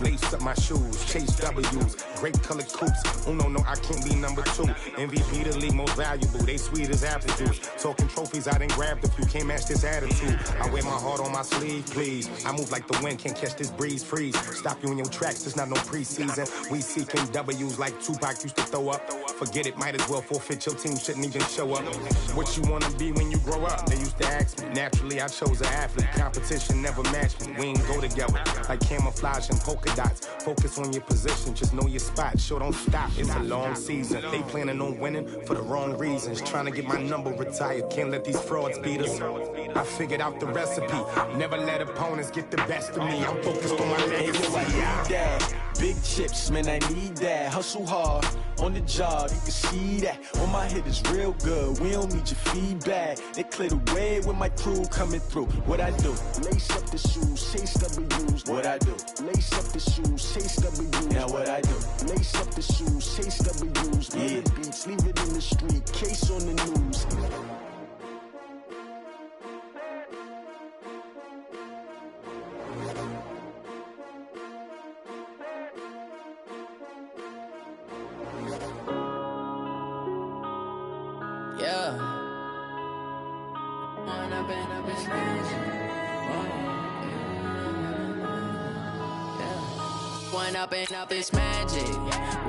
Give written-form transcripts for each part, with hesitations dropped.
Lace up my shoes, chase W's, great colored coops. Uno, no, I can't be number 2. MVP, the league most valuable. They sweet as apple juice. Talking trophies, I done grabbed a few. Can't match this attitude. I wear my heart on my sleeve, please. I move like the wind, can't catch this breeze. Freeze. Stop you in your tracks. It's not no preseason. We seeking W's like Tupac used to throw up. Forget it, might as well forfeit. Your team shouldn't even show up. What you wanna be when you grow up? They used to ask me. Naturally, I chose an athlete. Competition never matched me. We ain't go together like camouflage and polka dots. Focus on your position, just know your spot. Sure, don't stop. It's a long season. They planning on winning for the wrong reasons. Trying to get my number retired. Can't let these frauds beat us. I figured out the recipe. Never let opponents get the best of me. I'm focused on my legacy. Big chips, man, I need that. Hustle hard on the job, you can see that. On my hit is real good, we don't need your feedback. They clear the way with my crew coming through. What I do? Lace up the shoes, chase W's. What I do? Lace up the shoes, chase W's. Now what I do? Lace up the shoes, chase W's. Yeah. Beats, leave it in the street, case on the news. Up this magic.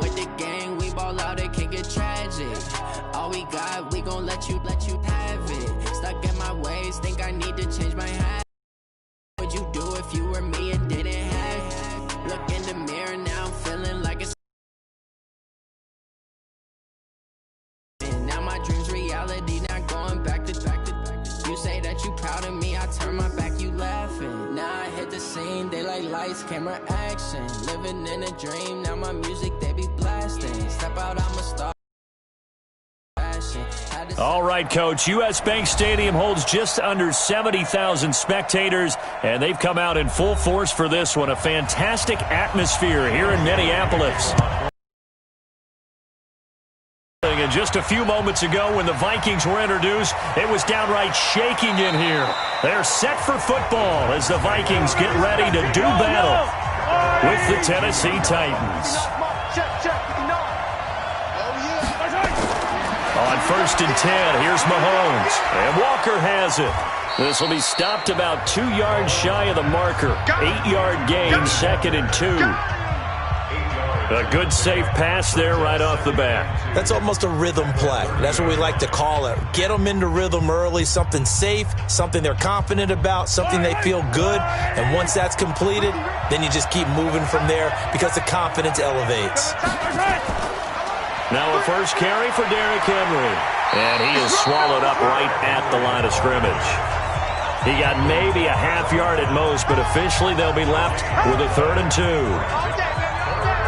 With the gang, we ball out, it can get tragic. All we got, we gon' let you have it. Stuck in my ways, think I need to change my habit. What would you do if you were me and didn't have it? Look in the mirror, now I'm feeling like it's. And now my dreams reality, not going back to. You say that you proud of me, I turn my back, you laughing. Now I hit the scene, they like lights, camera, action. Living in a dream, now my music, they be blasting. Step out, I'm a star. All right, Coach. U.S. Bank Stadium holds just under 70,000 spectators, and they've come out in full force for this one. A fantastic atmosphere here in Minneapolis. And just a few moments ago when the Vikings were introduced, it was downright shaking in here. They're set for football as the Vikings get ready to do battle with the Tennessee Titans. On 1st and 10, here's Mahomes. And Walker has it. This will be stopped about 2 yards shy of the marker. 8-yard gain, 2nd and 2. A good, safe pass there right off the bat. That's almost a rhythm play. That's what we like to call it. Get them into rhythm early, something safe, something they're confident about, something they feel good. And once that's completed, then you just keep moving from there because the confidence elevates. Now a first carry for Derrick Henry. And he is swallowed up right at the line of scrimmage. He got maybe a half yard at most, but officially they'll be left with a 3rd and 2.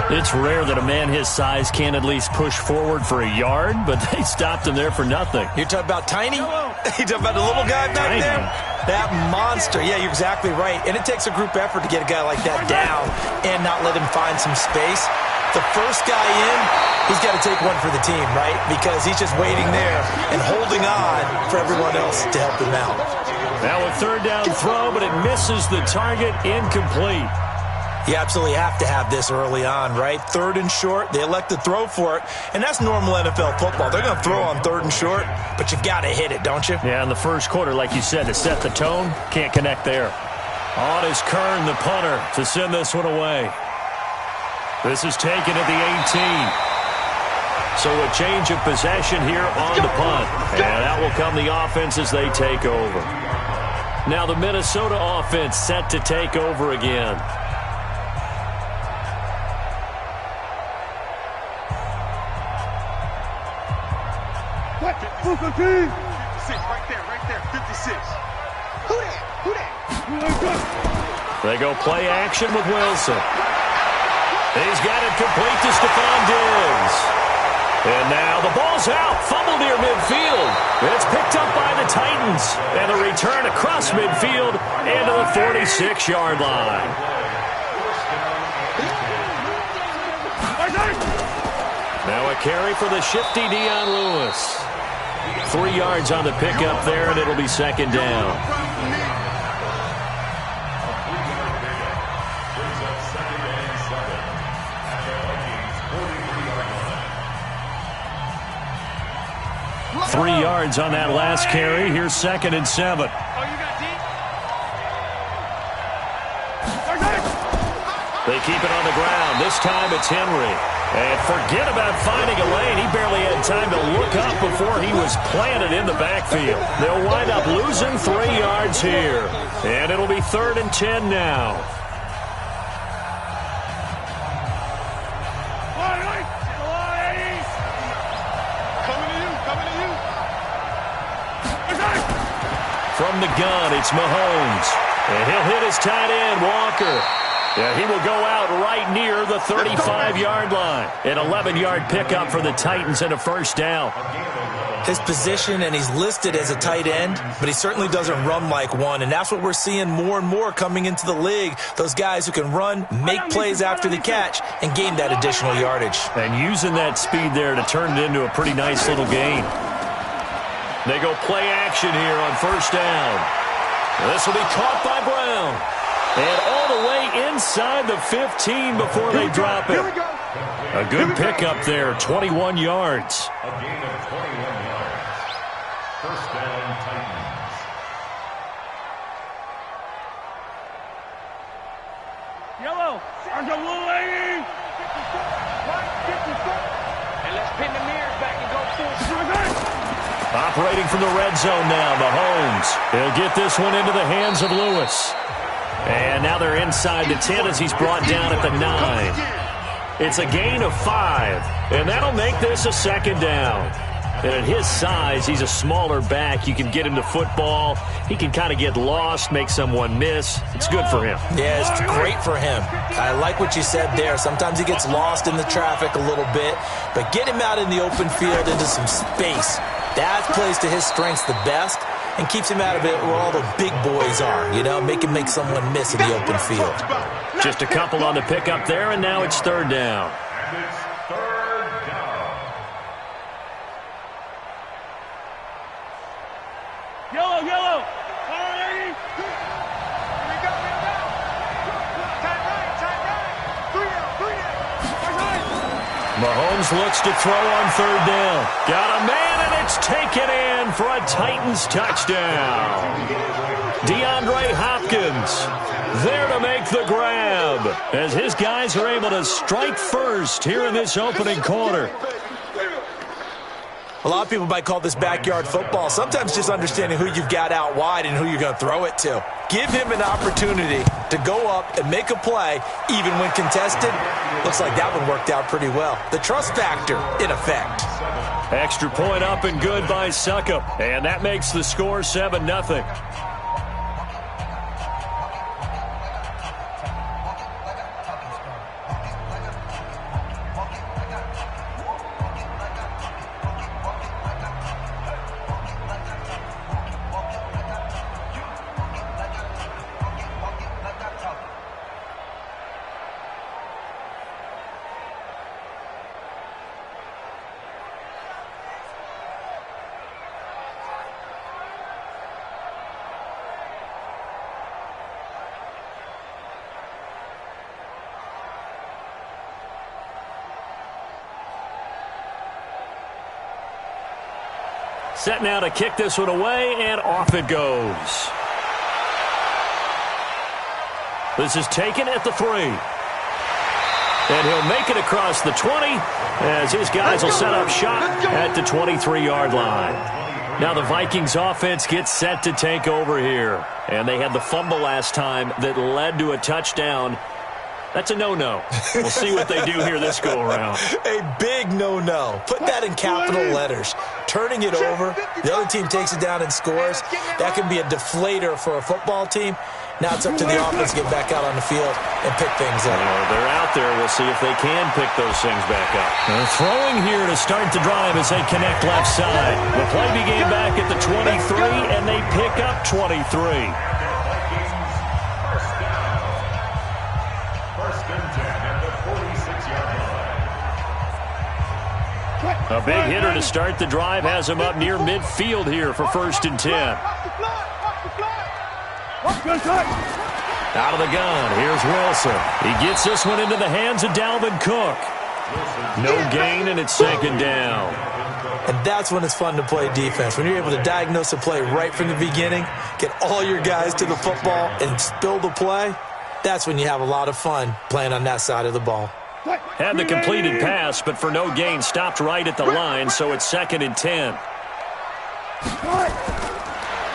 It's rare that a man his size can't at least push forward for a yard, but they stopped him there for nothing. You're talking about Tiny? You're talking about the little guy back there? That monster. Yeah, you're exactly right. And it takes a group effort to get a guy like that down and not let him find some space. The first guy in, he's got to take one for the team, right? Because he's just waiting there and holding on for everyone else to help him out. Now a 3rd down throw, but it misses the target, incomplete. You absolutely have to have this early on, right? 3rd and short, they elect to throw for it, and that's normal NFL football. They're going to throw on 3rd and short, but you've got to hit it, don't you? Yeah, in the first quarter, like you said, to set the tone, can't connect there. On is Kern, the punter, to send this one away. This is taken at the 18. So a change of possession here on the punt, and out will come the offense as they take over. Now the Minnesota offense set to take over again. Right there, 56. Who that? They go play action with Wilson. He's got it complete to Stephon Diggs. And now the ball's out, fumble near midfield. It's picked up by the Titans. And a return across midfield into the 46-yard line. Now a carry for the shifty Dion Lewis. 3 yards on the pickup there, and it'll be 2nd down. 3 yards on that last carry. Here's 2nd and 7. They keep it on the ground. This time it's Henry. And forget about finding a lane. He barely had time to look up before he was planted in the backfield. They'll wind up losing 3 yards here. And it'll be 3rd and 10 now. From the gun, it's Mahomes. And he'll hit his tight end, Walker. Yeah, he will go out right near the 35-yard line. An 11-yard pickup for the Titans and a 1st down. His position, and he's listed as a tight end, but he certainly doesn't run like one, and that's what we're seeing more and more coming into the league. Those guys who can run, make plays after the catch, and gain that additional yardage. And using that speed there to turn it into a pretty nice little gain. They go play action here on 1st down. This will be caught by Brown. And all the way inside the 15 before they drop it. A good pickup there, 21 yards. A gain of 21 yards. 1st down, Titans. Yellow. There's a little lady. And let's pin the mirrors back and go full. Operating from the red zone now, Mahomes. He'll get this one into the hands of Lewis. And now they're inside the 10 as he's brought down at the 9. It's a gain of 5, and that'll make this a 2nd down. And at his size, he's a smaller back. You can get him to football. He can kind of get lost, make someone miss. It's good for him. Yeah, it's great for him. I like what you said there. Sometimes he gets lost in the traffic a little bit, but get him out in the open field into some space. That plays to his strengths the best and keeps him out of it where all the big boys are, you know, make someone miss in the open field. Just a couple on the pickup there, and now it's 3rd down. And it's 3rd down. Yellow. All right, lady. Here we go. Tight right. 3 out. Mahomes looks to throw on 3rd down. Got a man, and it's taken in for a Titans touchdown. DeAndre Hopkins there to make the grab as his guys are able to strike first here in this opening quarter. A lot of people might call this backyard football. Sometimes just understanding who you've got out wide and who you're going to throw it to. Give him an opportunity to go up and make a play, even when contested. Looks like that one worked out pretty well. The trust factor in effect. Extra point up and good by Succop. And that makes the score 7-0. Set now to kick this one away, and off it goes. This is taken at the 3. And he'll make it across the 20 as his guys will set up shop at the 23-yard line. Now the Vikings offense gets set to take over here. And they had the fumble last time that led to a touchdown. That's a no-no. We'll see what they do here this go-around. A big no-no. Put that in capital letters. Turning it over, the other team takes it down and scores. That can be a deflator for a football team. Now it's up to the offense to get back out on the field and pick things up. They're out there. We'll see if they can pick those things back up. They're throwing here to start the drive as they connect left side. The play began back at the 23, and they pick up 23. A big hitter to start the drive has him up near midfield here for 1st and 10. Out of the gun, here's Wilson. He gets this one into the hands of Dalvin Cook. No gain, and it's second down. And that's when it's fun to play defense. When you're able to diagnose a play right from the beginning, get all your guys to the football, and spill the play, that's when you have a lot of fun playing on that side of the ball. Had the completed pass, but for no gain, stopped right at the line, so it's 2nd and 10.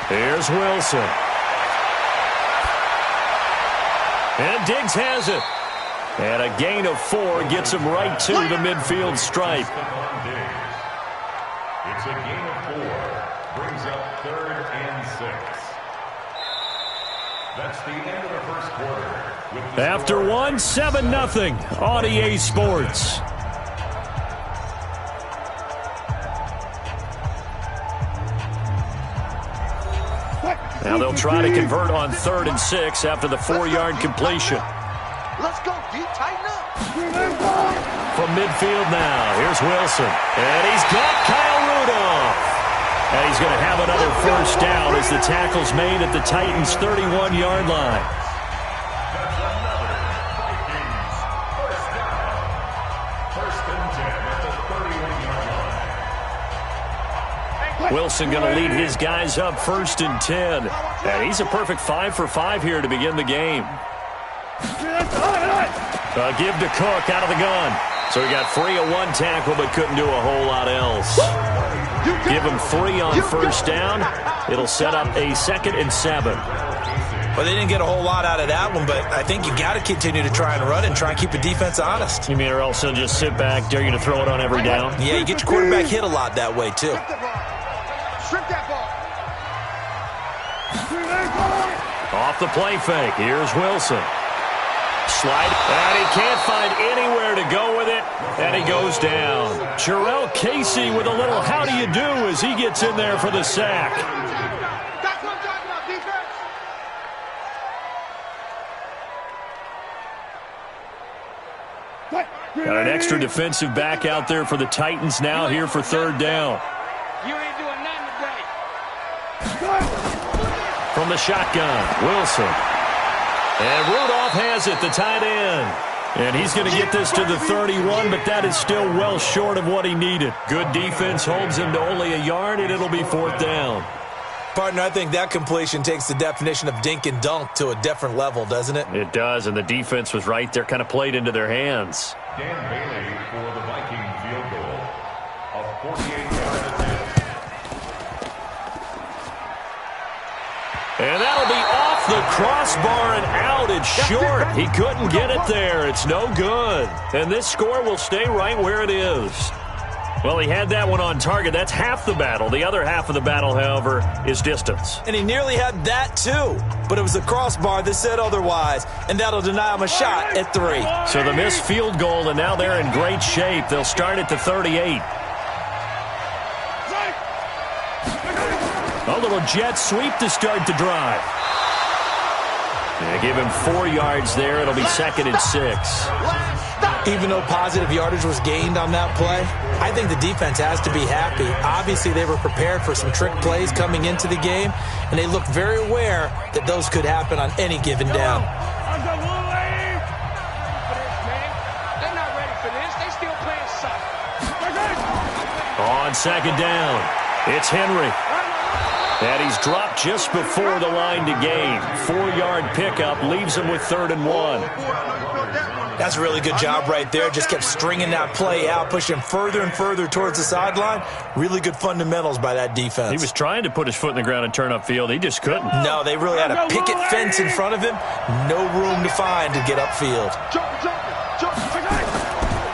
Here's Wilson. And Diggs has it. And a gain of 4 gets him right to the midfield stripe. It's a gain of 4. Brings up 3rd and 6. That's the end of the first quarter. After 1, 7-0 on EA Sports. Now they'll try to convert on 3rd and 6 after the 4-yard completion. Let's go, D. Tighten up. From midfield now, here's Wilson. And he's got Kyle Rudolph. And he's going to have another first down as the tackle's made at the Titans' 31-yard line. That's another Vikings first down. 1st and 10 at the 31-yard line. Wilson going to lead his guys up 1st and 10. And he's a perfect 5 for 5 here to begin the game. Give to Cook out of the gun. So he got free of 1 tackle but couldn't do a whole lot else. Give him 3 on first down. It'll set up a 2nd and 7. Well, they didn't get a whole lot out of that one, but I think you got to continue to try and run and try and keep the defense honest. You mean or else they'll just sit back, dare you to throw it on every down? Yeah, you get your quarterback hit a lot that way, too. Strip that ball. Off the play fake. Here's Wilson. Slide, and he can't find anywhere to go with it, and he goes down. Jarrell Casey with a little how do you do as he gets in there for the sack. That's what I'm talking about, defense. Got an extra defensive back out there for the Titans now here for 3rd down. You ain't doing nothing today. From the shotgun, Wilson. And Rudolph has it, the tight end. And he's going to get this to the 31, but that is still well short of what he needed. Good defense holds him to only a yard, and it'll be 4th down. Partner, I think that completion takes the definition of dink and dunk to a different level, doesn't it? It does, and the defense was right there, kind of played into their hands. Dan Bailey for the Viking field goal. A 48-yard attempt. And that'll be off the crossbar and out. It's short. He couldn't get it there. It's no good. And this score will stay right where it is. Well, he had that one on target. That's half the battle. The other half of the battle, however, is distance. And he nearly had that, too. But it was the crossbar that said otherwise, and that'll deny him a shot at 3. So the missed field goal, and now they're in great shape. They'll start at the 38. A little jet sweep to start the drive. They give him 4 yards there. It'll be 2nd and 6. Even though positive yardage was gained on that play, I think the defense has to be happy. Obviously, they were prepared for some trick plays coming into the game, and they looked very aware that those could happen on any given down. They're not ready for this. They still playing soccer. On 2nd down, it's Henry. And he's dropped just before the line to gain. 4-yard pickup leaves him with 3rd and 1. That's a really good job right there. Just kept stringing that play out, pushing further and further towards the sideline. Really good fundamentals by that defense. He was trying to put his foot in the ground and turn upfield. He just couldn't. No, they really had a picket fence in front of him. No room to find to get upfield.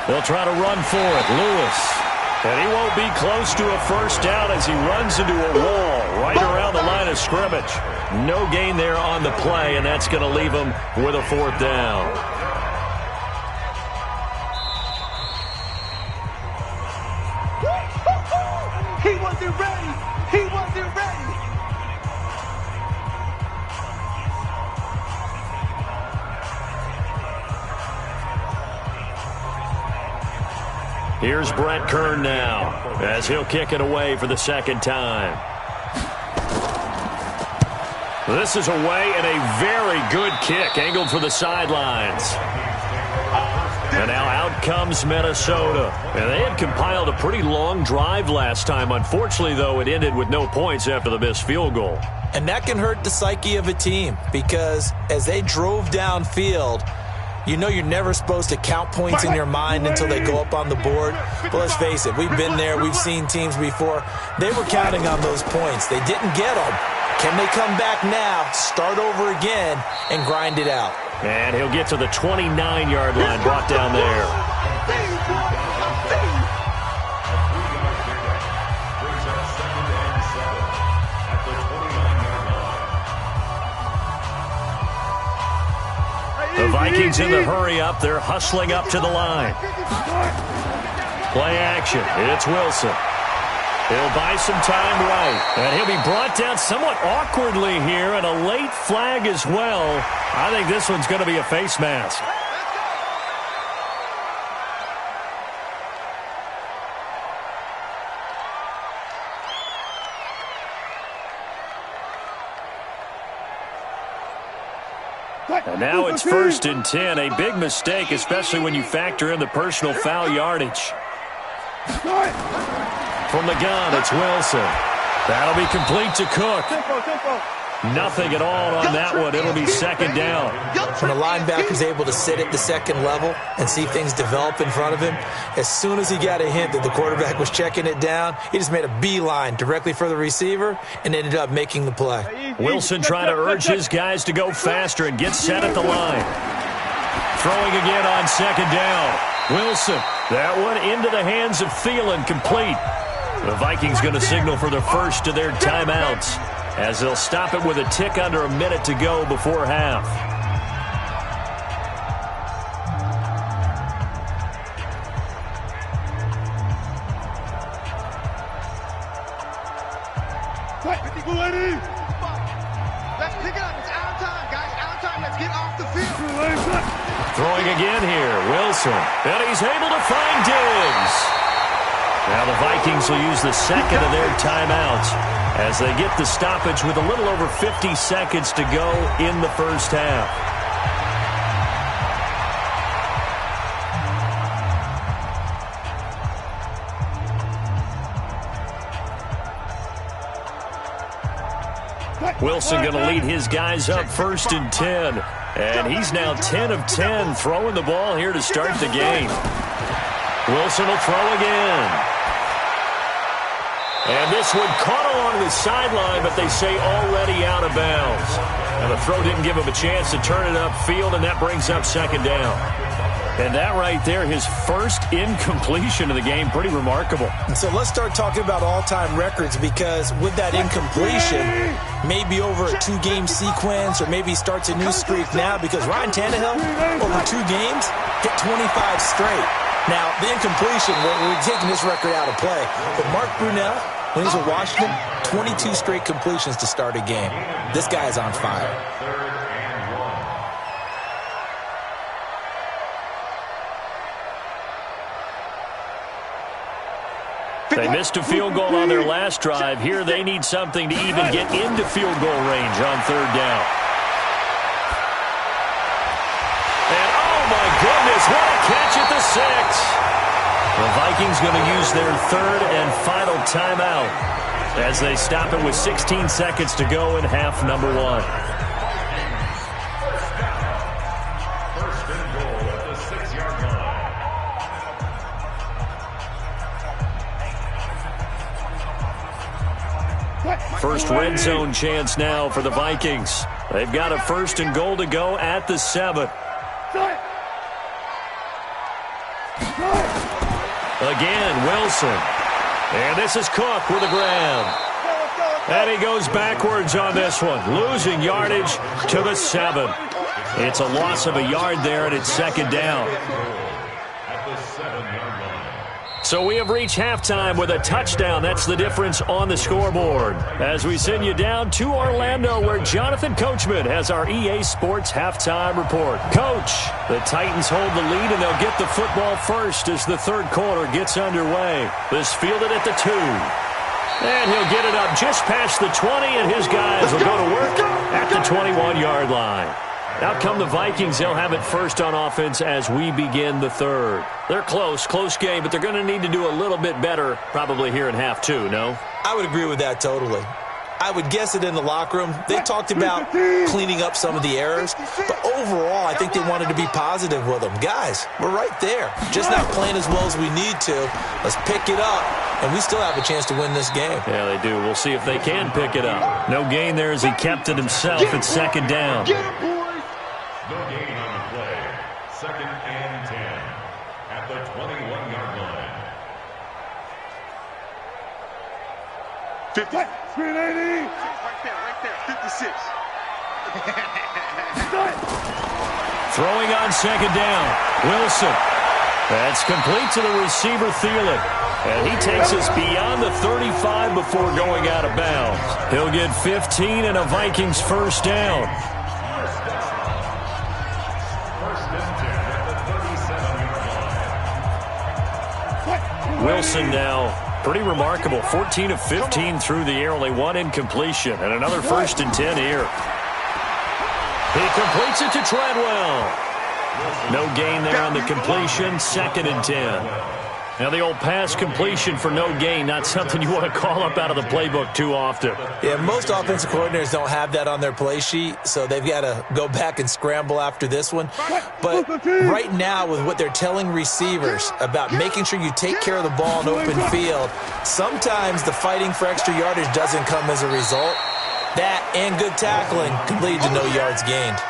They'll try to run for it. Lewis. And he won't be close to a first down as he runs into a wall right around the line of scrimmage. No gain there on the play, and that's going to leave him with a 4th down. He wasn't ready. He wasn't ready. Here's Brett Kern now as he'll kick it away for the 2nd time. This is away and a very good kick angled for the sidelines. And now out comes Minnesota. And they had compiled a pretty long drive last time. Unfortunately, though, it ended with no points after the missed field goal. And that can hurt the psyche of a team because as they drove downfield, you know you're never supposed to count points in your mind until they go up on the board. But let's face it, we've been there. We've seen teams before. They were counting on those points. They didn't get them. Can they come back now, start over again, and grind it out? And he'll get to the 29-yard line, brought down there. The Vikings in the hurry up. They're hustling up to the line. Play action. It's Wilson. He'll buy some time right. And he'll be brought down somewhat awkwardly here, and a late flag as well. I think this one's going to be a face mask. And now it's 1st and 10. A big mistake, especially when you factor in the personal foul yardage. From the gun, it's Wilson. That'll be complete to Cook. Nothing at all on that one. It'll be 2nd down. When a linebacker's able to sit at the second level and see things develop in front of him, as soon as he got a hint that the quarterback was checking it down, he just made a beeline directly for the receiver and ended up making the play. Wilson trying to urge his guys to go faster and get set at the line. Throwing again on 2nd down. Wilson, that one into the hands of Thielen, complete. The Vikings going to signal for the first of their timeouts, as they'll stop it with a tick under a minute to go before half. Let's pick it up. It's our time, guys. Our time. Let's get off the field. Throwing again here, Wilson. And he's able to find Diggs. Now the Vikings will use the second of their timeouts as they get the stoppage with a little over 50 seconds to go in the first half. Wilson going to lead his guys up 1st and 10. And he's now 10 of 10 throwing the ball here to start the game. Wilson will throw again. And this one caught along the sideline, but they say already out of bounds. And the throw didn't give him a chance to turn it upfield, and that brings up 2nd down. And that right there, his first incompletion of the game, pretty remarkable. So let's start talking about all-time records, because with that incompletion, maybe over a 2-game sequence, or maybe starts a new streak now, because Ryan Tannehill, over 2 games, hit 25 straight. Now, the incompletion, we're taking this record out of play. But Mark Brunell, when he's with Washington, 22 straight completions to start a game. This guy's on fire. They missed a field goal on their last drive. Here they need something to even get into field goal range on 3rd down. And oh my goodness, what a catch at the 6. The Vikings going to use their 3rd and final timeout as they stop it with 16 seconds to go in half number 1. First red zone chance now for the Vikings. They've got a 1st and goal to go at the 7. Again, Wilson. And this is Cook with a grab. And he goes backwards on this one, losing yardage to the 7. It's a loss of a yard there, and it's 2nd down. So we have reached halftime with a touchdown. That's the difference on the scoreboard. As we send you down to Orlando, where Jonathan Coachman has our EA Sports halftime report. Coach, the Titans hold the lead, and they'll get the football first as the 3rd quarter gets underway. This fielded at the 2. And he'll get it up just past the 20, and his guys will go to work at the 21-yard line. Out come the Vikings. They'll have it first on offense as we begin the third. They're close game, but they're going to need to do a little bit better probably here in half two, no? I would agree with that totally. I would guess it in the locker room. They talked about cleaning up some of the errors, but overall, I think they wanted to be positive with them. Guys, we're right there. Just not playing as well as we need to. Let's pick it up, and we still have a chance to win this game. Yeah, they do. We'll see if they can pick it up. No gain there as he kept it himself at second down. No gain on the play. 2nd and 10 at the 21-yard line. 50. 380. Right there. 56. Throwing on second down. Wilson. That's complete to the receiver, Thielen. And he takes us beyond the 35 before going out of bounds. He'll get 15 and a Vikings first down. Wilson now pretty remarkable. 14 of 15 through the air, only one incompletion, and another 1st and 10 here. He completes it to Treadwell. No gain there on the completion. 2nd and 10. Now the old pass completion for no gain, not something you want to call up out of the playbook too often. Yeah, most offensive coordinators don't have that on their play sheet, so they've got to go back and scramble after this one. But right now, with what they're telling receivers about making sure you take care of the ball in open field, sometimes the fighting for extra yardage doesn't come as a result. That and good tackling can lead to no yards gained.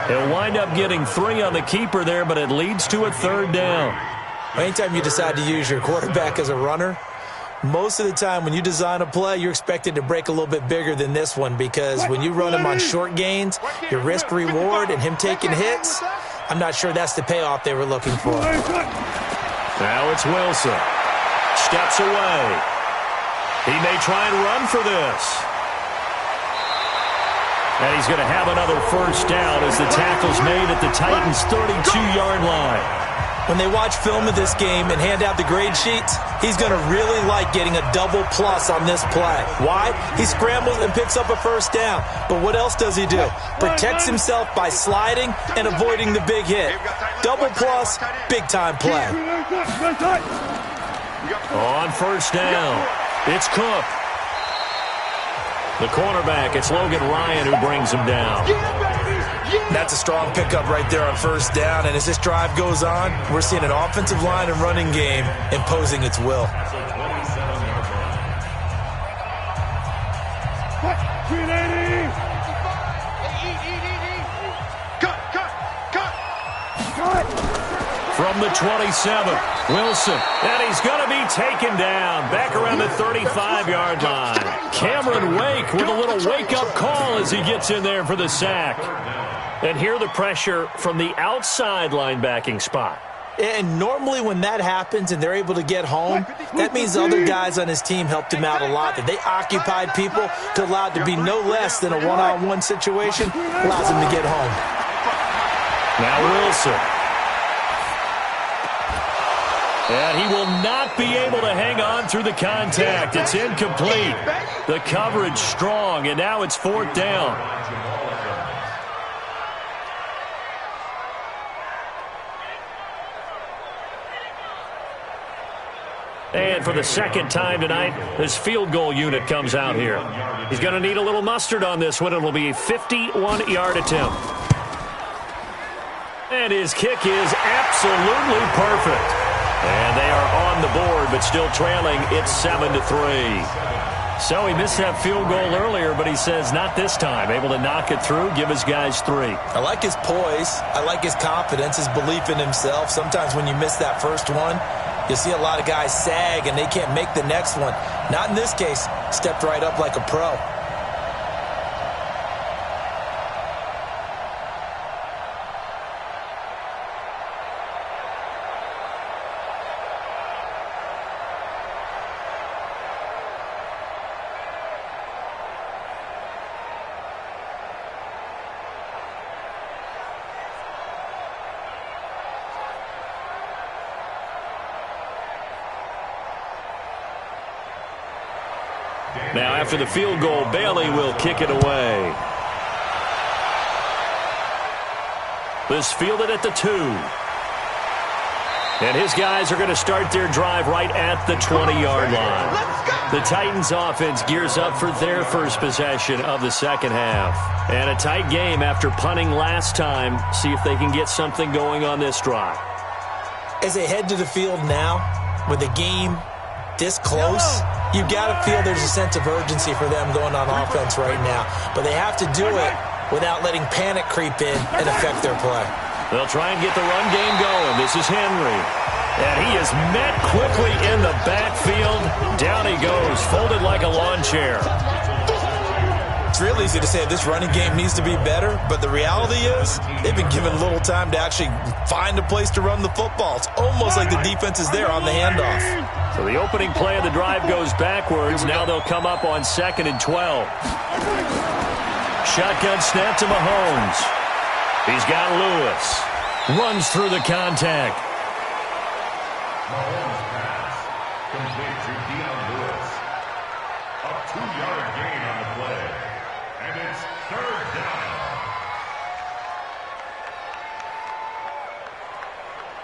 He'll wind up getting 3 on the keeper there, but it leads to a 3rd down. Anytime you decide to use your quarterback as a runner, most of the time when you design a play, you're expected to break a little bit bigger than this one, because when you run him on short gains, your risk-reward and him taking hits, I'm not sure that's the payoff they were looking for. Now it's Wilson. Steps away. He may try and run for this. And he's going to have another first down as the tackle's made at the Titans' 32-yard line. When they watch film of this game and hand out the grade sheets, he's going to really like getting a double plus on this play. Why? He scrambles and picks up a first down. But what else does he do? Protects himself by sliding and avoiding the big hit. Double plus, big-time play. On first down, it's Cook. The cornerback, it's Logan Ryan who brings him down. That's a strong pickup right there on first down, and as this drive goes on, we're seeing an offensive line and running game imposing its will. From the 27, Wilson, and he's going to be taken down back around the 35-yard line. Cameron Wake with a little wake-up call as he gets in there for the sack. And here the pressure from the outside linebacking spot. And normally when that happens and they're able to get home, that means other guys on his team helped him out a lot. That they occupied people to allow it to be no less than a one-on-one situation, allows him to get home. Now Wilson. And he will not be able to hang on through the contact. It's incomplete. The coverage strong, and now it's 4th down. And for the 2nd time tonight, this field goal unit comes out here. He's going to need a little mustard on this one. It'll be a 51-yard attempt. And his kick is absolutely perfect. And they are on the board, but still trailing. It's 7-3. So he missed that field goal earlier, but he says not this time. Able to knock it through, give his guys 3. I like his poise. I like his confidence, his belief in himself. Sometimes when you miss that first one, you'll see a lot of guys sag and they can't make the next one. Not in this case. Stepped right up like a pro. Now after the field goal, Bailey will kick it away. This fielded at the 2. And his guys are going to start their drive right at the 20-yard line. The Titans offense gears up for their first possession of the second half. And a tight game after punting last time. See if they can get something going on this drive. As they head to the field now, with the game this close, you've got to feel there's a sense of urgency for them going on offense right now. But they have to do it without letting panic creep in and affect their play. They'll try and get the run game going. This is Henry. And he is met quickly in the backfield. Down he goes, folded like a lawn chair. It's real easy to say this running game needs to be better, but the reality is they've been given little time to actually find a place to run the football. It's almost like the defense is there on the handoff. So the opening play of the drive goes backwards. Now they'll come up on 2nd and 12. Shotgun snap to Mahomes. He's got Lewis. Runs through the contact. Mahomes pass. Complete to Dion Lewis. A 2-yard gain on the play. And it's 3rd down.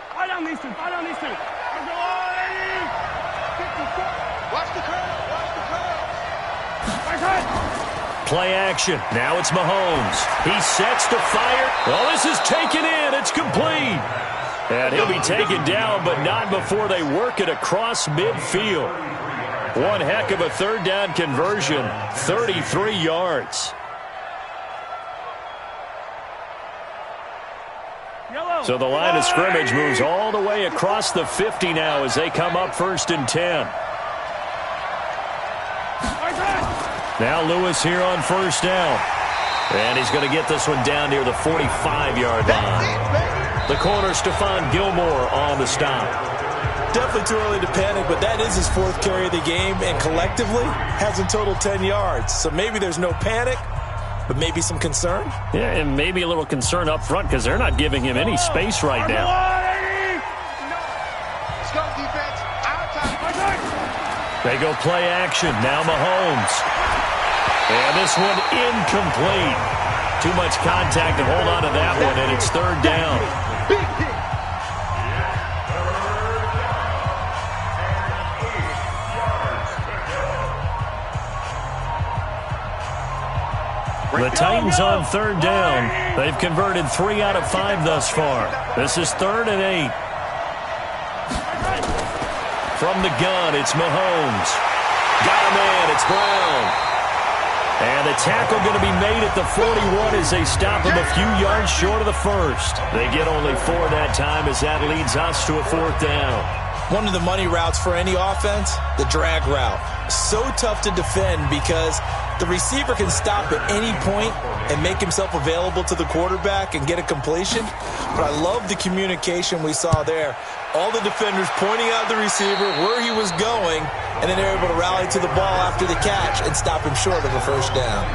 Fire down these two. Watch the curve. Play action. Now it's Mahomes. He sets to fire. Well, this is taken in. It's complete. And he'll be taken down, but not before they work it across midfield. One heck of a 3rd down conversion. 33 yards. So the line of scrimmage moves all the way across the 50 now as they come up 1st and 10. Now Lewis here on 1st down. And he's going to get this one down near the 45-yard line. The corner, Stephon Gilmore on the stop. Definitely too early to panic, but that is his 4th carry of the game, and collectively has in total 10 yards. So maybe there's no panic, but maybe some concern. Yeah, and maybe a little concern up front because they're not giving him any space right now. Let's go, defense. Out time. They go play action. Now Mahomes. And this one incomplete. Too much contact to hold on to that one, and it's 3rd down. The Titans on 3rd down. They've converted 3 out of 5 thus far. This is 3rd and 8. From the gun, it's Mahomes. Got a man, it's Brown. And the tackle going to be made at the 41 as they stop him a few yards short of the 1st. They get only 4 that time as that leads us to a 4th down. One of the money routes for any offense, the drag route. So tough to defend because the receiver can stop at any point and make himself available to the quarterback and get a completion. But I love the communication we saw there. All the defenders pointing out the receiver, where he was going, and then they're able to rally to the ball after the catch and stop him short of a 1st down.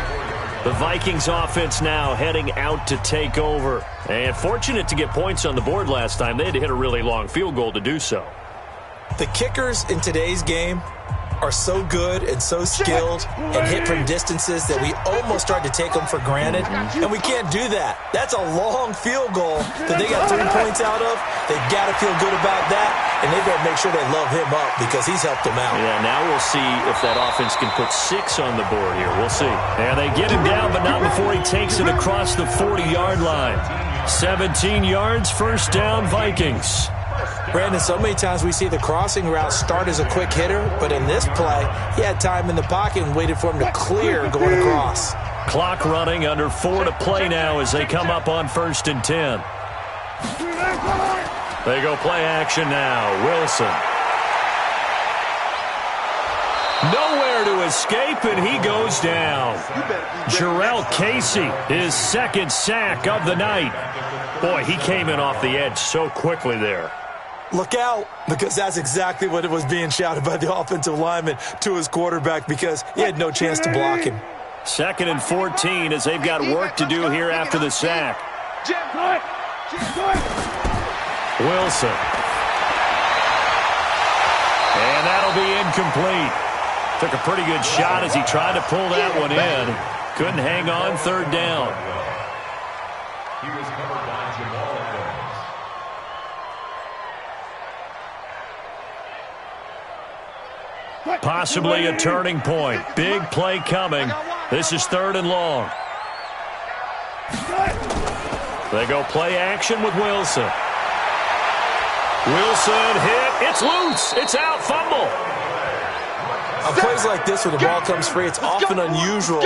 The Vikings offense now heading out to take over. And fortunate to get points on the board last time. They had to hit a really long field goal to do so. The kickers in today's game are so good and so skilled and hit from distances that we almost start to take them for granted, and we can't do that. That's a long field goal that they got 3 points out of. They've got to feel good about that, and they better make sure they love him up because he's helped them out. Yeah, now we'll see if that offense can put 6 on the board here. We'll see. And they get him down, but not before he takes it across the 40-yard line. 17 yards, 1st down, Vikings. Brandon, so many times we see the crossing route start as a quick hitter, but in this play, he had time in the pocket and waited for him to clear going across. Clock running, under 4 to play now as they come up on 1st and 10. They go play action now. Wilson. Nowhere to escape, and he goes down. Jarrell Casey, his 2nd sack of the night. Boy, he came in off the edge so quickly there. Look out, because that's exactly what it was being shouted by the offensive lineman to his quarterback because he had no chance to block him. 2nd and 14 as they've got work to do here after the sack. Wilson. And that'll be incomplete. Took a pretty good shot as he tried to pull that one in. Couldn't hang on third down. He was covered by Jamal Adams. Possibly a turning point. Big play coming. This is 3rd and long. They go play action with Wilson. Wilson hit. It's loose. It's out. Fumble. On plays like this where the ball comes free, it's often unusual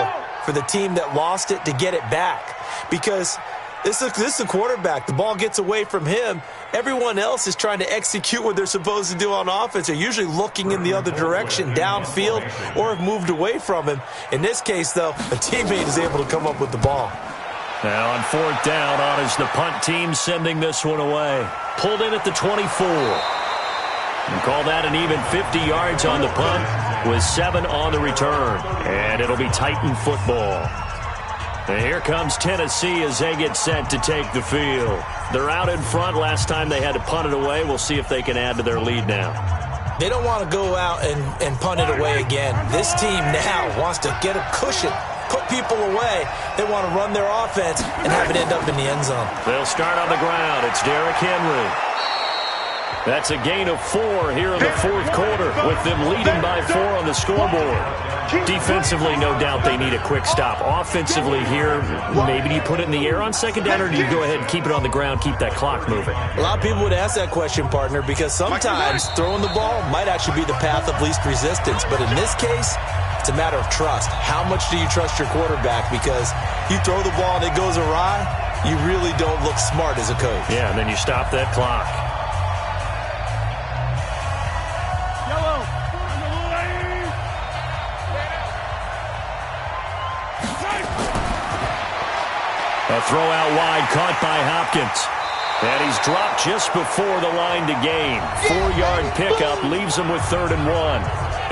for the team that lost it to get it back. Because this is a quarterback. The ball gets away from him. Everyone else is trying to execute what they're supposed to do on offense. They're usually looking in the other direction, downfield, or have moved away from him. In this case, though, a teammate is able to come up with the ball. Now on 4th down, on is the punt team sending this one away. Pulled in at the 24. And call that an even 50 yards on the punt with 7 on the return. And it'll be Titan football. And here comes Tennessee as they get set to take the field. They're out in front. Last time they had to punt it away. We'll see if they can add to their lead now. They don't want to go out and punt it away again. This team now wants to get a cushion, put people away. They want to run their offense and have it end up in the end zone. They'll start on the ground. It's Derrick Henry. That's a gain of 4 here in the 4th quarter, with them leading by 4 on the scoreboard. Defensively, no doubt they need a quick stop. Offensively here, maybe do you put it in the air on 2nd down, or do you go ahead and keep it on the ground, keep that clock moving? A lot of people would ask that question, partner, because sometimes throwing the ball might actually be the path of least resistance. But in this case, it's a matter of trust. How much do you trust your quarterback? Because you throw the ball and it goes awry, you really don't look smart as a coach. Yeah, and then you stop that clock. A throw out wide, caught by Hopkins. And he's dropped just before the line to gain. 4-yard pickup leaves him with 3rd and 1.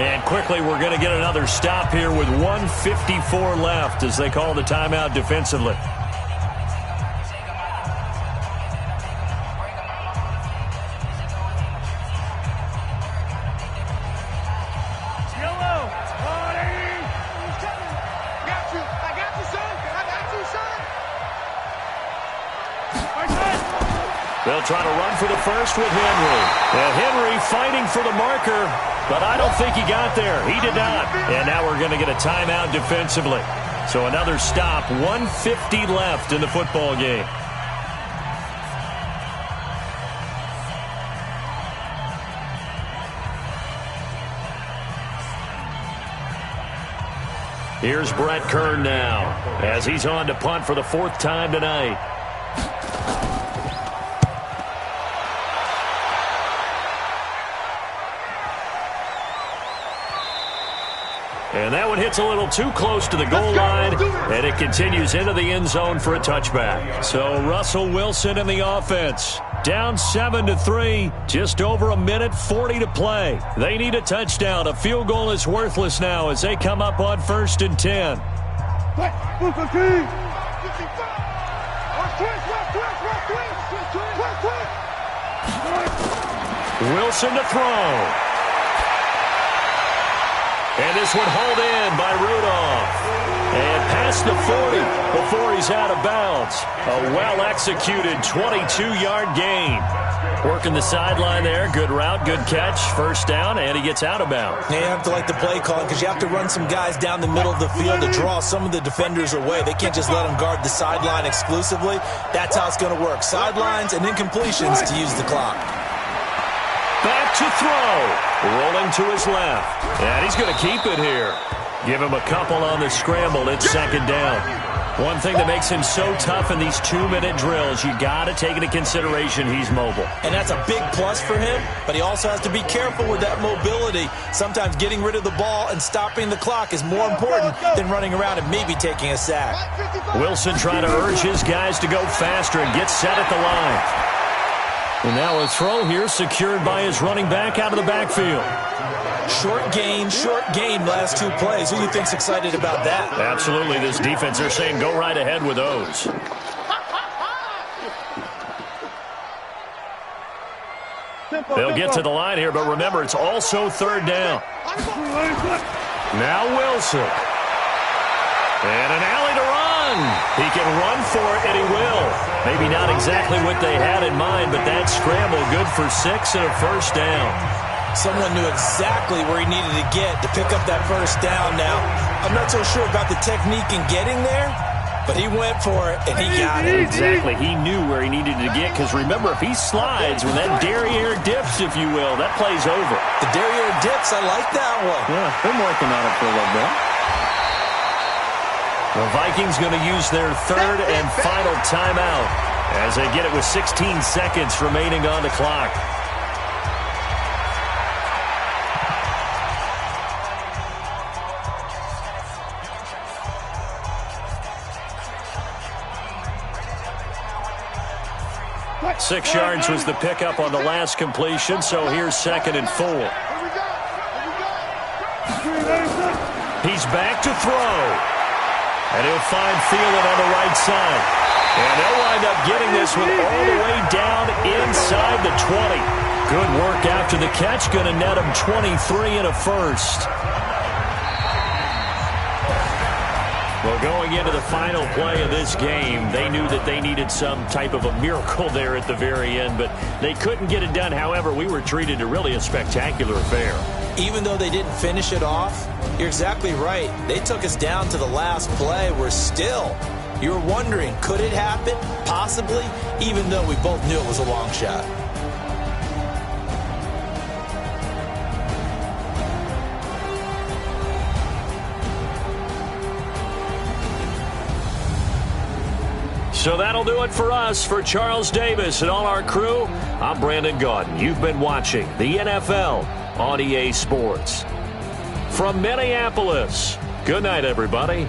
And quickly we're going to get another stop here with 1:54 left as they call the timeout defensively. They'll try to run for the first with Henry. And Henry fighting for the marker, but I don't think he got there. He did not. And now we're going to get a timeout defensively. So another stop, 1:50 left in the football game. Here's Brett Kern now as he's on to punt for the 4th time tonight. And that one hits a little too close to the goal line, and it continues into the end zone for a touchback. So Russell Wilson in the offense. Down 7-3, just over 1:40 to play. They need a touchdown. A field goal is worthless now as they come up on 1st and 10. Wilson to throw. And this one hauled in by Rudolph. And past the 40 before he's out of bounds. A well-executed 22-yard gain. Working the sideline there. Good route, good catch. 1st down, and he gets out of bounds. Yeah, you have to like the play calling because you have to run some guys down the middle of the field to draw some of the defenders away. They can't just let them guard the sideline exclusively. That's how it's going to work. Sidelines and incompletions to use the clock. Back to throw. Rolling to his left. And he's going to keep it here. Give him a couple on the scramble. It's 2nd down. One thing that makes him so tough in these 2-minute drills, you got to take into consideration he's mobile. And that's a big plus for him, but he also has to be careful with that mobility. Sometimes getting rid of the ball and stopping the clock is more important than running around and maybe taking a sack. Wilson trying to urge his guys to go faster and get set at the line. And now a throw here secured by his running back out of the backfield. Short gain last 2 plays. Who do you think's excited about that? Absolutely. This defense, they're saying go right ahead with those. They'll get to the line here, but remember, it's also 3rd down. Now Wilson. And an alley to run. He can run for it, and he will. Maybe not exactly what they had in mind, but that scramble good for 6 and a first down. Someone knew exactly where he needed to get to pick up that first down now. I'm not so sure about the technique in getting there, but he went for it, and he got it. Exactly. He knew where he needed to get, because remember, if he slides when that derriere dips, if you will, that play's over. The derriere dips, I like that one. Yeah, been working on it for a little bit. The Vikings going to use their third and final timeout as they get it with 16 seconds remaining on the clock. Six yards was the pickup on the last completion, so here's 2nd and 4. He's back to throw. And he'll find Thielen on the right side. And they'll wind up getting this one all the way down inside the 20. Good work after the catch. Going to net him 23 and a first. Well, going into the final play of this game, they knew that they needed some type of a miracle there at the very end, but they couldn't get it done. However, we were treated to really a spectacular affair. Even though they didn't finish it off, you're exactly right. They took us down to the last play. We're still, you were wondering, could it happen? Possibly, even though we both knew it was a long shot. So that'll do it for us. For Charles Davis and all our crew, I'm Brandon Gaudin. You've been watching the NFL on EA Sports. From Minneapolis, good night, everybody.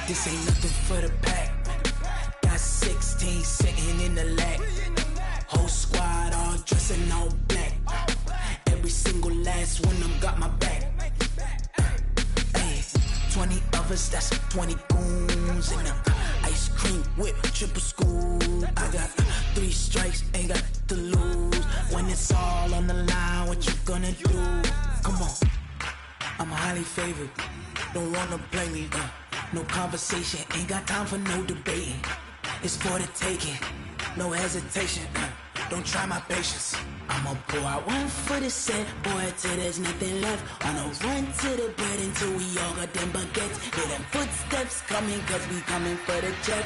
This ain't nothing for the pack. Got 16 sitting in the lag. Whole squad all dressing all black. Every single last one of them got my back. Hey, 20 of us, that's 20 goons in them. Ice cream whip, triple scoop. I got 3 strikes, ain't got to lose. When it's all on the line, what you gonna do? Come on, I'm highly favored. Don't wanna play me, no conversation, ain't got time for no debating. It's for the taking, no hesitation. Don't try my patience. I'ma pour out one for the set, boy, till there's nothing left. On a run to the bread until we all got them baguettes. Hear them footsteps coming, cause we coming for the check.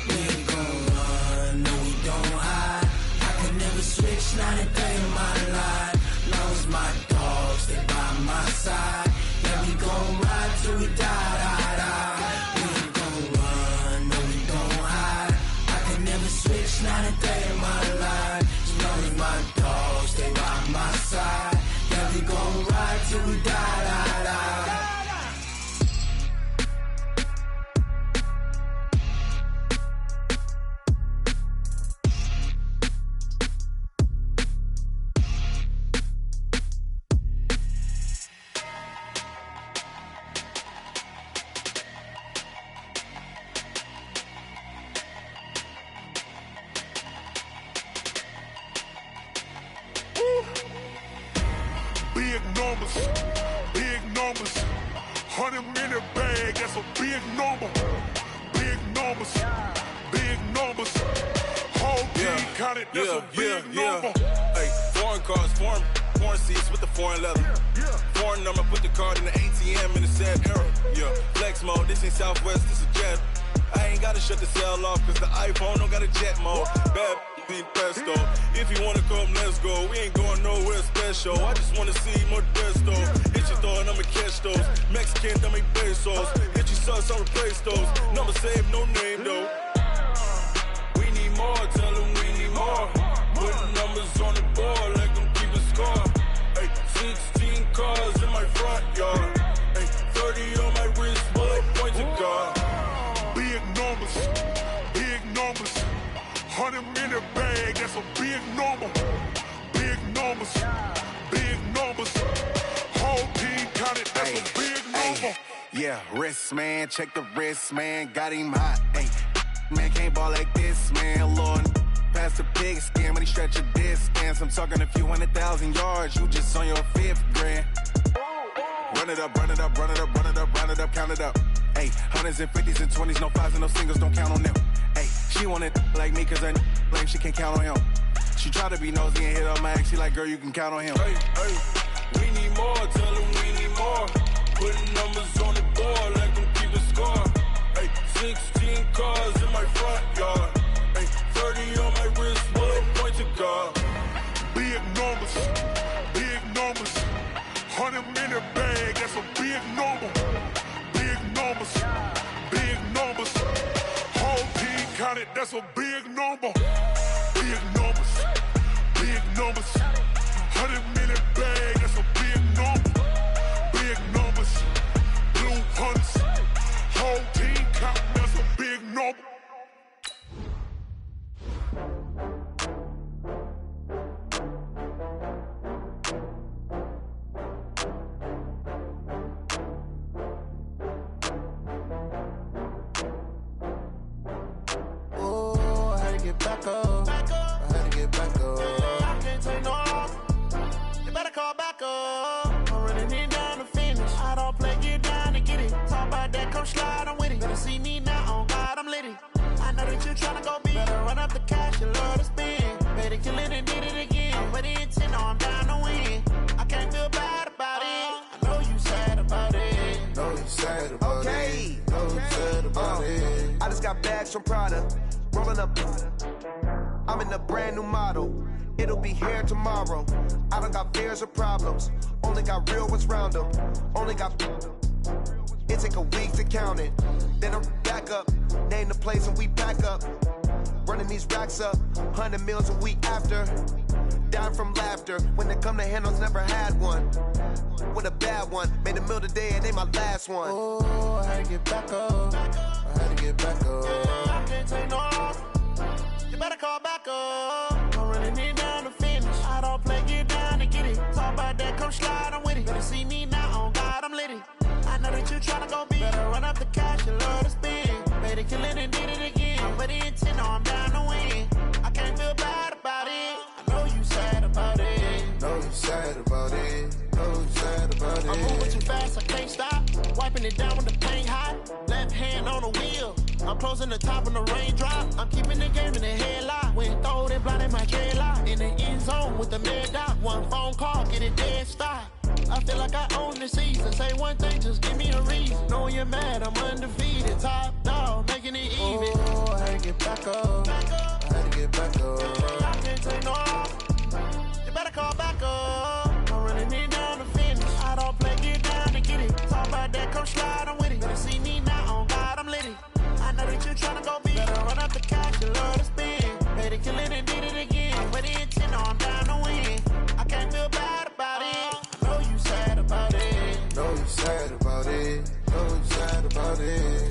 We ain't gon' run, no we don't hide. I can never switch, not a day in my life. Long as my dogs stay by my side. Yeah, we gon' ride till we die, die, die. We ain't gon' run, no we don't hide. I can never switch, not a day in my life. As long as my dogs stay by my side. Yeah, we gon' ride till we die, die, die. numbers, big numbers. 100-minute bag, that's a big number. Big numbers, big numbers. Whole team counted, that's a big number. Hey, foreign cars, foreign seats with the foreign leather. Foreign number, put the card in the ATM in the sad era. Yeah, flex mode, this ain't Southwest, this is jet. I ain't gotta shut the cell off, cause the iPhone don't got a jet mode. Bad being pesto. If you wanna come, let's go. We ain't going nowhere special. I just wanna see more desto. Hit your throw and I'ma catch those. Mexican, that make pesos. Hit your sus, I'll replace those. Number saved, no name though. We need more, tell them we need more. Putting numbers on the board, like them keep a score. Hey, 16 cars in my front yard. Hey, 30 on my wrist, bullet points of God. Big numbers, big numbers. 100-minute bag, that's a big number. Big numbers, big numbers. Whole team counted, that's a big number. Yeah, wrist man, check the wrist man, got him hot. Ay, man can't ball like this, man. Lord, past the pig skin when he stretch a distance. I'm talking a few 100,000 yards, you just on your 5th grand. Run it up, run it up, run it up, run it up, run it up, count it up. Ay, 100s and 50s and 20s, no 5s and no singles, don't count on them. Ay, she want it like me cause her lame, she can't count on him. She try to be nosy and hit up my ex, she like, girl, you can count on him. Hey, hey, we need more, tell them we need more. Putting numbers on the board, like them keep a score. Hey, 16 cars in my front yard. Hey, 30 on my wrist, bullet points of God. Big numbers, big numbers. 100-minute bag, that's a big number. Big numbers, big numbers. Whole team counted, that's a big number. Big numbers, big numbers. 100-minute bag, that's a big number. Big numbers, blue hunts. Whole team counting, that's a big number. Back up. I had to get back up. I can't take no loss. You better call back up. I'm running it down to finish. I don't play, get down to get it. Talk about that, come slide, I'm with it. Better see me now, on God, I'm litty. I know that you tryna go big. Better run up the cash, you love to spend. Better kill it and did it again. I'm with the intent, no, I'm down to win. I can't feel bad about it. I know you sad about it. Know you sad about it. Know you sad about it. I just got bags from Prada. Rolling up, I'm in a brand new model. It'll be here tomorrow. I don't got fears or problems. Only got real ones round them. Only got. It take a week to count it. Then I'm back up. Name the place and we back up. Running these racks up. 100 meals a week after. Down from laughter. When they come to handles, never had one. With a bad one. Made a meal today and ain't my last one. Oh, I had to get back up. I had to get back up. I can't take no loss. You better call back up. I'm running it down to finish. I don't play, get down to get it. Talk about that, come slide, I'm with it. Better see me now, on God, I'm litty. I know that you tryna go big. Better run up the cash, you love to spend. Better kill it and did it again. I'm with the intent, no, I'm down to win. I can't feel bad about it. I know you sad about it. Know you sad about it. Know you sad about it. I'm moving too fast, I can't stop. Wiping it down with the paint hot. Left hand on the wheel. I'm closing the top when the raindrop. I'm keeping the game in the headlock. When throw it blind in my dreadlock. In the end zone with the mad dot. One phone call, get it dead stop. I feel like I own the season. Say one thing, just give me a reason. Knowing you're mad, I'm undefeated. Top dog, making it even. Oh, I had to get back up. I had to get back up. I can't take no loss. You better call back up. I'm running it down to finish. I don't play, get down to get it. Talk about that, come slide, I'm with it. Better see me now, on God, I'm litty. I know that you tryna go big. Better run up the cash, you love to spend. Better kill it and did it again. I'm with the intent, no, I'm down to win. I can't feel bad about it. I know you sad about it. Know you sad about it. Know you sad about it.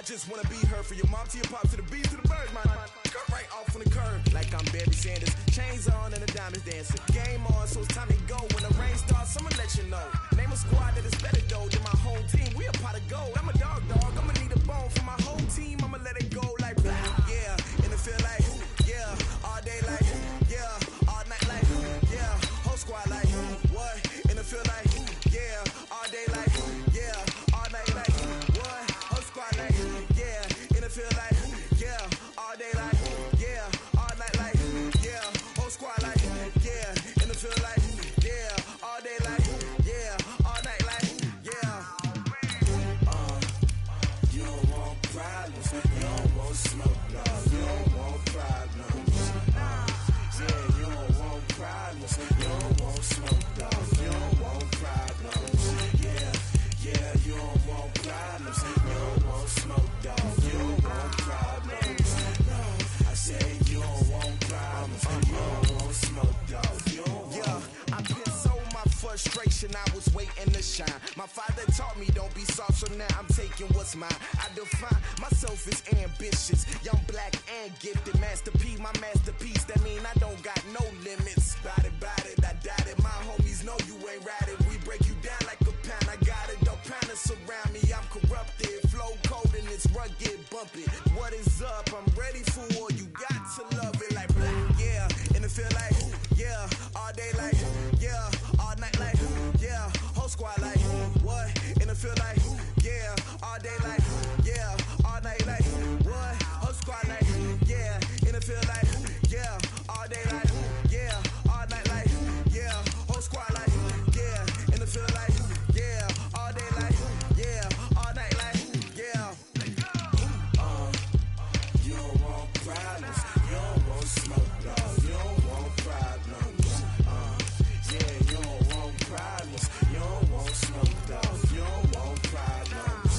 just wanna be her. For your mom to your pop to the beat to the birds, my cut right off on the curb. Like I'm Barry Sanders. Chains on and the diamonds dancing. Game on, so it's time to go. When the rain starts, I'ma let you know. Name a squad that is better though than my home team. We a pot of gold. I'm a dog. I'ma need a bone for my whole team. I'ma let it go like yeah. And it feel like yeah. All day like yeah. All night like yeah. Whole squad like what? And it feel like yeah. All day like yeah. All night like what? Whole squad like yeah. And it feel like yeah. All day like yeah. All night like yeah. Whole squad like yeah. And it feel like yeah. All day like yeah. All night like yeah. You don't want problems. You don't want smoke, no. You don't want problems. Yeah, you don't want problems. You don't want smoke, no. You don't want problems. Yeah, you don't want problems. You don't want smoke, dog. You don't want problems. No, I said you don't want problems. You don't want smoke, dog. You don't want. I been so my frustration, I was waiting to shine. My father taught me don't be soft, so now I'm taking what's mine. I define myself as ambitious, young, black, and gifted. Master P, my masterpiece. That mean I don't got no limits. Bout it, I doubt it. My homies know you ain't ride it. We break you down like a pound. I got it, don't pound it surround me. I'm corrupted, flow cold and it's rugged, bump it. What is up? I'm ready for war. You got to love it like yeah, and it feel like yeah, all day like yeah, all night like yeah, whole squad like what? And it feel like yeah, all day like yeah, all night like what? Whole squad like yeah, and it feel like yeah, all day like yeah, all night like yeah, whole squad like yeah, and it feel like yeah, all day like yeah, all night like yeah. You don't want problems, you don't want smoke, dog. You don't want problems. Yeah, you don't want problems, you don't want smoke, dog. You don't want problems.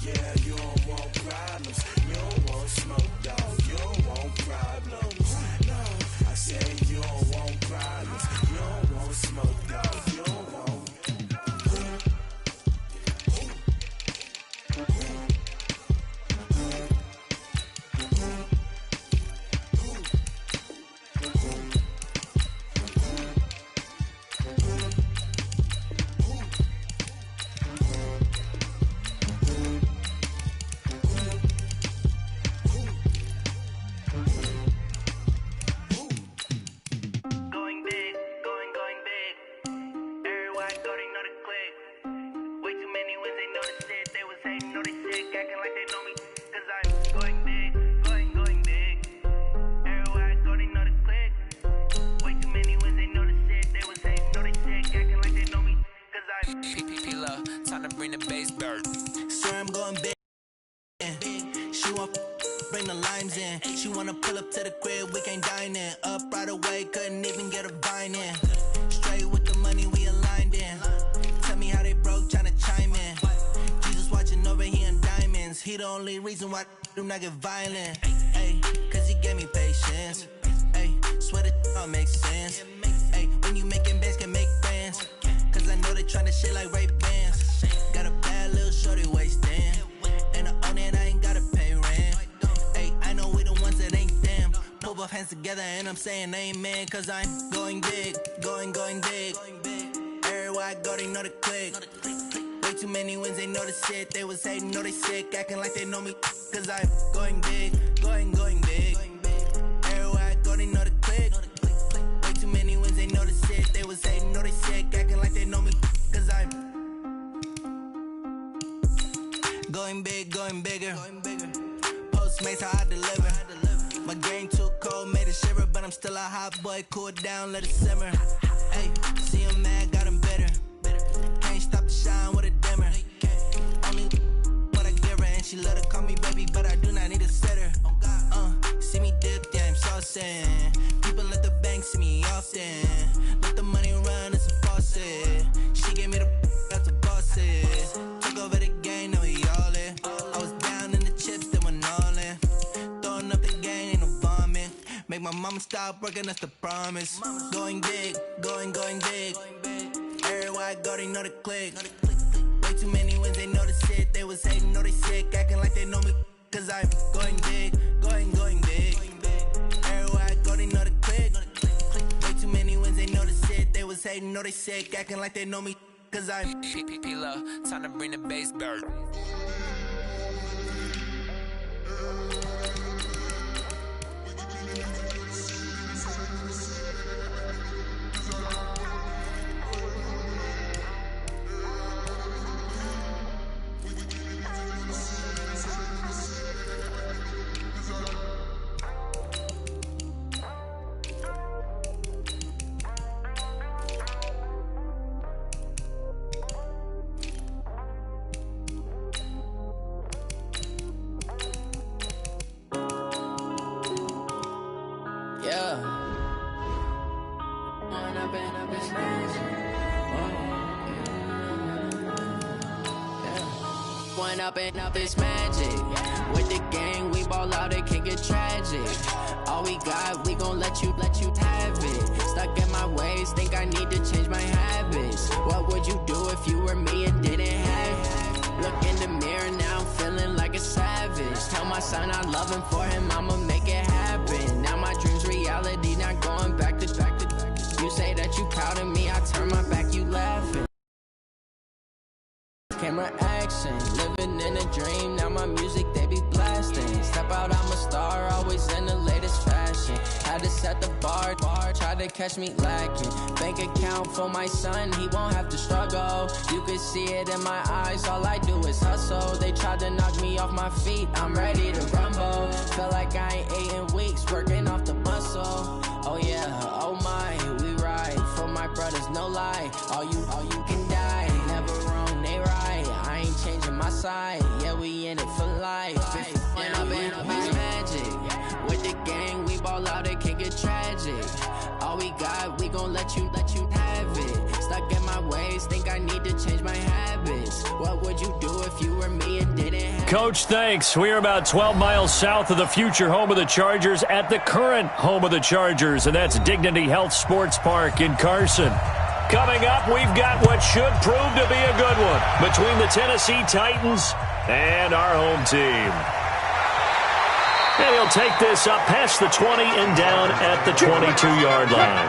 Yeah, you don't want problems, you don't want smoke, dog. You don't want problems. No, I said you don't want problems, you don't want smoke, dog. You don't want. Going big, going big. Everywhere I go, they know the click. Way too many wins, they know the shit. They was hating, know they sick, acting like they know me. Cause I'm going big, going big. Everywhere I go, they know the click. Way too many wins, they know the shit. They was hating, know they sick, acting like they know me. Cause I'm P-P-P-Love, time to bring the bass bird. Swear I'm going big. She want bring the limes in. She wanna pull up to the crib, we can't dine in. Up right away, couldn't even get a vine in. Straight with the money, we aligned in. Tell me how they broke, tryna chime in. Jesus watching over here in diamonds. He the only reason why do not get violent. Ay, cause he gave me patience. Ay, swear that all makes sense. Ay, when you making bands, can make friends. Cause I know they tryna shit like Ray-Bans. Got a bad little shorty wasting. And I own it, I ain't gotta pay rent. Ay, I know we the ones that ain't them. Pull both hands together and I'm saying amen. Cause I'm going big, going big. Everywhere I go, they know the click. Way too many wins, they know the shit. They was hating, know they sick, acting like they know me. Cause I'm going big, going big. Everywhere I go, they know the click. Way too many wins, they know the shit. They was hating, know they sick, acting like they know me. Cause I'm going big, going bigger. Postmates, how I deliver. My game too cold, made it shiver, but I'm still a hot boy. Cool it down, let it simmer. Hey, see him mad, got him bitter. Can't stop the shine with a dimmer. Only what I give her, and she love to call me baby, but I do not need a sitter. See me dip, yeah, I'm saucing. People at the bank see me often. Let the money run, it's a faucet. She gave me the that's a bosses. Took over the game, now we all in. I was down in the chips, they went all in. Throwing up the game, ain't no vomit. Make my mama stop working, that's the promise. Going big, going big. Everywhere I go, they know the click. Way too many wins, they know the shit. They was hating, know they sick, acting like cause I'm going big, going big. Everywhere I go, they know the click. Way too many wins, they know the shit. They was hating, know they sick, acting like they know me, cause I'm P-P-P-Love, time to bring the bass back. Up is magic. With the gang, we ball out, it can get tragic. All we got, we gon' let you have it. Stuck in my ways, think I need to change my habits. What would you do if you were me and didn't have it? Look in the mirror, now I'm feeling like a savage. Tell my son I love him, for him I'ma make it happen. Now my dream's reality, not going back to. You say that you proud of me, I turn my back, you laughing. Camera action, living in a dream. Now my music, they be blasting. Step out, I'm a star, always in the latest fashion. Had to set the bar, try to catch me lacking. Bank account for my son, he won't have to struggle. You can see it in my eyes, all I do is hustle. They tried to knock me off my feet, I'm ready to rumble. Feel like I ain't ate in weeks, working off the muscle. Oh yeah, oh my, we ride for my brothers, no lie. All you can die, never wrong, they right. I ain't changing my side, yeah, we in it for life. And I've been magic. With the gang, we ball out, it can get tragic. All we got, we gon' let you have it. Stuck in my ways, think I need to change my habits. What would you do if you were me and didn't have Coach, thanks. We are about 12 miles south of the future home of the Chargers at the current home of the Chargers, and that's Dignity Health Sports Park in Carson. Coming up, we've got what should prove to be a good one between the Tennessee Titans and our home team. And he'll take this up past the 20 and down at the 22-yard line.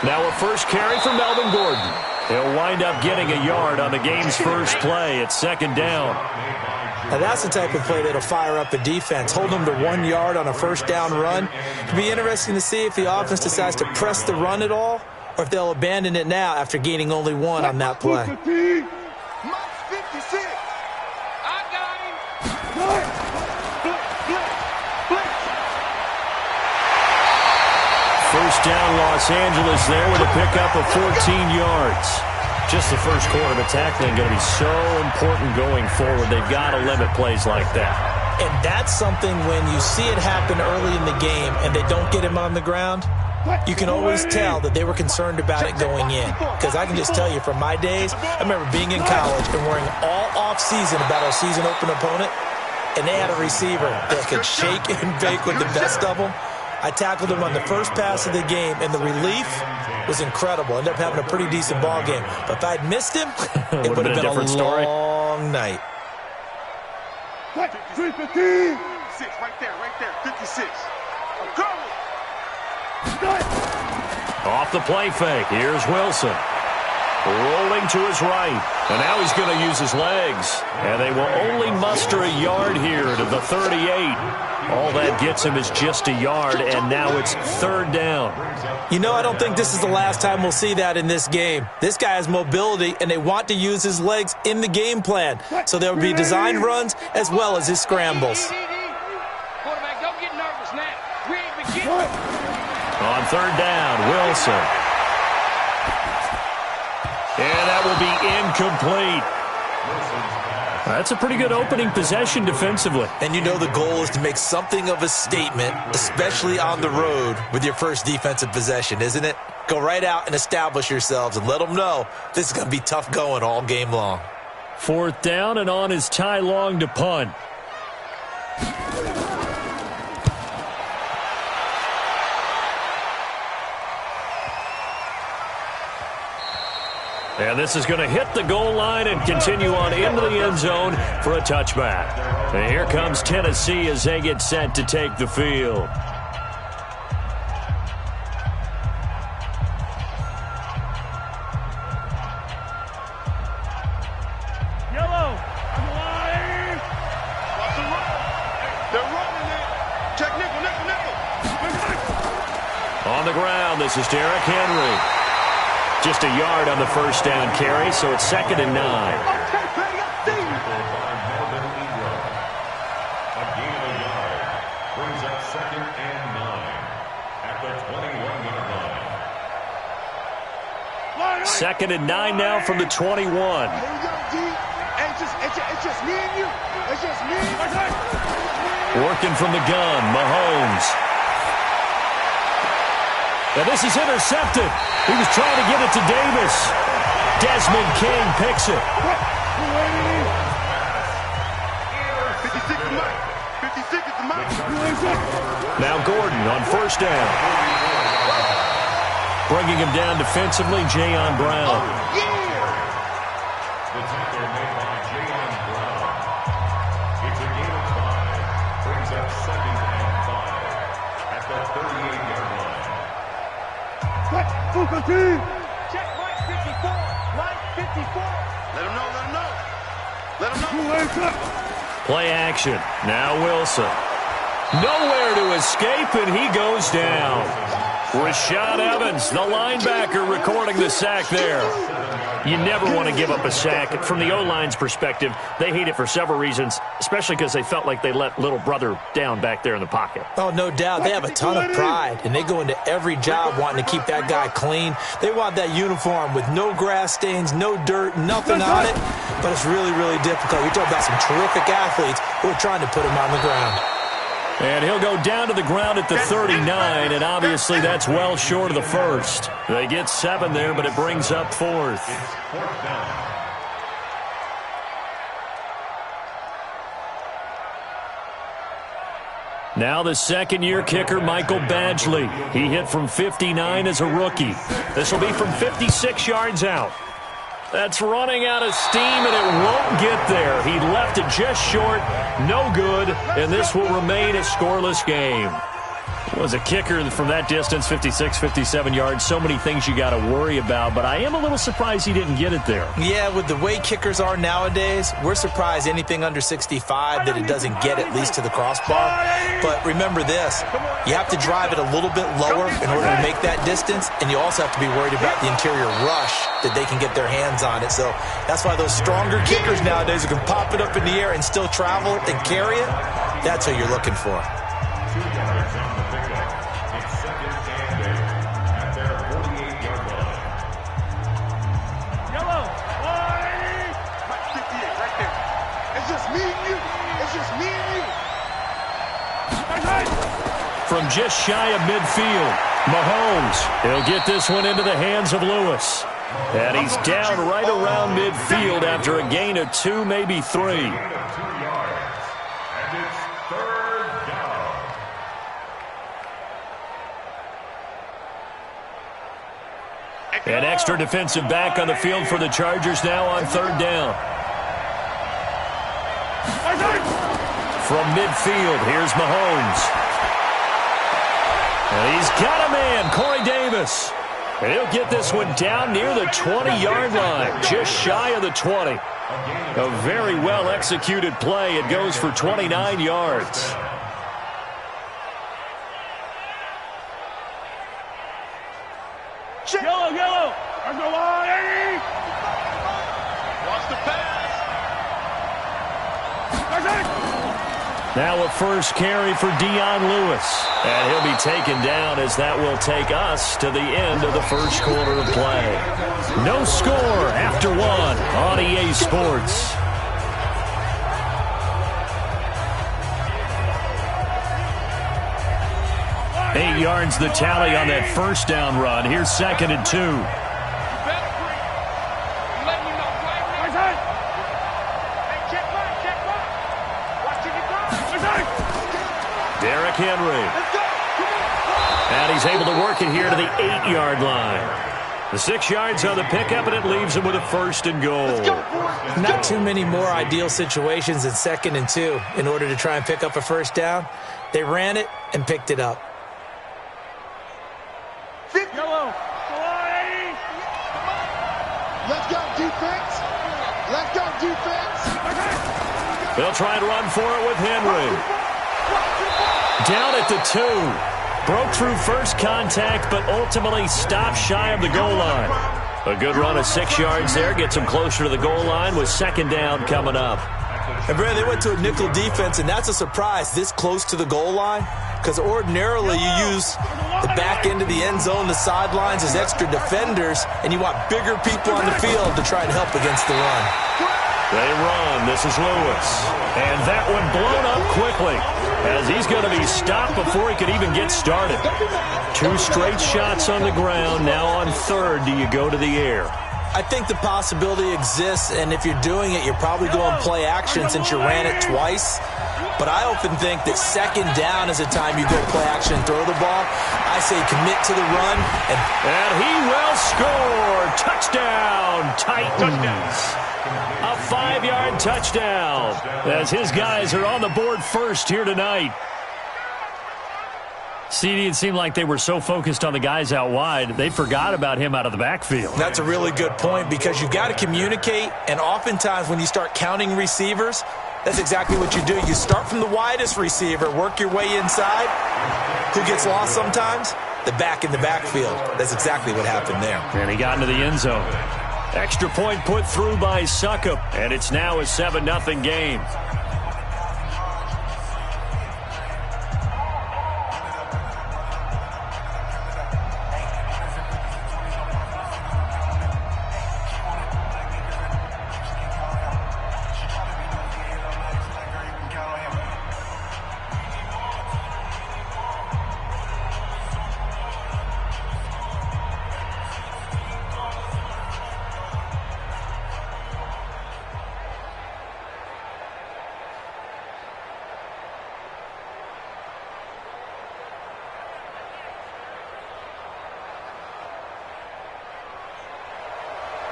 Now a first carry for Melvin Gordon. He'll wind up getting a yard on the game's first play at second down. Now that's the type of play that'll fire up a defense. Hold them to 1 yard on a first down run. It'll be interesting to see if the offense decides to press the run at all or if they'll abandon it now after gaining only one on that play. First down, Los Angeles there with a pickup of 14 yards. Just the first quarter, but tackling going to be so important going forward. They've got to limit plays like that. And that's something when you see it happen early in the game and they don't get him on the ground, you can always tell that they were concerned about it going in. Because I can just tell you from my days, I remember being in college and worrying all off-season about our season open opponent, and they had a receiver that could shake and bake with the best of them. I tackled him on the first pass of the game, and the relief was incredible. Ended up having a pretty decent ball game. But if I'd missed him, it would have been a different story. Long night. 56, right there, 56. I'm coming. Off the play fake, here's Wilson. Rolling to his right, and now he's going to use his legs. And they will only muster a yard here to the 38. All that gets him is just a yard, and now it's third down. You know, I don't think this is the last time we'll see that in this game. This guy has mobility, and they want to use his legs in the game plan. So there will be designed runs as well as his scrambles. Quarterback, don't get nervous now. We ain't beginning. On third down, Wilson. And that will be incomplete. That's a pretty good opening possession defensively. And you know the goal is to make something of a statement, especially on the road with your first defensive possession, isn't it? Go right out and establish yourselves and let them know this is going to be tough going all game long. Fourth down, and on is Ty Long to punt. And this is going to hit the goal line and continue on into the end zone for a touchback. And here comes Tennessee as they get set to take the field. On the ground, this is Derrick Henry. Just a yard on the first down carry, so it's 2nd and 9. A gain of a yard brings up 2nd and 9 at the 21-yard line. 2nd and 9 now from the 21. Here we go, D. It's just me and you. It's just me and you. Working from the gun, Mahomes. And this is intercepted. He was trying to get it to Davis. Desmond King picks it. 56 is mine. 56 is mine. Now Gordon on first down. Bringing him down defensively, Jayon Brown. The tackle made by Jayon Brown. It's a gain of 5. Brings up 2nd and 5 at the 38-yard line. Check Mike 54. Mike 54. Let him know. Let him know. Play action. Now Wilson. Nowhere to escape, and he goes down. Rashad Evans, the linebacker, recording the sack there. You never want to give up a sack. From the O-line's perspective, they hate it for several reasons, especially because they felt like they let little brother down back there in the pocket. Oh, no doubt. They have a ton of pride, and they go into every job wanting to keep that guy clean. They want that uniform with no grass stains, no dirt, nothing on it. But it's really, really difficult. You're talking about some terrific athletes who are trying to put him on the ground. And he'll go down to the ground at the 39, and obviously that's well short of the first. They get 7 there, but it brings up 4th. It's 4th down. Now the second-year kicker, Michael Badgley. He hit from 59 as a rookie. This will be from 56 yards out. That's running out of steam, and it won't get there. He left it just short, no good, and this will remain a scoreless game. Was a kicker from that distance, 56, 57 yards. So many things you got to worry about, but I am a little surprised he didn't get it there. Yeah, with the way kickers are nowadays, we're surprised anything under 65 that it doesn't get at least to the crossbar. But remember this, you have to drive it a little bit lower in order to make that distance, and you also have to be worried about the interior rush that they can get their hands on it. So that's why those stronger kickers nowadays who can pop it up in the air and still travel and carry it, that's what you're looking for. 2 yards on the pickup. It's 2nd and 8 at their 48-yard line. Yellow. 58 right there. It's just me and you. It's just me and you. From just shy of midfield, Mahomes. He'll get this one into the hands of Lewis. And he's down right around midfield after a gain of 2, maybe 3. And it's 3rd down. An extra defensive back on the field for the Chargers now on 3rd down. From midfield, here's Mahomes. And he's got a man, Corey Davis. And he'll get this one down near the 20-yard line, just shy of the 20. A very well-executed play. It goes for 29 yards. Yellow. There's no line. Watch the pass. Now a first carry for Dion Lewis. And he'll be taken down as that will take us to the end of the first quarter of play. No score after 1 on EA Sports. Eight yards the tally on that first down run. Here's 2nd and 2. Derrick Henry. And he's able to work it here to the 8-yard line. The 6 yards on the pickup, and it leaves him with a 1st and goal. Not too many more ideal situations than 2nd and 2 in order to try and pick up a 1st down. They ran it and picked it up. Yellow. Let's go, defense. Let's go, defense. They'll try and run for it with Henry. Down at the 2. Broke through first contact, but ultimately stopped shy of the goal line. A good run of 6 yards there. Gets him closer to the goal line with 2nd down coming up. And Brad, they went to a nickel defense, and that's a surprise this close to the goal line, because ordinarily you use the back end of the end zone, the sidelines as extra defenders, and you want bigger people on the field to try and help against the run. They run. This is Lewis. And that one blown up quickly as he's going to be stopped before he could even get started. 2 straight shots on the ground. Now on 3rd, do you go to the air? I think the possibility exists, and if you're doing it, you're probably going play action since you ran it twice. But I often think that 2nd down is a time you go play action and throw the ball. I say commit to the run. And he will score. Touchdown, Titans. A 5-yard touchdown as his guys are on the board first here tonight. CD, it seemed like they were so focused on the guys out wide, they forgot about him out of the backfield. That's a really good point because you've got to communicate, and oftentimes when you start counting receivers, that's exactly what you do. You start from the widest receiver, work your way inside. Who gets lost sometimes? The back in the backfield. That's exactly what happened there. And he got into the end zone. Extra point put through by Succop, and it's now a 7-0 game.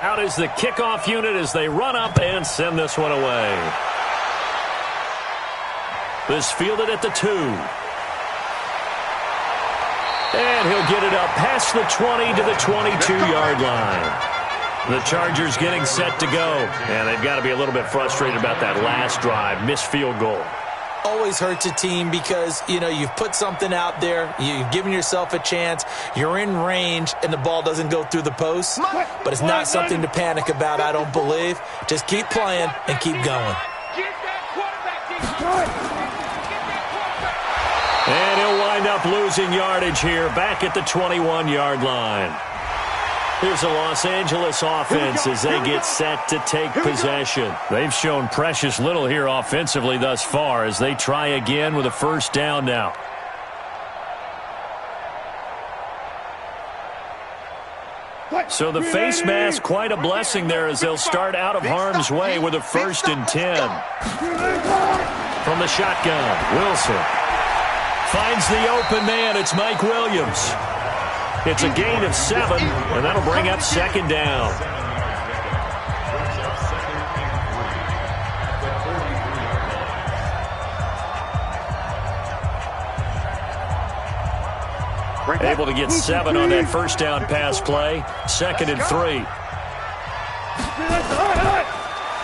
Out is the kickoff unit as they run up and send this one away. This fielded at the 2. And he'll get it up past the 20 to the 22-yard line. The Chargers getting set to go. And they've got to be a little bit frustrated about that last drive. Missed field goal. Always hurts a team because, you know, you've put something out there, you've given yourself a chance, you're in range, and the ball doesn't go through the post. But it's not something to panic about, I don't believe. Just keep playing and keep going. And he'll wind up losing yardage here back at the 21-yard line. Here's the Los Angeles offense as they get set to take possession. They've shown precious little here offensively thus far as they try again with a 1st down now. So the face mask, quite a blessing there as they'll start out of harm's way with a 1st and 10. From the shotgun, Wilson finds the open man. It's Mike Williams. It's a gain of 7, and that'll bring up 2nd down. Able to get 7 on that 1st down pass play. 2nd and 3.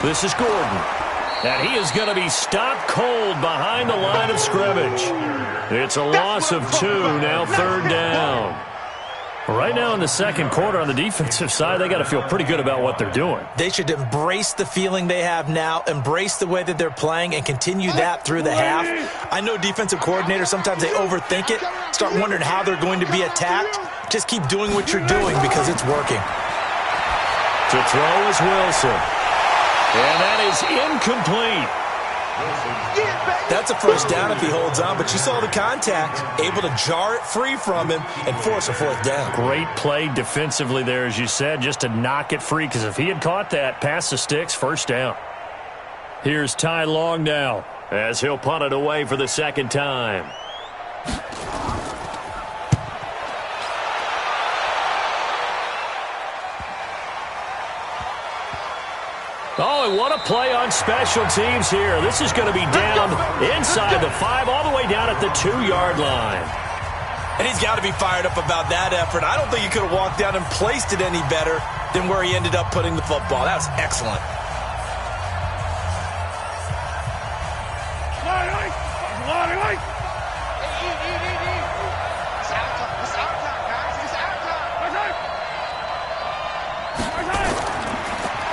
This is Gordon. And he is going to be stopped cold behind the line of scrimmage. It's a loss of 2, now 3rd down. Right now in the 2nd quarter on the defensive side, they got to feel pretty good about what they're doing. They should embrace the feeling they have now, embrace the way that they're playing, and continue that through the half. I know defensive coordinators, sometimes they overthink it, start wondering how they're going to be attacked. Just keep doing what you're doing because it's working. To throw is Wilson. And that is incomplete. That's a 1st down if he holds on, but you saw the contact, able to jar it free from him and force a 4th down. Great play defensively there, as you said, just to knock it free, because if he had caught that, past the sticks, 1st down. Here's Ty Long now, as he'll punt it away for the 2nd time. Oh, and what a play on special teams here. This is going to be down inside the 5, all the way down at the 2-yard line. And he's got to be fired up about that effort. I don't think he could have walked down and placed it any better than where he ended up putting the football. That was excellent.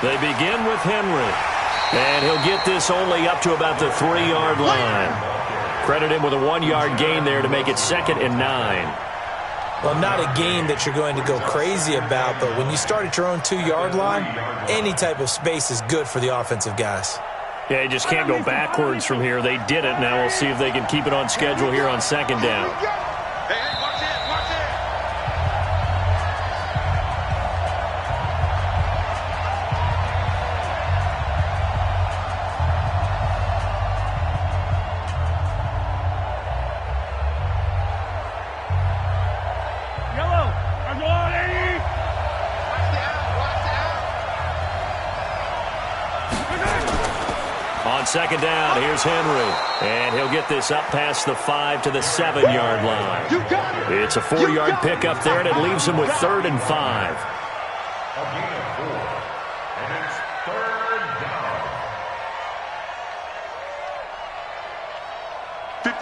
They begin with Henry, and he'll get this only up to about the 3-yard line. Credit him with a 1-yard gain there to make it 2nd and 9. Well, not a game that you're going to go crazy about, but when you start at your own 2-yard line, any type of space is good for the offensive guys. Yeah, you just can't go backwards from here. They did it. Now we'll see if they can keep it on schedule here on 2nd down. On 2nd down, here's Henry. And he'll get this up past the 5 to the 7-yard line. It's a 4-yard pickup there, and it leaves him with 3rd and 5.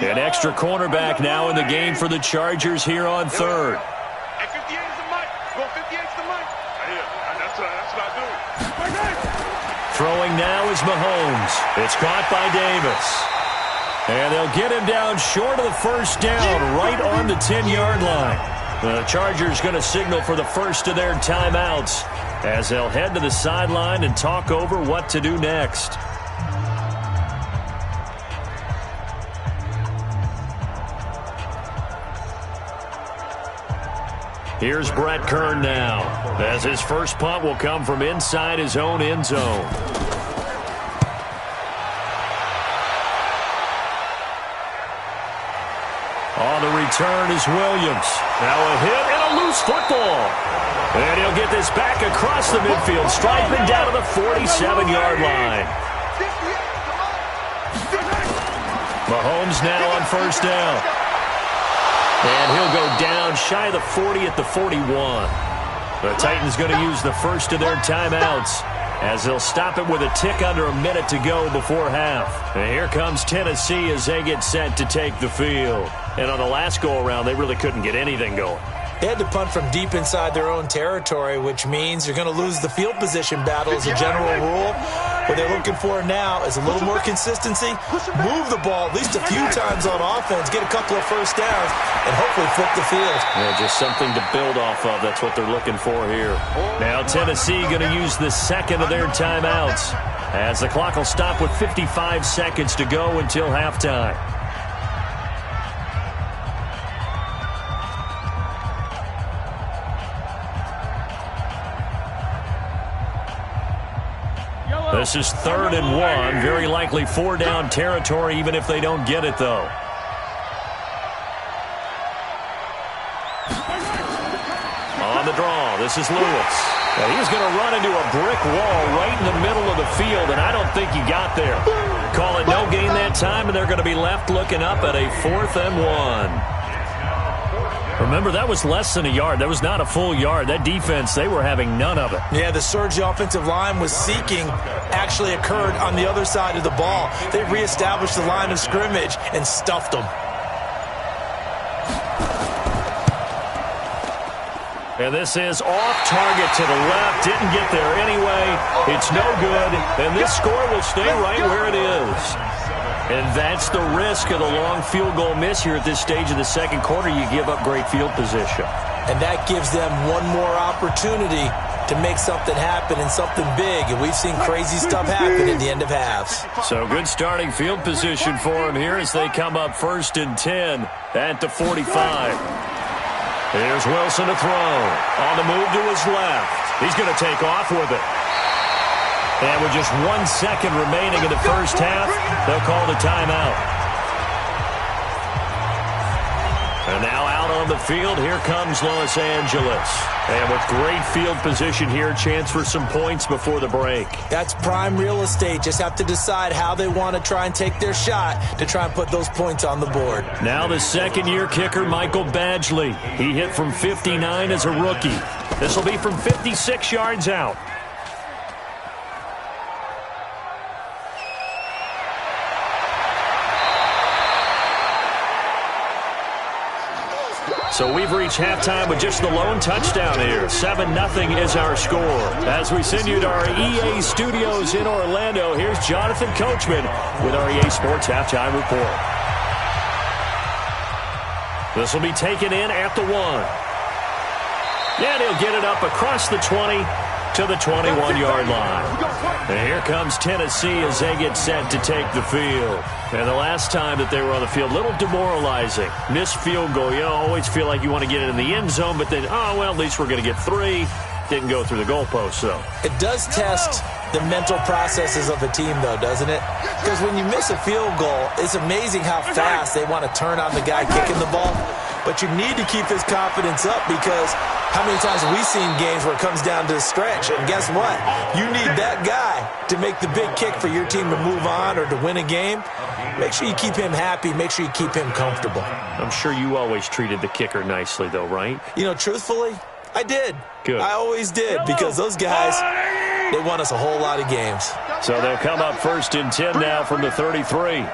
An extra cornerback now in the game for the Chargers here on 3rd. Hey, 58 is the mic. Go 58 is the mic. That's what I do. Throwing now is Mahomes. It's caught by Davis. And they'll get him down short of the 1st down, right on the 10-yard line. The Chargers going to signal for the first of their timeouts as they'll head to the sideline and talk over what to do next. Here's Brett Kern now, as his first punt will come from inside his own end zone. On the return is Williams. Now a hit and a loose football. And he'll get this back across the midfield, striping down to the 47-yard line. Mahomes now on 1st down. And he'll go down shy of the 40 at the 41. The Titans going to use the first of their timeouts as they'll stop it with a tick under a minute to go before half. And here comes Tennessee as they get set to take the field. And on the last go-around, they really couldn't get anything going. They had to punt from deep inside their own territory, which means you're going to lose the field position battle as a general rule. What they're looking for now is a little more consistency, move the ball at least a few times on offense, get a couple of first downs, and hopefully flip the field. Yeah, just something to build off of. That's what they're looking for here. Now Tennessee going to use the second of their timeouts as the clock will stop with 55 seconds to go until halftime. This is 3rd and 1. Very likely 4-down territory, even if they don't get it, though. On the draw, this is Lewis. Now he's going to run into a brick wall right in the middle of the field, and I don't think he got there. Call it no gain that time, and they're going to be left looking up at a 4th and 1. Remember, that was less than a yard. That was not a full yard. That defense, they were having none of it. Yeah, the surge the offensive line was seeking actually occurred on the other side of the ball. They reestablished the line of scrimmage and stuffed them. And this is off target to the left. Didn't get there anyway. It's no good. And this score will stay right where it is. And that's the risk of the long field goal miss here at this stage of the second quarter. You give up great field position. And that gives them one more opportunity to make something happen and something big. And we've seen crazy stuff happen at the end of halves. So good starting field position for them here as they come up 1st and 10 at the 45. Here's Wilson to throw. On the move to his left. He's going to take off with it. And with just 1 second remaining in the first half, they'll call the timeout. And now out on the field. Here comes Los Angeles. And with great field position here, chance for some points before the break. That's prime real estate. Just have to decide how they want to try and take their shot to try and put those points on the board. Now the second-year kicker, Michael Badgley. He hit from 59 as a rookie. This will be from 56 yards out. So we've reached halftime with just the lone touchdown here. 7-0 is our score. As we send you to our EA studios in Orlando, here's Jonathan Coachman with our EA Sports Halftime Report. This will be taken in at the 1. And he'll get it up across the 20 to the 21-yard line. And here comes Tennessee as they get set to take the field. And the last time that they were on the field, a little demoralizing. Missed field goal. You always feel like you want to get it in the end zone, but then, oh, well, at least we're going to get 3. Didn't go through the goalpost, though. It does test the mental processes of a team, though, doesn't it? Because when you miss a field goal, it's amazing how fast they want to turn on the guy kicking the ball. But you need to keep this confidence up because how many times have we seen games where it comes down to the stretch? And guess what? You need that guy to make the big kick for your team to move on or to win a game. Make sure you keep him happy. Make sure you keep him comfortable. I'm sure you always treated the kicker nicely, though, right? You know, truthfully, I did. Good. I always did because those guys, they won us a whole lot of games. So they'll come up 1st and 10 now from the 33.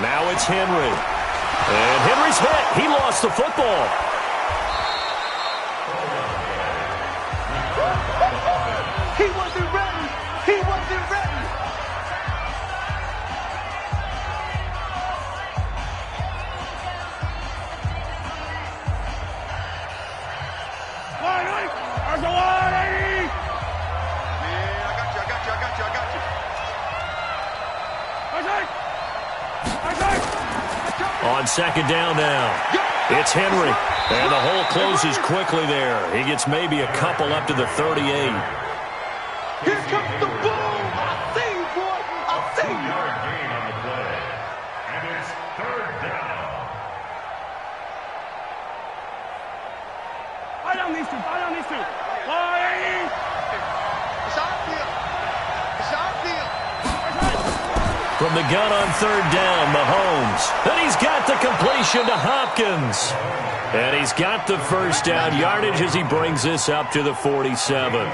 Now it's Henry. And Henry's hit. He lost the football. He wasn't ready. He wasn't ready. There's a 180. Yeah, I got you. On 2nd down now. It's Henry. And the hole closes quickly there. He gets maybe a couple up to the 38. Here comes the boom. I see you, boy. I see you. Gain on the play. And it's 3rd down. Fight on these two. 180. It's our field. From the gun on 3rd down, Mahomes. And he's got the completion to Hopkins. And he's got the 1st down yardage as he brings this up to the 47.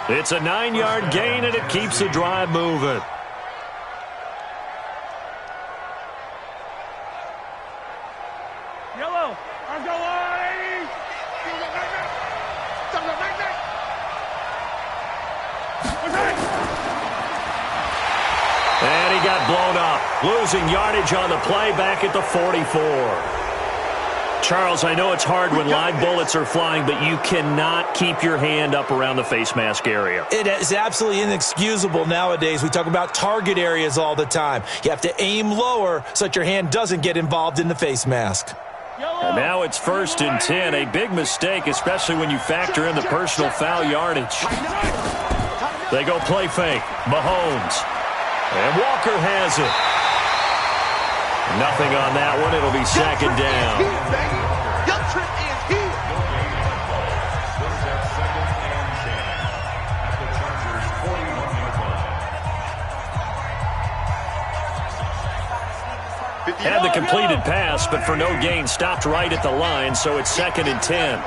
It's a 9-yard gain, and it keeps the drive moving. Yellow. Let's go 180. And he got blown up, losing yardage on the play back at the 44. Charles, I know it's hard when live bullets are flying, but you cannot keep your hand up around the face mask area. It is absolutely inexcusable nowadays. We talk about target areas all the time. You have to aim lower so that your hand doesn't get involved in the face mask. And now it's 1st and 10, a big mistake, especially when you factor in the personal foul yardage. They go play fake. Mahomes. And Walker has it. Nothing on that one. It'll be 2nd down. Your trip is here. Had the completed pass, but for no gain, stopped right at the line, so it's 2nd and 10.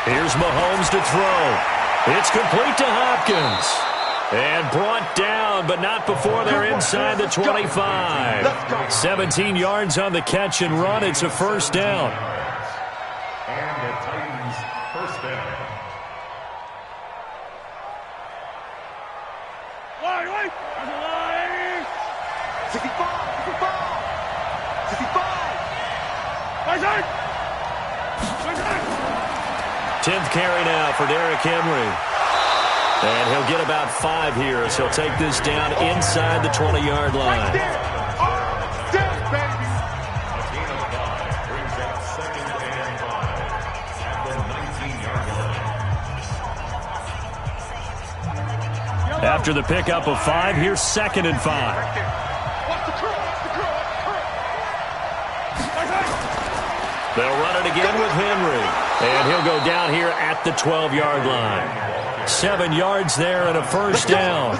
Here's Mahomes to throw. It's complete to Hopkins. And brought down, but not before they're inside the 25. 17 yards on the catch and run. It's a 1st down. And the Titans 1st down. Wait. There's a 180. 65. 10th carry now for Derrick Henry. And he'll get about 5 here as he'll take this down inside the 20-yard line. After the pickup of 5, here's 2nd and 5. They'll run it again with Henry. And he'll go down here at the 12-yard line. 7 yards there and a first down.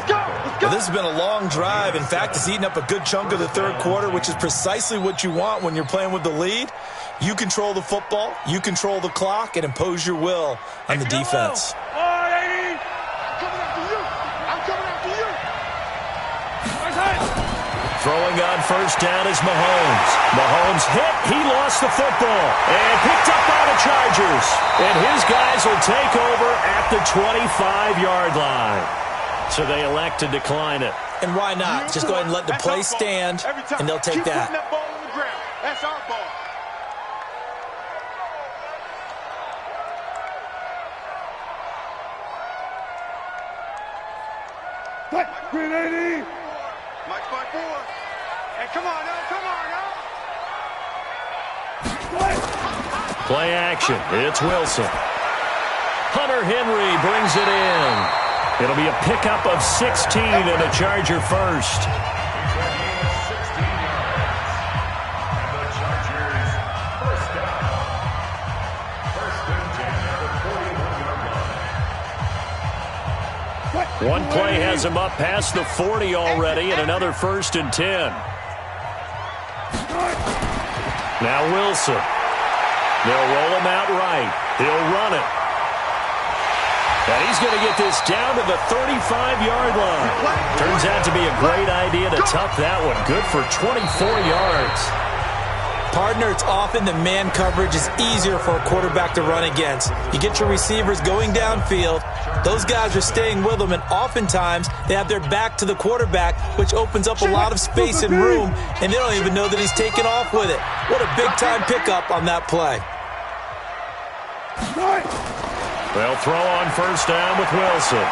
Well, this has been a long drive. In fact, it's eaten up a good chunk of the third quarter, which is precisely what you want when you're playing with the lead. You control the football, you control the clock, and impose your will on the defense. Throwing on first down is Mahomes. Mahomes hit. He lost the football. And picked up by the Chargers. And his guys will take over at the 25-yard line. So they elect to decline it. And why not? Just go ahead and let the play stand, and they'll take that. That's our ball. Green 80. Mike 5-4. Hey, come on now, come on now. Play action. It's Wilson. Hunter Henry brings it in. It'll be a pickup of 16 and a Charger first. One play has him up past the 40 already, and another 1st and 10. Now Wilson. They'll roll him out right. He'll run it. And he's going to get this down to the 35-yard line. Turns out to be a great idea to tuck that one. Good for 24 yards. Partner, it's often the man coverage is easier for a quarterback to run against. You get your receivers going downfield. Those guys are staying with them, and oftentimes they have their back to the quarterback, which opens up a lot of space and room, and they don't even know that he's taken off with it. What a big-time pickup on that play. They'll throw on first down with Wilson.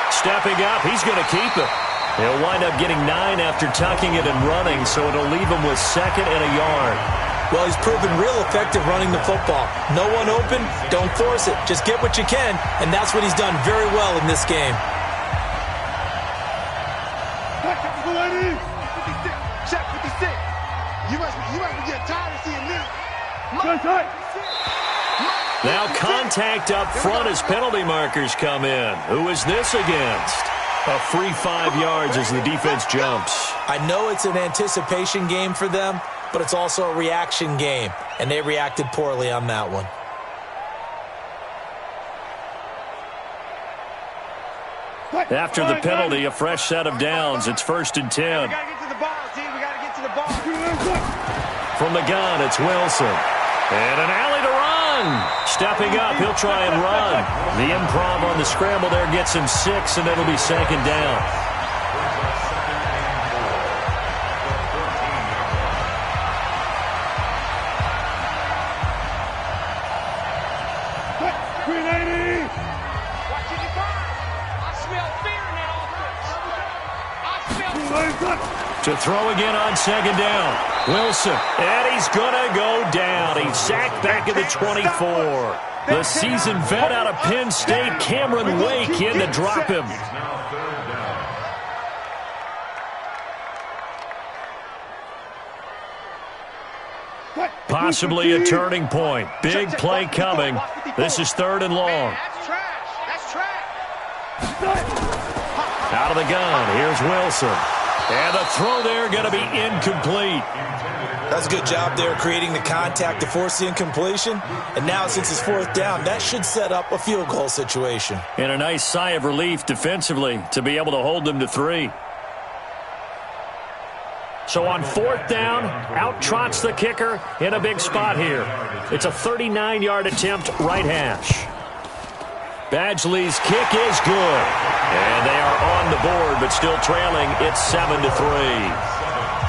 Stepping up, he's going to keep it. He'll wind up getting 9 after tucking it and running, so it'll leave him with 2nd and a yard. Well, he's proven real effective running the football. No one open, don't force it. Just get what you can, and that's what he's done very well in this game. Check 56. You must be getting tired of seeing me. Now contact up front as penalty markers come in. Who is this against? A free 5 yards as the defense jumps. I know it's an anticipation game for them, but it's also a reaction game, and they reacted poorly on that one. After the penalty, a fresh set of downs. It's 1st and 10. We got to get to the ball, team. We got to get to the ball. From the gun, it's Wilson. And an alley to run. Stepping up, he'll try and run. The improv on the scramble there gets him 6, and it'll be 2nd down. Green 80. Watching you burn. I smell fear in that offense. To throw again on 2nd down. Wilson, and he's going to go down. He's sacked back at the 24. The seasoned vet out of Penn State, Cameron Wake, in to drop him. Possibly a turning point. Big play coming. This is 3rd and long. That's trash. Out of the gun, here's Wilson. And the throw there going to be incomplete. That's a good job there creating the contact to force the incompletion. And now since it's 4th down, that should set up a field goal situation. And a nice sigh of relief defensively to be able to hold them to 3. So on 4th down, out trots the kicker in a big spot here. It's a 39-yard attempt, right hash. Badgley's kick is good. And they are on the board, but still trailing. It's 7-3.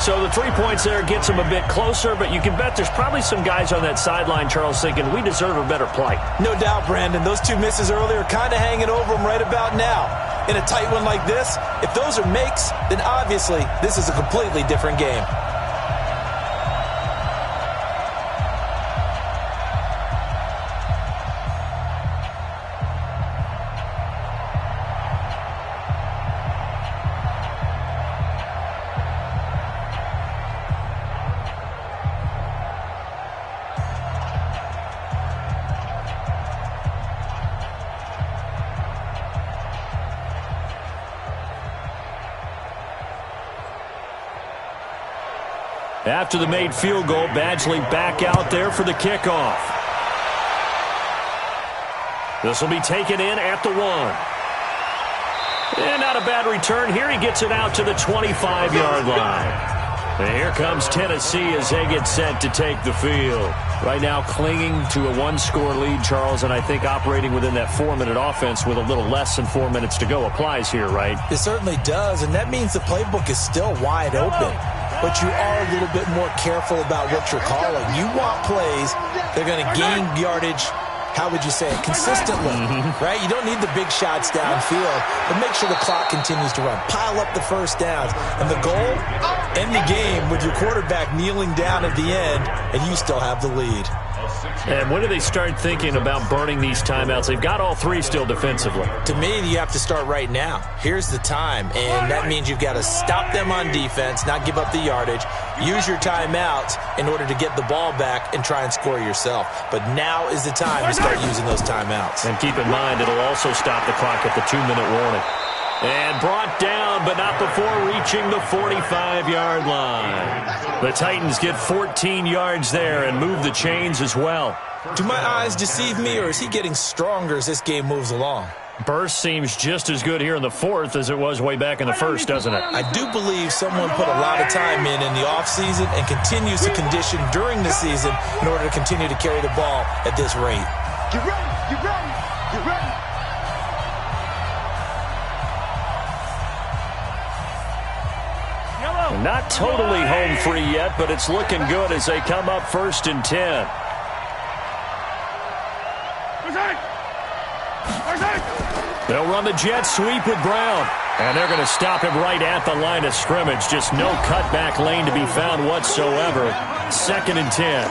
So the 3 points there gets them a bit closer, but you can bet there's probably some guys on that sideline, Charles, thinking we deserve a better play. No doubt, Brandon. Those 2 misses earlier kind of hanging over them right about now. In a tight one like this, if those are makes, then obviously this is a completely different game. After the made field goal, Badgley back out there for the kickoff. This will be taken in at the 1. And not a bad return here. He gets it out to the 25-yard line. And here comes Tennessee as they get set to take the field. Right now clinging to a one-score lead, Charles, and I think operating within that 4-minute offense with a little less than 4 minutes to go applies here, right? It certainly does, and that means the playbook is still wide open. But you are a little bit more careful about what you're calling. You want plays that are going to gain yardage, how would you say it, consistently, right? You don't need the big shots downfield, but make sure the clock continues to run. Pile up the first downs. And the goal, end the game with your quarterback kneeling down at the end, and you still have the lead. And when do they start thinking about burning these timeouts? They've got all three still defensively. To me, you have to start right now. Here's the time, and that means you've got to stop them on defense, not give up the yardage, use your timeouts in order to get the ball back and try and score yourself. But now is the time to start using those timeouts. And keep in mind, it'll also stop the clock at the 2-minute warning. And brought down, but not before reaching the 45-yard line. The Titans get 14 yards there and move the chains as well. Do my eyes deceive me, or is he getting stronger as this game moves along? Burst seems just as good here in the fourth as it was way back in the first, doesn't it? I do believe someone put a lot of time in the offseason and continues to condition during the season in order to continue to carry the ball at this rate. Get ready, get ready, get ready. Not totally home free yet, but it's looking good as they come up 1st and 10. They'll run the jet sweep with Brown. And they're going to stop him right at the line of scrimmage. Just no cutback lane to be found whatsoever. 2nd and 10.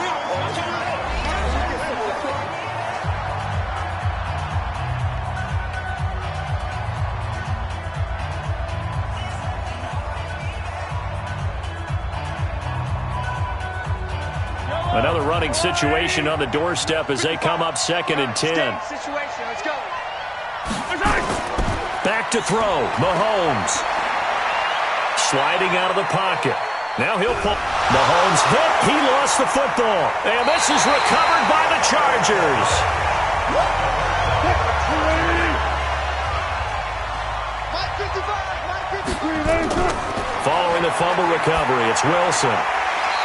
Another running situation on the doorstep as they come up 2nd and 10. Let's go. Back to throw. Mahomes. Sliding out of the pocket. Now he'll pull. Mahomes hit. He lost the football. And this is recovered by the Chargers. Following the fumble recovery, it's Wilson.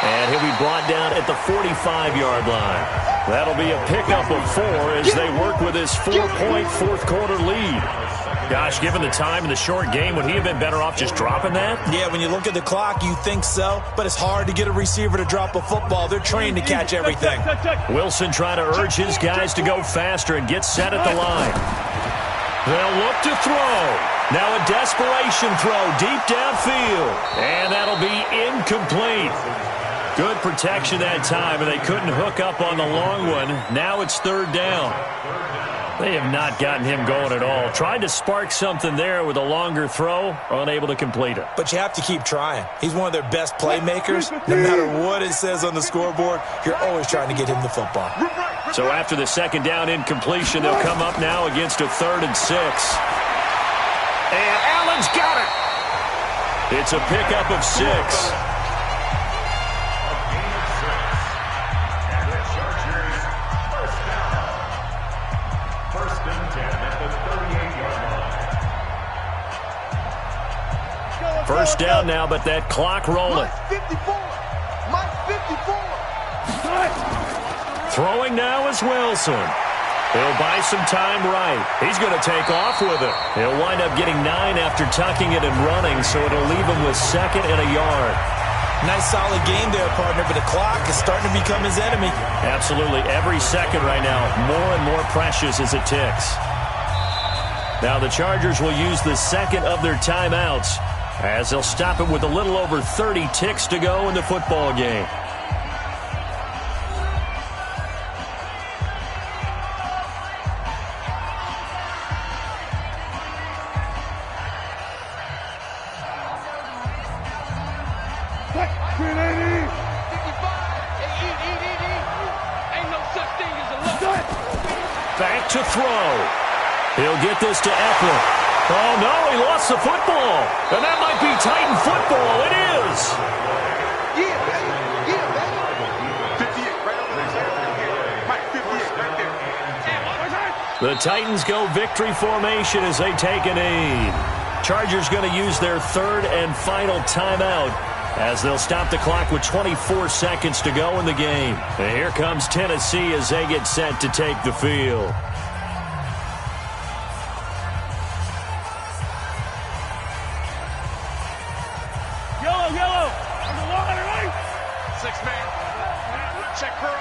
And he'll be brought down at the 45-yard line. That'll be a pickup of 4 as they work with his 4-point fourth-quarter lead. Gosh, given the time in the short game, would he have been better off just dropping that? Yeah, when you look at the clock, you think so. But it's hard to get a receiver to drop a football. They're trained to catch everything. Wilson trying to urge his guys to go faster and get set at the line. They'll look to throw. Now a desperation throw deep downfield. And that'll be incomplete. Good protection that time, and they couldn't hook up on the long one. Now it's 3rd down. They have not gotten him going at all. Tried to spark something there with a longer throw, unable to complete it. But you have to keep trying. He's one of their best playmakers. No matter what it says on the scoreboard, you're always trying to get him the football. So after the 2nd down incompletion, they'll come up now against a 3rd and 6. And Allen's got it. It's a pickup of 6. First down now, but that clock rolling. Mike 54. Throwing now is Wilson. He'll buy some time right. He's going to take off with it. He'll wind up getting 9 after tucking it and running, so it'll leave him with 2nd and a yard. Nice solid game there, partner, but the clock is starting to become his enemy. Absolutely. Every second right now, more and more precious as it ticks. Now the Chargers will use the 2nd of their timeouts, as they'll stop it with a little over 30 ticks to go in the football game. Back to throw. He'll get this to Eckler. Oh, no, he lost the football. And that might be Titan football. It is. Yeah, The Titans go victory formation as they take a knee. Chargers going to use their third and final timeout as they'll stop the clock with 24 seconds to go in the game. And here comes Tennessee as they get set to take the field. Yellow. On the line, right? 6-man. Check curls.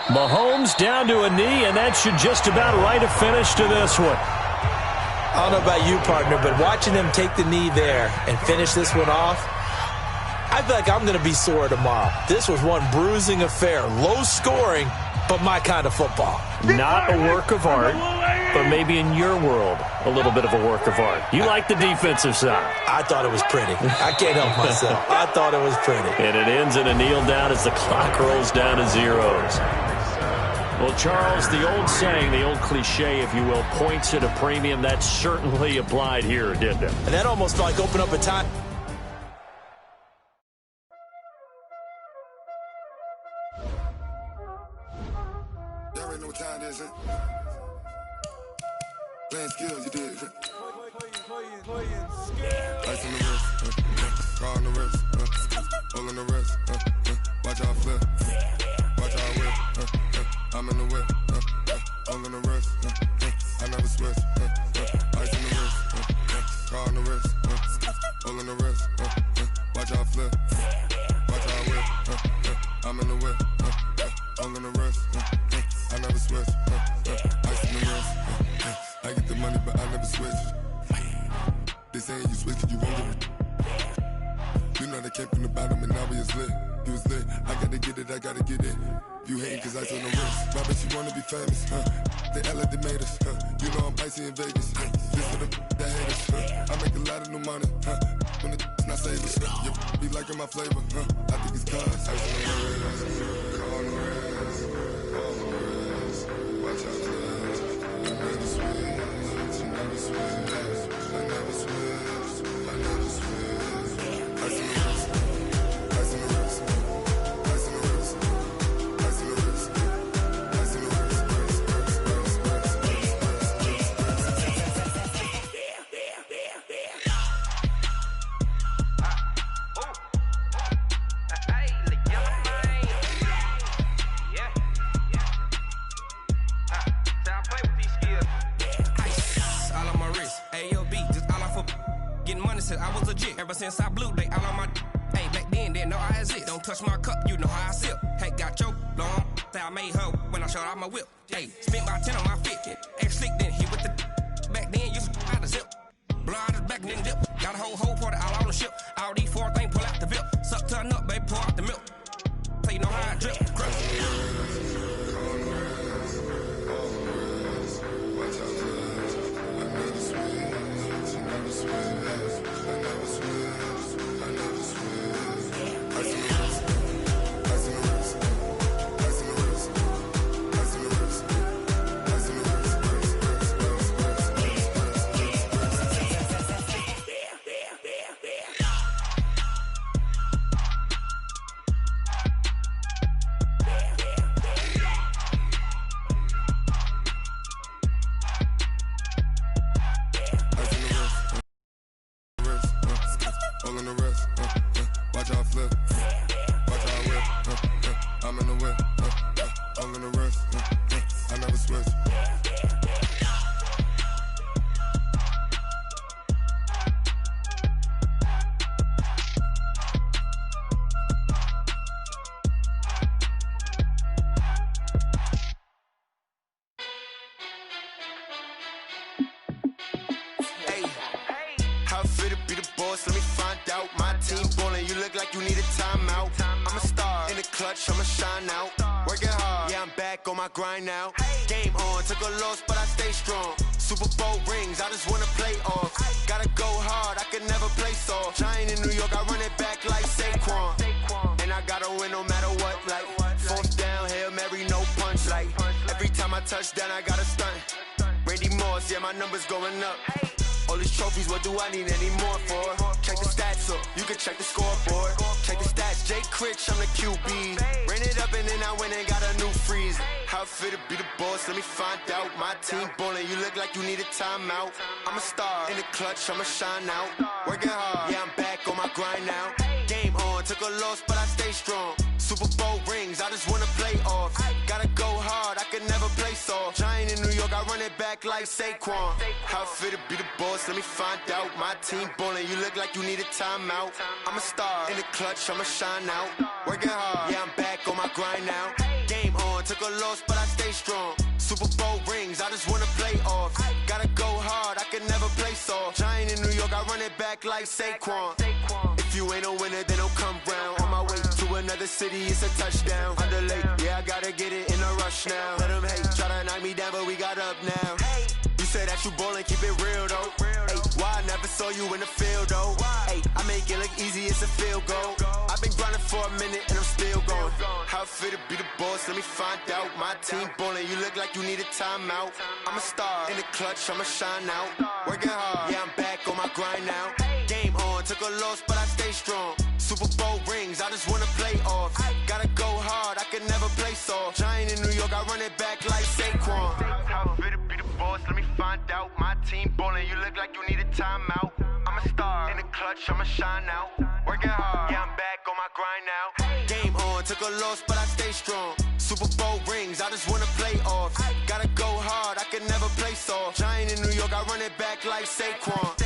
Mahomes down to a knee, and that should just about write a finish to this one. I don't know about you, partner, but watching them take the knee there and finish this one off, I feel like I'm going to be sore tomorrow. This was one bruising affair. Low scoring, but my kind of football. Not a work of art, but maybe in your world, a little bit of a work of art. You like the defensive side. I thought it was pretty. I can't help myself. I thought it was pretty. And it ends in a kneel down as the clock rolls down to zeros. Well, Charles, the old saying, the old cliche, if you will, points at a premium, that certainly applied here, didn't it? And that almost felt like opened up a time. Y'all already know what time it is, huh? Playing skills, you did. Ice on the wrist, car on the wrist, hole in the wrist, watch out flip, watch out whip, I'm in the whip, hole in the wrist, I never switch, ice on the wrist, car on the wrist, hole in the wrist, watch out flip, watch out whip, I'm in the whip, hole in the wrist, I never switch, ice in the wrist, I get the money but I never switch. They saying you switch it, you won't get it. You know they came from the bottom and now we is lit. You was lit, I gotta get it, I gotta get it. You hating cause ice on the wrist. My bitch, you wanna be famous, They act like they made us, You know I'm icy in Vegas, This for the that hate us, I make a lot of new money, When the not savers, You be liking my flavor, I think it's cause ice on the wrist, car on the wrist, all the wrist. Watch out, cuz I never switch, I never switch. I never switch, I never switch. Ice in the wrist, ice in the wrist, ice in the wrist, ice in the wrist, ice in the I was legit. Ever since I blew, they all on my. Hey, back then, didn't know I exist. Don't touch my cup, you know how I sip. Hey, got your long. Say I made her when I showed out my whip. Hey, spent about 10 on my fit. Ex slick, then hit with the. Back then, used to out the zip. Blow out his back, then dip. Got a whole party all on the ship. All these 4 things, pull out the VIP. Suck, turn up, baby, pour out the milk. So you know how I drip. Crush. Let me find out. My team ballin', you look like you need a timeout. I'm a star in the clutch, I'ma shine out. Working hard, yeah, I'm back on my grind now. Game on, took a loss, but I stay strong. Super Bowl rings, I just wanna play off. Gotta go hard, I can never play soft. Giant in New York, I run it back like Saquon. And I gotta win no matter what, like 4th down, Hail Mary, no punch. Like every time I touch down, I gotta stunt. Randy Moss, yeah, my numbers going up. All these trophies, what do I need any more for? Check the stats up, you can check the scoreboard. Check the stats, Jay Critch, I'm the QB. Ran it up and then I went and got a new freeze. How it feel to be the boss? Let me find out. My team ballin', you look like you need a timeout. I'm a star in the clutch, I'ma shine out. Working hard, yeah, I'm back on my grind now. Game on, took a loss, but I stay strong. Super Bowl rings, I just wanna play off. Gotta go hard, I can never play soft. Giant in New York, I run it back like Saquon. How it feel to be the boss? Let me find out. My team ballin', you look like you need a timeout. I'm a star in the clutch, I'ma shine out. Working hard, yeah, I'm back on my grind now. Game on, took a loss, but I stay strong. Super Bowl rings, I just wanna play off. Gotta go hard, I can never play soft. Giant in New York, I run it back like Saquon. If you ain't a winner, then don't come round. On my way to another city, it's a touchdown. Underlay, yeah, I gotta get it in a rush now. Let them hate, try to knock me down, but we got up now. You said that you ballin', keep it real though. Ay, why I never saw you in the field though? Ay, I make it look easy, it's a field goal. I've been grinding for a minute and I'm still going. How it feel to be the boss? Let me find out. My team ballin', you look like you need a timeout. I'm a star in the clutch, I'ma shine out. Working hard, yeah, I'm back on my grind now. Game on, took a loss, but I stay strong. Super Bowl rings, I just wanna play off. Gotta go hard, I can never play soft. Giant in New York, I run it back like Saquon. How it feel to be the boss? Let me find out. My team ballin', you look like you need a timeout. I'm a star in the clutch, I'ma shine out. Working hard, yeah, I'm back on my grind now. Game on, took a loss, but I stay strong. Super Bowl rings, I just wanna play off. Gotta go hard, I can never play soft. Giant in New York, I run it back like Saquon.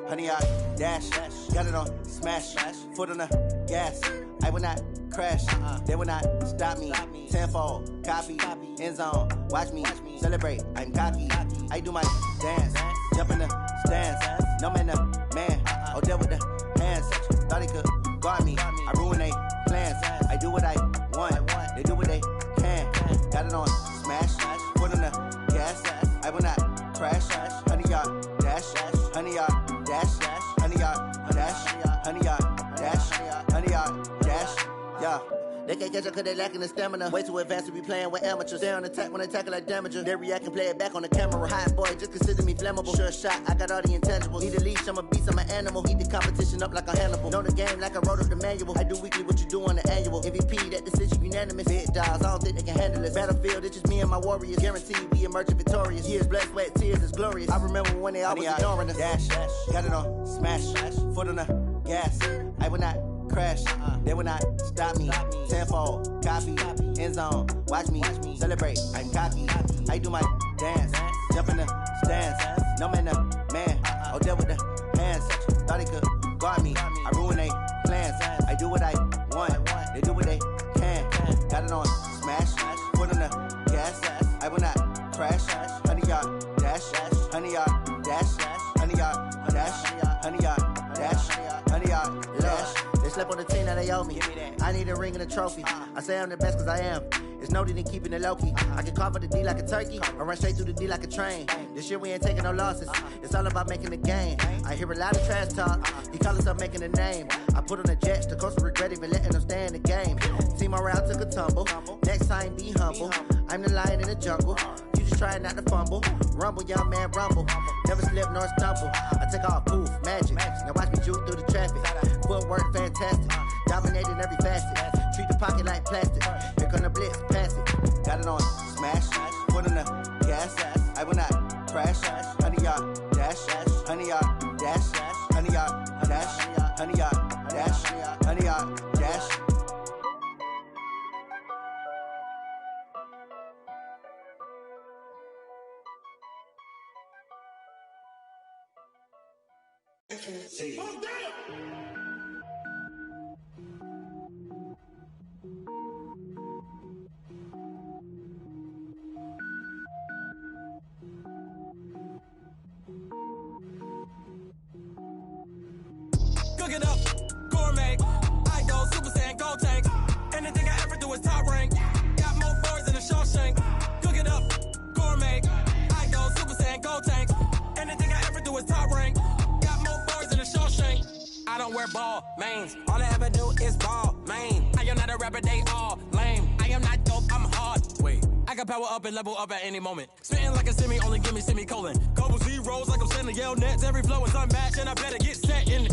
Honey, I dash, got it on smash, foot on the gas. I will not crash, they will not stop me. Tenfold, copy, end zone, watch me celebrate. I'm cocky, I do my dance, jump in the stands. No man, the man, oh, deal with the hands. Thought he could guard me, I ruin they plans. I do what I want, they do what they can. Got it on smash, foot on the gas. I will not crash, honey, y'all dash, honey, y'all dash, honey, y'all dash, honey, y'all dash, honey, y'all dash, yeah. They can't catch up cause they lacking the stamina. Way too advanced to be playing with amateurs. Stay on attack when they tackle like damager. They react and play it back on the camera. Hot boy, just consider me flammable. Sure shot, I got all the intangibles. Need a leash, I'm a beast, I'm an animal. Heat the competition up like a Hannibal. Know the game like I wrote up the manual. I do weekly what you do on the annual. MVP, that decision unanimous. Big dogs, I don't think they can handle it. Battlefield, it's just me and my warriors. Guaranteed we emerging victorious. Years, blood, sweat, tears, is glorious. I remember when they always ignoring us. Dash, got it on smash, foot on the gas. I will not crash, they will not stop me. Tenfold, copy, end zone, watch me celebrate. I'm cocky, I do my dance, jump in the stands. No man, the man, oh, deal with the hands. Thought he could guard me, I ruin they plans. I do what I want, they do what they can. Got it on smash, foot on the gas. I will not crash, honey, y'all dash, honey, y'all dash, honey, y'all dash, honey, y'all dash, honey, y'all dash. They slept on the team that they owe me. I need a ring and a trophy. I say I'm the best cause I am. It's no need in keeping it low-key. I can carve for the D like a turkey or run straight through the D like a train. This year we ain't taking no losses. It's all about making the game. I hear a lot of trash talk. He call himself making a name. I put on the Jets. The coach regret even letting them stay in the game. Team morale took a tumble. Next time be humble. I'm the lion in the jungle. You just trying not to fumble. Rumble, young man, rumble. Never slip nor stumble. I take off, poof, magic. Now watch me juke through the traffic. Footwork fantastic. Dominating every facet. Treat the pocket like plastic. Here come the blitz, pass it. Got it on smash. Foot on the gas. I will not crash. Honey, y'all dash. Honey, y'all dash. Honey, y'all dash. Honey, y'all dash. Honey, y'all dash. See. Cook it up, gourmet. I go Super Saiyan, gold tank. Anything I ever do is top rank. Got more boards than a Shawshank. Cook it up, gourmet. ball, mains. All I ever do is ball, main. I am not a rapper, they all lame. I am not dope, I'm hard. Wait, I can power up and level up at any moment. Spitting like a semi, only give me semicolon. Couple zeros like I'm sending yell nets. Every flow is unmatched, and I better get set in.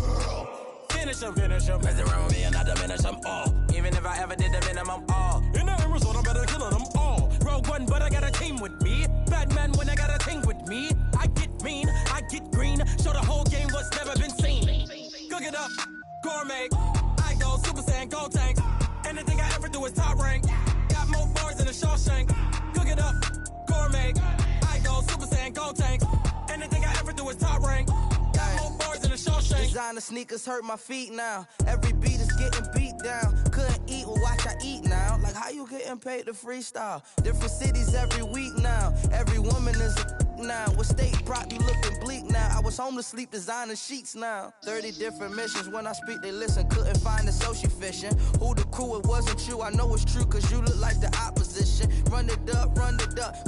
Finish them. Mess around with me and I diminish them all. Even if I ever did the minimum, all. In the result, I'm better killing them all. Rogue One, but I got a team with me. Batman when I got a team with me. I get mean, I get green. Show the whole game what's never been seen. Cook it up, gourmet. I go Super Saiyan, Gold Tank. Anything I ever do is top rank. Got more bars than a Shawshank. Cook it up, gourmet. I go Super Saiyan, Gold Tank. Anything I ever do is top rank. Got more bars than a Shawshank. Designer sneakers hurt my feet now. Every beat is getting beat down. Couldn't eat, well watch I eat now. Like how you getting paid to freestyle? Different cities every week now. Every woman is a now. With state prop, you looking bleak now. I was home to sleep, designer sheets now. 30 different missions. When I speak, they listen. Couldn't find it, so she fishing. Who the crew? It wasn't you. I know it's true, cause you look like the opposition. Run it up.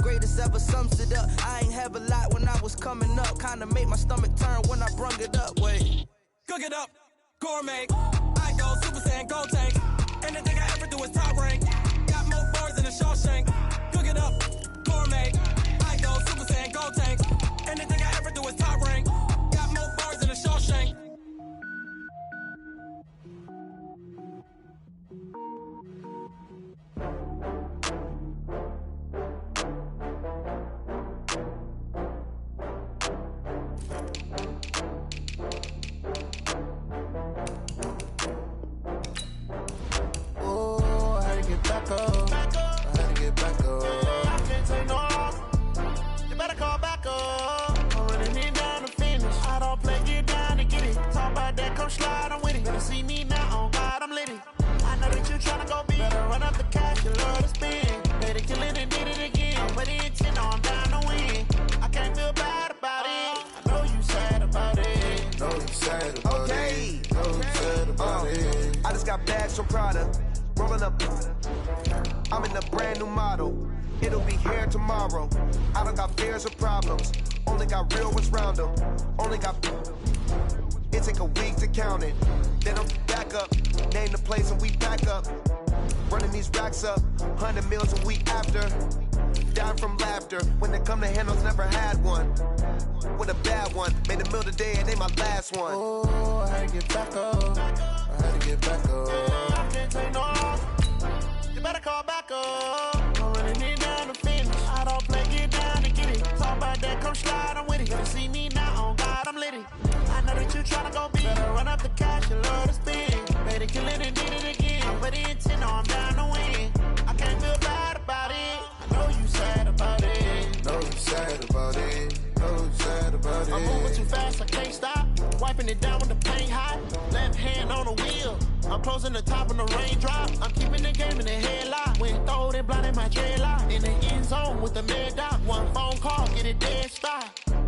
Greatest ever sums it up. I ain't have a lot when I was coming up. Kinda made my stomach turn when I brung it up. Wait. Cook it up, gourmet. I go Super Saiyan, Gold Tank. Anything I ever do is top rank. Got more bars than a Shawshank. Cook it up, gourmet. I go Super Saiyan, Gold Tank. Anything I ever do is top rank. Got more bars than a Shawshank. Slide, I'm with it. Better see me now, on God, I'm lit it. I know that you tryna go big. Better run up the cash, you love to spend. Better kill it and did it again. I'm with the intent, I'm down to win. I can't feel bad about it. I know you sad about it. Know you sad about it. Know you sad about it. I just got bags from Prada. Rolling up. I'm in a brand new model. It'll be here tomorrow. I don't got fears or problems. Only got real ones round them. Only got... It take a week to count it. Then I'm back up. Name the place and we pack up. Running these racks up. 100 meals a week after. Down from laughter. When they come to handles, never had one. With a bad one. Made a meal today and they my last one. Oh, I had to get back up. I had to get back up. I can't take no off. You better call back up. I'm running it down the finish. I don't play, get down and get it. Talk about that, come slide, I'm with it. Better see me now, on God, I'm lit it. I know that you tryna go big. Better run up the cash, you love to spin. Better kill it and did it again. I'm with the intent, I'm down to win. I can't feel bad about it. I know you sad about it. Know you sad about it. Know you sad about it. I'm moving too fast, I can't stop. Wiping it down when the paint hot. Left hand on the wheel. I'm closing the top when the raindrop. I'm keeping the game in the headlock. When throw it blind in my dreadlock. In the end zone with the mad dot. One phone call, get it dead stop.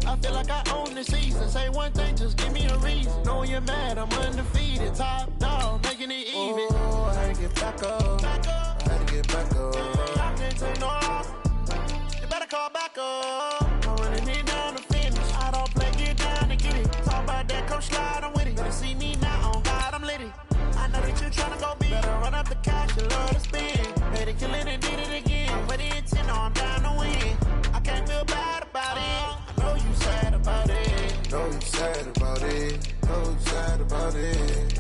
I feel like I own the season. Say one thing, just give me a reason. Knowing you're mad, I'm undefeated. Top dog, making it even. Oh, I had to get back up. I had to get back up. I can't take no off. You better call back up. I'm running it down to finish. I don't play, get down and get it. Talk about that, come slide, I'm with it. Better see me now, on God, I'm lit it. I know that you tryna go big. Better run up the cash, you love to spin. Better kill it and did it again. With the intent, I'm down to win. I can't feel bad about it. I know you sad about it. Know you sad about it. Know you sad about it.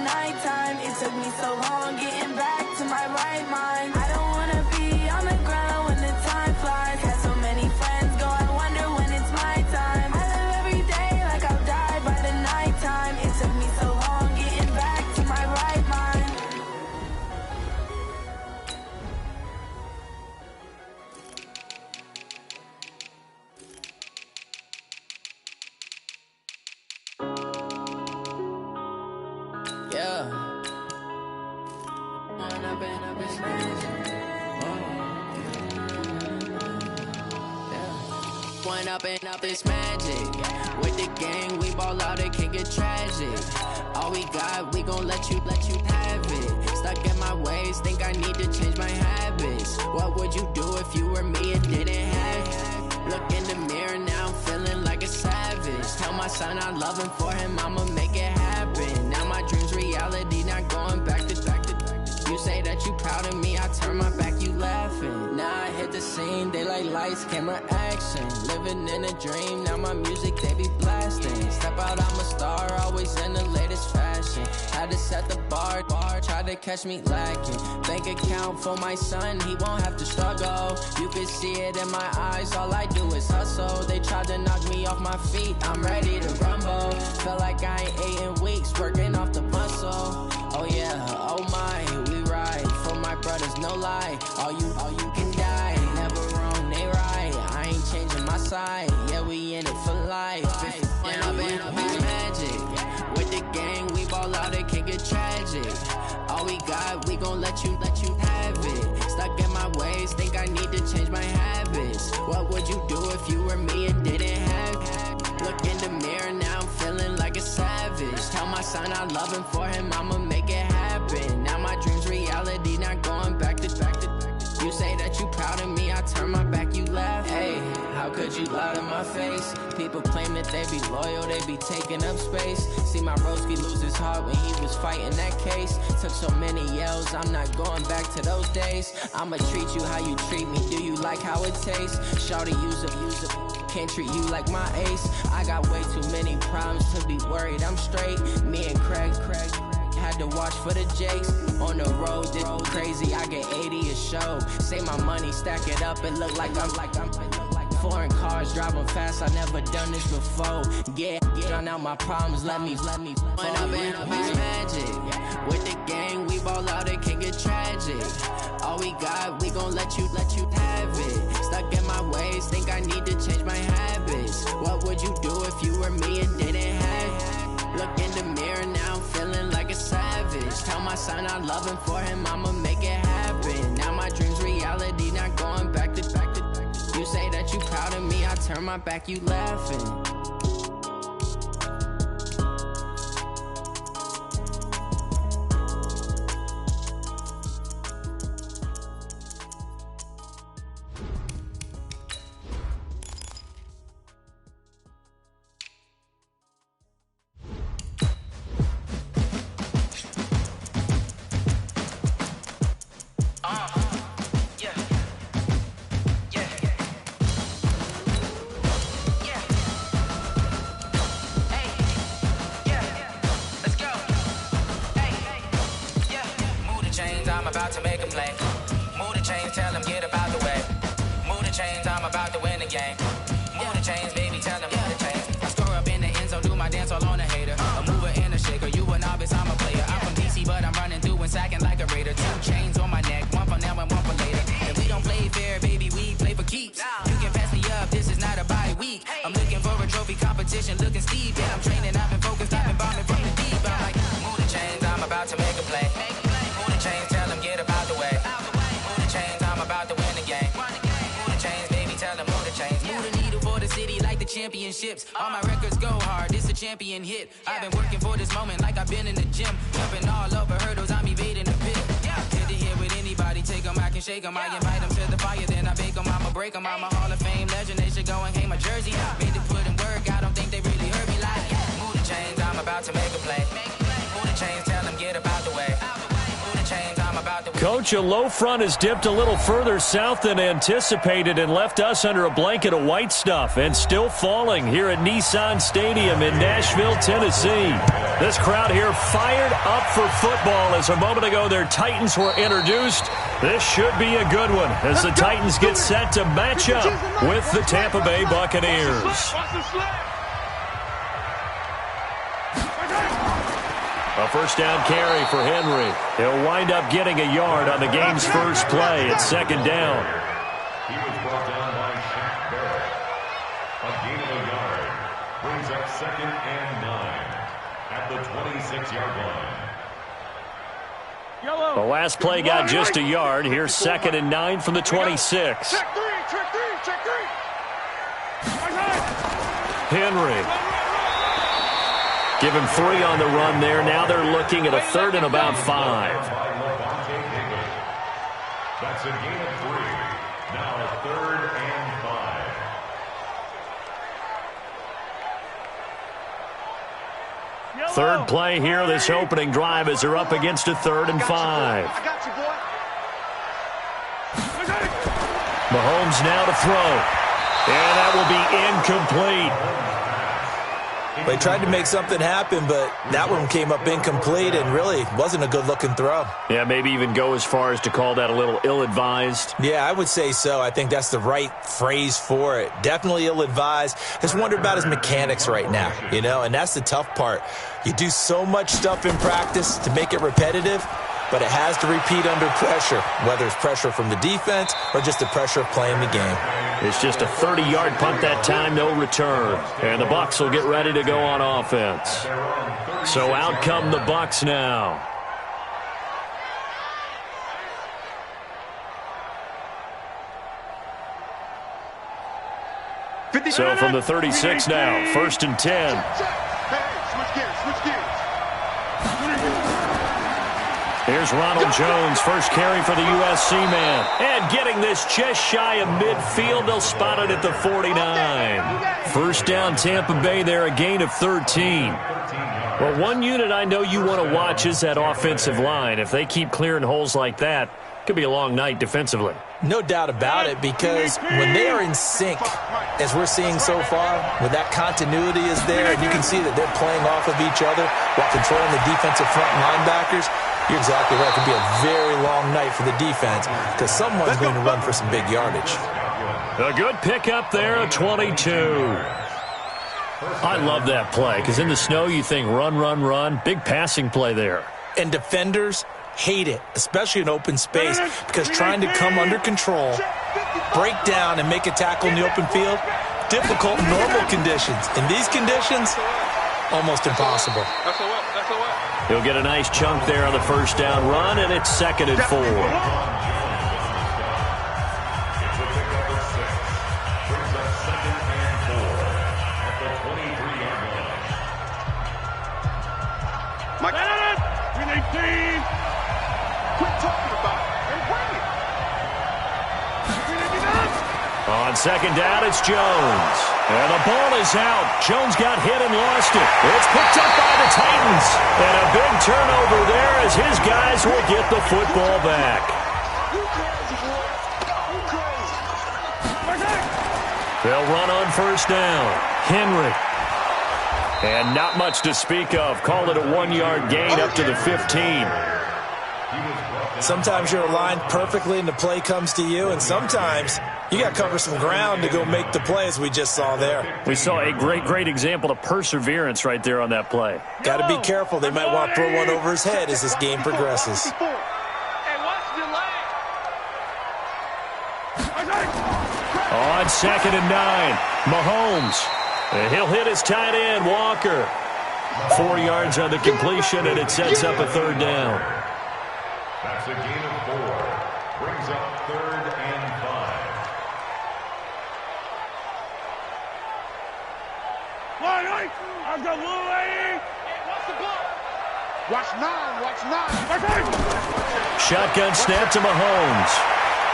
nighttime. It took me so long getting back to my right mind. I don't wanna be on the ground when the time flies. Had so many friends go, I wonder when it's my time. I live every day like I'll die by the nighttime. It took me so long getting back to my right mind. Yeah. One up and up is magic. With the gang, we ball out, it can get tragic. All we got, we gon' let you have it. Stuck in my ways, think I need to change my habits. What would you do if you were me and didn't have it? Look in the mirror now, I'm feeling like a savage. Tell my son I love him, for him I'ma make it happen. Now my dream's reality, not going back to. You say that you proud of me, I turn my back, you laughing. Now I hit the scene, they like lights, camera, action. Living in a dream, now my music, they be blasting. Step out, I'm a star, always in the latest fashion. Had to set the bar, try to catch me lacking. Bank account for my son, he won't have to struggle. You can see it in my eyes, all I do is hustle. They tried to knock me off my feet, I'm ready to rumble. Felt like I ain't ate in weeks, working off the muscle. Oh yeah, oh my, we ride for my brothers, no lie. All you can die, never wrong, they right. I ain't changing my side, yeah, we in it for life. When up and up is magic. With the gang, we ball out, it can get tragic. All we got, we gon' let you have it. Stuck in my ways, think I need to change my habits. What would you do if you were me and didn't have it? Look in the mirror now, I'm feeling like a savage. Tell my son I love him, for him I'ma make it happen. Now my dream's reality, not going back to. You say that you proud of me, I turn my back, you laugh. Hey, how could you lie to my face? People claim that they be loyal, they be taking up space. See my broski lose his heart when he was fighting that case. Took so many yells, I'm not going back to those days. I'ma treat you how you treat me, do you like how it tastes? Shawty, use it, can't treat you like my ace. I got way too many problems to be worried, I'm straight. Me and Craig had to watch for the Jakes. On the road, did crazy, I get 80 a show. Say my money, stack it up, it look like I'm foreign cars, driving fast, I never done this before. Get drown out my problems, let me When up and up is magic. With the gang, we ball out, it can get tragic. All we got, we gon' let you have it. Stuck in my ways, think I need to change my habits. What would you do if you were me and didn't have it? Look in the mirror now, I'm feeling like a savage. Tell my son I love him, for him I'ma make it happen. Now my dream's reality, not going back to. You say that you proud of me, I turn my back, you laughing. Looking Steve, yeah, I'm training, I've been focused, I've been bombing from the deep. I'm like, move the chains, I'm about to make a play. Move the chains, tell them get about the way. Move the chains, I'm about to win the game. Move the chains, baby, tell them move the chains. Move the needle for the city like the championships. All my records go hard, this a champion hit. I've been working for this moment like I've been in the gym. Jumping all over hurdles, I'm evading the pit. Hit to hit with anybody, take them, I can shake them. I invite them to the fire, then I bake them, I'ma break them. I'm a Hall of Fame legend, they should go and hang my jersey. Made to put in work, I don't think they really heard me like. Move the chains, I'm about to make a play. Move the chains, tell them get about the way. Move the chains, I'm about to Coach, a low front has dipped a little further south than anticipated and left us under a blanket of white stuff, and still falling here at Nissan Stadium in Nashville, Tennessee. This crowd here fired up for football as a moment ago their Titans were introduced. This should be a good one as the Titans get set to match up with the Tampa Bay Buccaneers. A first down carry for Henry. He'll wind up getting a yard on the game's first play at second down. He was brought down by Shaq Barrett. A gain of a yard brings up 2nd and 9 at the 26-yard line. The last play got just a yard. Here's 2nd and 9 from the 26. Check three. Henry. Give him 3 on the run there. Now they're looking at a 3rd and about 5. That's a gain of 3. Now 3rd and 5. Third play here, this opening drive as they're up against a 3rd and 5. I got you, boy. Mahomes now to throw. And that will be incomplete. They tried to make something happen, but that one came up incomplete and really wasn't a good-looking throw. Yeah, maybe even go as far as to call that a little ill-advised. Yeah, I would say so. I think that's the right phrase for it. Definitely ill-advised. Just wonder about his mechanics right now, you know, and that's the tough part. You do so much stuff in practice to make it repetitive, but it has to repeat under pressure, whether it's pressure from the defense or just the pressure of playing the game. It's just a 30-yard punt that time, no return. And the Bucs will get ready to go on offense. So out come the Bucs now. So from the 36 now, 1st and 10. Switch gears. Here's Ronald Jones, first carry for the USC man. And getting this just shy of midfield, they'll spot it at the 49. First down Tampa Bay there, a gain of 13. Well, one unit I know you want to watch is that offensive line. If they keep clearing holes like that, it could be a long night defensively. No doubt about it, because when they are in sync, as we're seeing so far, when that continuity is there, and you can see that they're playing off of each other while controlling the defensive front linebackers, you're exactly right. It could be a very long night for the defense because someone's going to run for some big yardage. A good pickup there, a 22. I love that play because in the snow you think run. Big passing play there. And defenders hate it, especially in open space, because trying to come under control, break down, and make a tackle in the open field, difficult in normal conditions. In these conditions, almost impossible. He'll get a nice chunk there on the first down run, and it's 2nd and 4. Mike, we need team. Quit talking about it and bring it. On second down, it's Jones. And the ball is out. Jones got hit and lost it. It's picked up by the Titans. And a big turnover there as his guys will get the football back. They'll run on first down. Henry. And not much to speak of. Call it a 1-yard gain up to the 15. Sometimes you're aligned perfectly and the play comes to you, and sometimes you got to cover some ground to go make the play, as we just saw there. We saw a great example of perseverance right there on that play. Got to be careful. They might want to throw one over his head as this game progresses. On 2nd and 9, Mahomes. And he'll hit his tight end, Walker. 4 yards on the completion, and it sets up a 3rd down. That's a gain of 4. Brings up 3rd and 5. I've got Louie. Watch 9. Shotgun snap to Mahomes.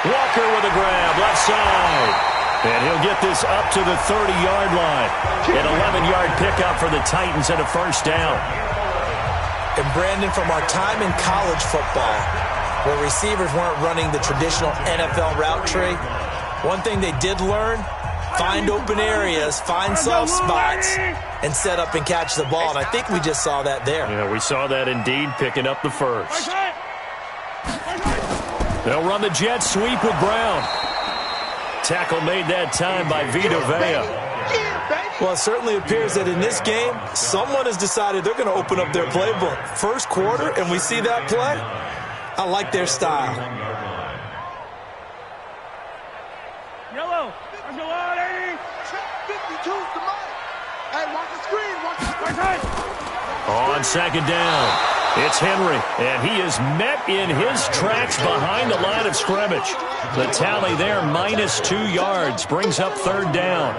Walker with a grab, left side. And he'll get this up to the 30-yard line. An 11-yard pickup for the Titans and a first down. And Brandon, from our time in college football, where receivers weren't running the traditional NFL route tree. One thing they did learn, find open areas, find soft spots, and set up and catch the ball. And I think we just saw that there. Yeah, we saw that indeed, picking up the first. They'll run the jet sweep with Brown. Tackle made that time by Vita Vea. Well, it certainly appears that in this game, someone has decided they're going to open up their playbook. First quarter, and we see that play. I like their style. Yellow. Let's go on, 80. 52's the money. Hey, watch the screen. Watch the screen. On second down, it's Henry, and he is met in his tracks behind the line of scrimmage. The tally there, -2 yards, brings up third down.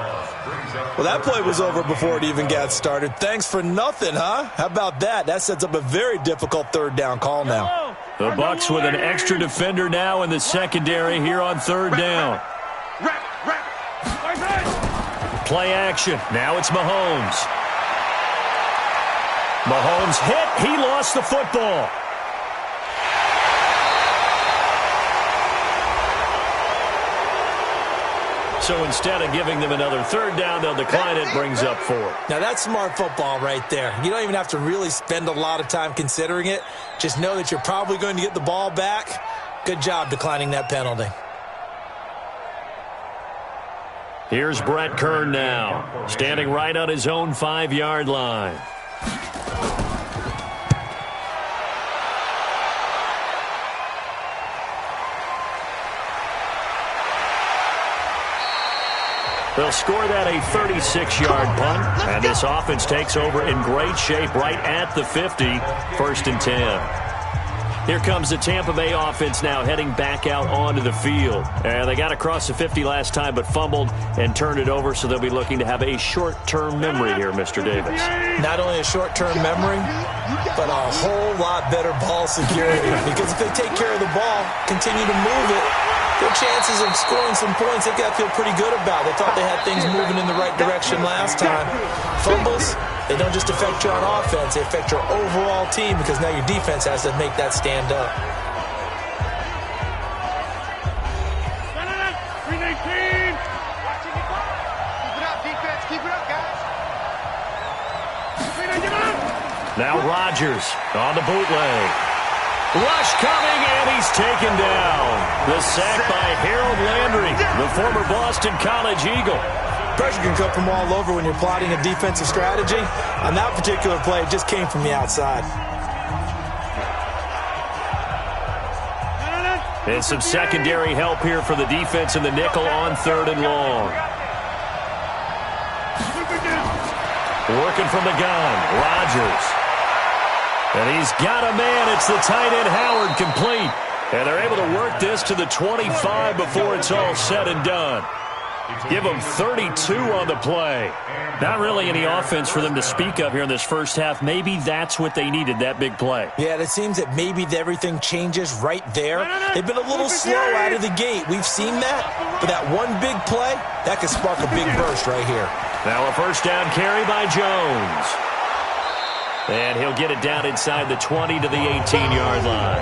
Well, that play was over before it even got started. Thanks for nothing, huh? How about that? That sets up a very difficult third down call now. The Bucs with an extra defender now in the secondary here on third down. Play action. Now it's Mahomes. Mahomes hit. He lost the football. So instead of giving them another third down, they'll decline it, brings up 4. Now that's smart football right there. You don't even have to really spend a lot of time considering it. Just know that you're probably going to get the ball back. Good job declining that penalty. Here's Brett Kern now, standing right on his own 5-yard line. They'll score that a 36-yard punt, and this offense takes over in great shape right at the 50, 1st and 10. Here comes the Tampa Bay offense now heading back out onto the field. And they got across the 50 last time but fumbled and turned it over, so they'll be looking to have a short-term memory here, Mr. Davis. Not only a short-term memory, but a whole lot better ball security. Because if they take care of the ball, continue to move it, their chances of scoring some points, they've got to feel pretty good about. They thought they had things moving in the right direction last time. Fumbles, they don't just affect you on offense, they affect your overall team because now your defense has to make that stand up. Keep it up, defense. Keep it up, guys. Now Rodgers on the bootleg. Rush coming, and he's taken down. The sack by Harold Landry, the former Boston College Eagle. Pressure can come from all over when you're plotting a defensive strategy. On that particular play, it just came from the outside. And some secondary help here for the defense in the nickel on 3rd and long. Working from the gun, Rodgers. And he's got a man. It's the tight end, Howard, complete. And they're able to work this to the 25 before it's all said and done. Give them 32 on the play. Not really any offense for them to speak of here in this first half. Maybe that's what they needed, that big play. Yeah, it seems that maybe everything changes right there. They've been a little slow out of the gate. We've seen that. But that one big play, that could spark a big burst right here. Now a first down carry by Jones. And he'll get it down inside the 20 to the 18-yard line.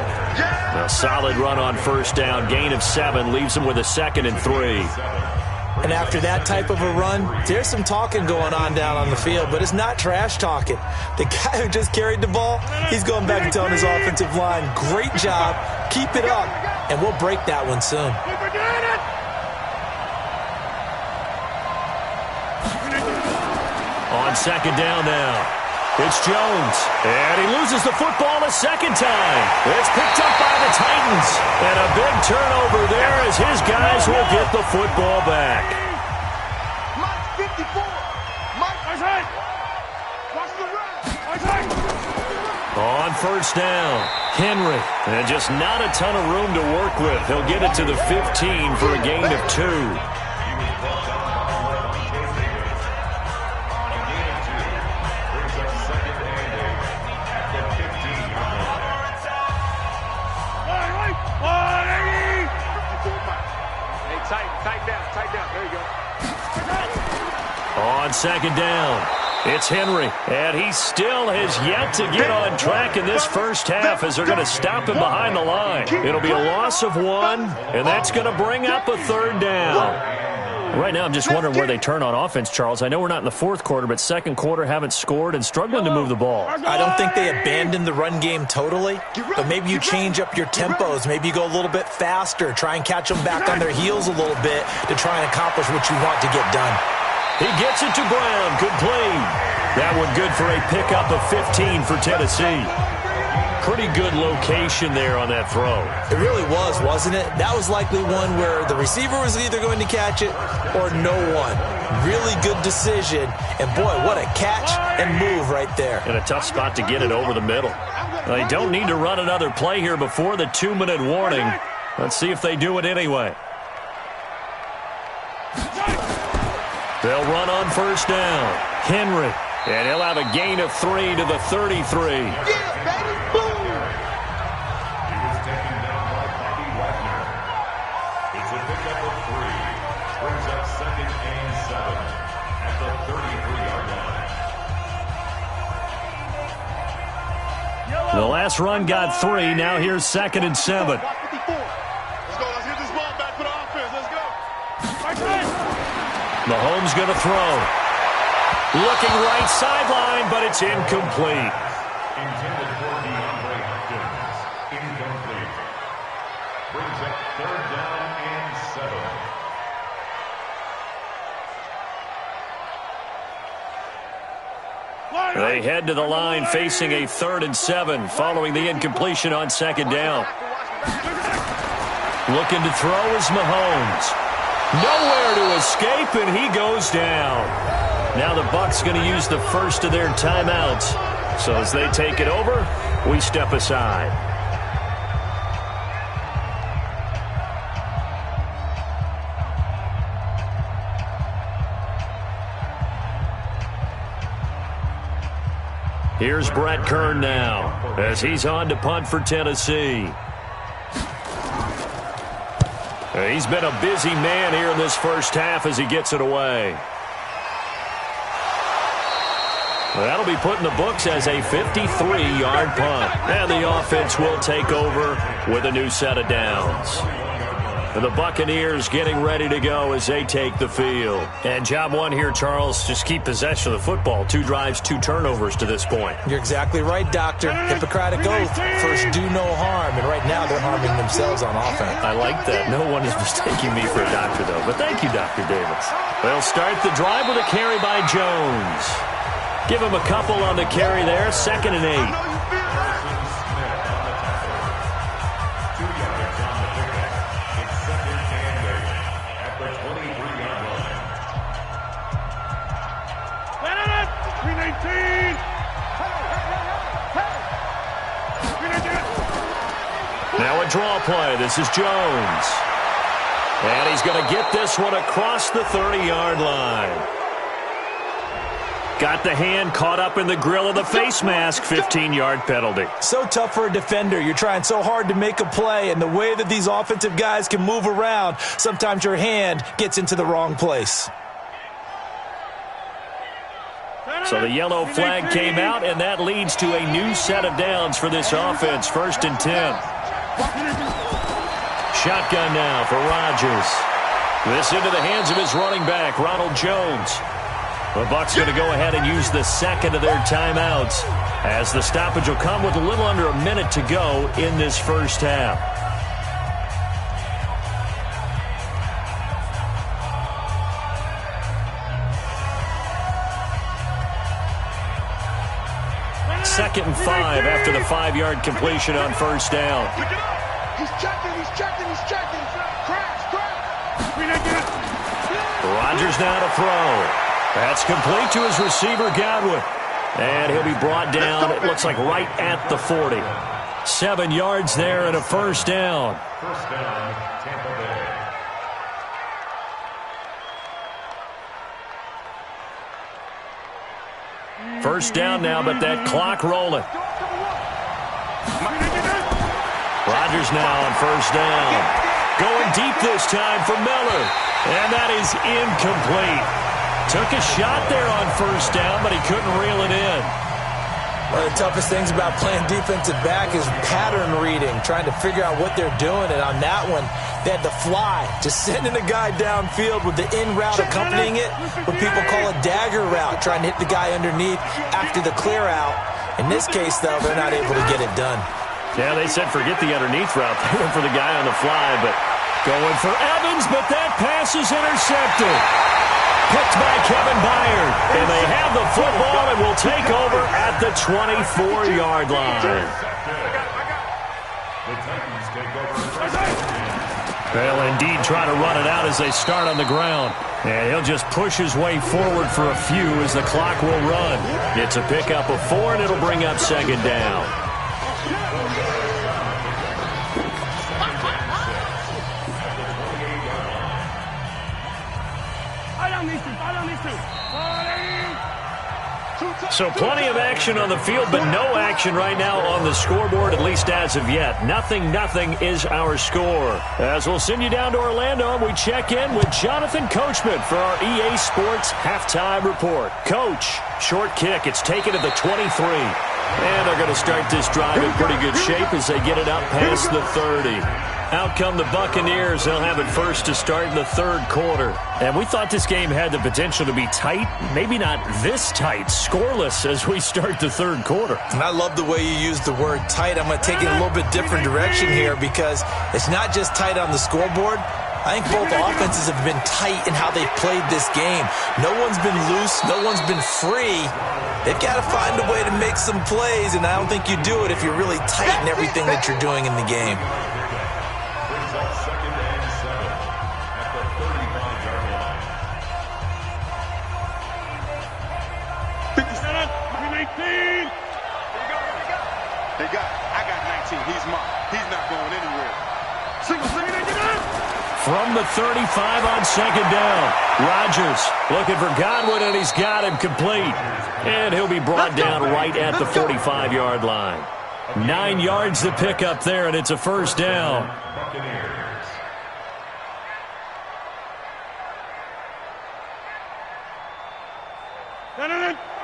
A solid run on first down. Gain of 7 leaves him with a 2nd and 3. And after that type of a run, there's some talking going on down on the field, but it's not trash talking. The guy who just carried the ball, he's going back and telling his offensive line, great job, keep it up, and we'll break that one soon. On second down now, it's Jones, and he loses the football a second time. It's picked up by the Titans, and a big turnover there as his guys will get the football back. Mike 54. Mike, watch the run. On first down, Henry, and just not a ton of room to work with. He'll get it to the 15 for a gain of 2. Tight down. There you go. On second down, It's Henry, and he still has yet to get on track in this first half as they're going to stop him behind the line. It'll be a loss of 1, and that's going to bring up a 3rd down. Right now, I'm just wondering where they turn on offense, Charles. I know we're not in the 4th quarter, but 2nd quarter haven't scored and struggling to move the ball. I don't think they abandoned the run game totally, but maybe you change up your tempos. Maybe you go a little bit faster, try and catch them back on their heels a little bit to try and accomplish what you want to get done. He gets it to Brown. Good play. That one good for a pickup of 15 for Tennessee. Pretty good location there on that throw. It really was, wasn't it? That was likely one where the receiver was either going to catch it or no one. Really good decision. And, boy, what a catch and move right there. And a tough spot to get it over the middle. They don't need to run another play here before the 2-minute warning. Let's see if they do it anyway. They'll run on 1st down. Henry. And he'll have a gain of 3 to the 33. The last run got 3. Now here's 2nd and 7. Let's go. Let's get this ball back for the offense. Let's go. Mahomes going to throw. Looking right sideline, but it's incomplete. Intended for DeAndre Hopkins. Incomplete. Brings up 3rd down and 7. They head to the line facing a 3rd and 7 following the incompletion on 2nd down. Looking to throw is Mahomes. Nowhere to escape, and he goes down. Now the Bucs going to use the first of their timeouts. So as they take it over, we step aside. Here's Brett Kern now as he's on to punt for Tennessee. He's been a busy man here in this first half as he gets it away. That'll be put in the books as a 53-yard punt. And the offense will take over with a new set of downs. The Buccaneers getting ready to go as they take the field. And job 1 here, Charles, just keep possession of the football. 2 drives, 2 turnovers to this point. You're exactly right, Doctor. Hippocratic oath. First, do no harm. And right now, they're harming themselves on offense. I like that. No one is mistaking me for a doctor, though. But thank you, Dr. Davis. They'll start the drive with a carry by Jones. Give him a couple on the carry there. 2nd and 8. Now a draw play. This is Jones. And he's going to get this one across the 30-yard line. Got the hand caught up in the grill of the face mask. 15-yard penalty. So tough for a defender. You're trying so hard to make a play, and the way that these offensive guys can move around, sometimes your hand gets into the wrong place. So the yellow flag came out, and that leads to a new set of downs for this offense. 1st and 10. Shotgun now for Rodgers. This into the hands of his running back, Ronald Jones. The Bucs going to go ahead and use the 2nd of their timeouts as the stoppage will come with a little under a minute to go in this first half. Second and 5 after the 5-yard completion on 1st down. He's checking. Crash. Rodgers now to throw. That's complete to his receiver, Godwin. And he'll be brought down, it looks like right at the 40. 7 yards there and a 1st down. First down, Tampa Bay. First down now, but that clock rolling. Rodgers now on 1st down. Going deep this time for Miller. And that is incomplete. Took a shot there on first down, but he couldn't reel it in. One of the toughest things about playing defensive back is pattern reading, trying to figure out what they're doing. And on that one, they had to fly, just sending a guy downfield with the in route accompanying it, what people call a dagger route, trying to hit the guy underneath after the clear out. In this case, though, they're not able to get it done. Yeah, they said forget the underneath route. They went for the guy on the fly, but going for Evans, but that pass is intercepted. Picked by Kevin Byard. And they have the football and will take over at the 24-yard line. They'll indeed try to run it out as they start on the ground. And he'll just push his way forward for a few as the clock will run. It's a pickup of 4, and it'll bring up second down. So plenty of action on the field, but no action right now on the scoreboard, at least as of yet. 0-0 is our score. As we'll send you down to Orlando, we check in with Jonathan Coachman for our EA Sports Halftime Report. Coach, short kick. It's taken at the 23. And they're going to start this drive in pretty good shape as they get it up past the 30. Out come the Buccaneers. They'll have it first to start in the third quarter. And we thought this game had the potential to be tight. Maybe not this tight, scoreless as we start the third quarter. And I love the way you use the word tight. I'm going to take it a little bit different direction here because it's not just tight on the scoreboard. I think both offenses have been tight in how they've played this game. No one's been loose. No one's been free. They've got to find a way to make some plays, and I don't think you do it if you're really tight in everything that you're doing in the game. I got 19. He's mine. He's not going anywhere. From the 35 on second down. Rodgers looking for Godwin, and he's got him complete. And he'll be brought down right at the 45-yard line. 9 yards to pick up there, and it's a first down.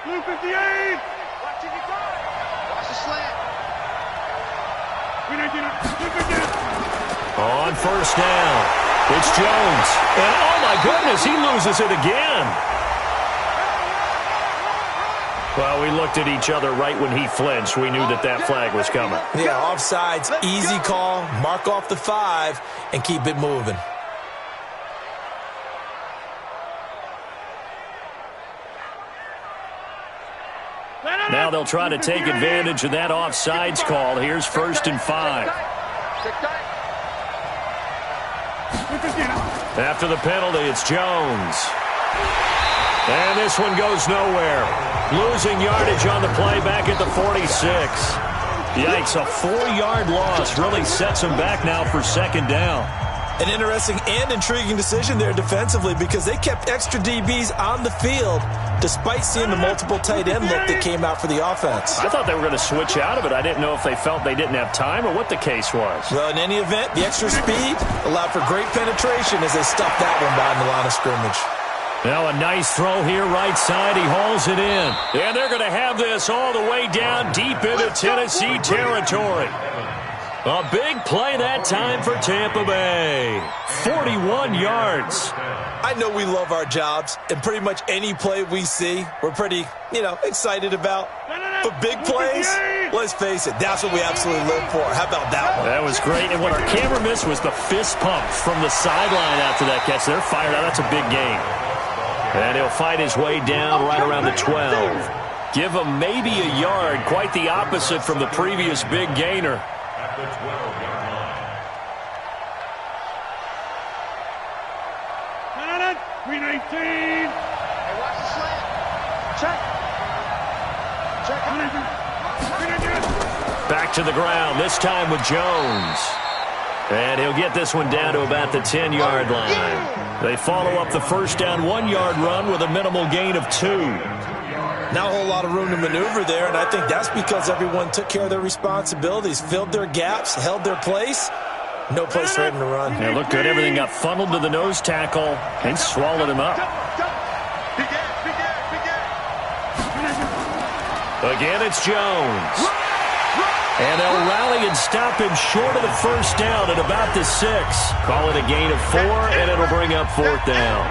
Blue 58. Watch the slant. On first down, it's Jones. And oh my goodness, he loses it again. Well, we looked at each other right when he flinched. We knew that that flag was coming. Yeah, offsides, easy call, mark off the 5, and keep it moving. Now they'll try to take advantage of that offsides call. Here's 1st and 5. After the penalty, it's Jones. And this one goes nowhere. Losing yardage on the play back at the 46. Yikes, a 4-yard loss really sets them back now for second down. An interesting and intriguing decision there defensively because they kept extra DBs on the field despite seeing the multiple tight end look that came out for the offense. I thought they were going to switch out of it. I didn't know if they felt they didn't have time or what the case was. Well, in any event, the extra speed allowed for great penetration as they stuffed that one behind the line of scrimmage. Now a nice throw here right side. He hauls it in. And they're going to have this all the way down deep into Tennessee territory. A big play that time for Tampa Bay. 41 yards. I know we love our jobs, and pretty much any play we see, we're pretty, excited about. But big plays, let's face it, that's what we absolutely live for. How about that one? That was great. And what our camera missed was the fist pump from the sideline after that catch. They're fired out. That's a big game. And he'll fight his way down right around the 12. Give him maybe a yard. Quite the opposite from the previous big gainer. At the 12-yard line. 319. Hey, watch the slant. Check. Back to the ground, this time with Jones. And he'll get this one down to about the 10-yard line. They follow up the first down 1-yard run with a minimal gain of 2. Not a whole lot of room to maneuver there, and I think that's because everyone took care of their responsibilities, filled their gaps, held their place. No place for him to run. Yeah, looked good. Everything got funneled to the nose tackle and swallowed him up. Again, it's Jones. And they'll rally and stop him short of the first down at about the 6. Call it a gain of 4, and it'll bring up 4th down.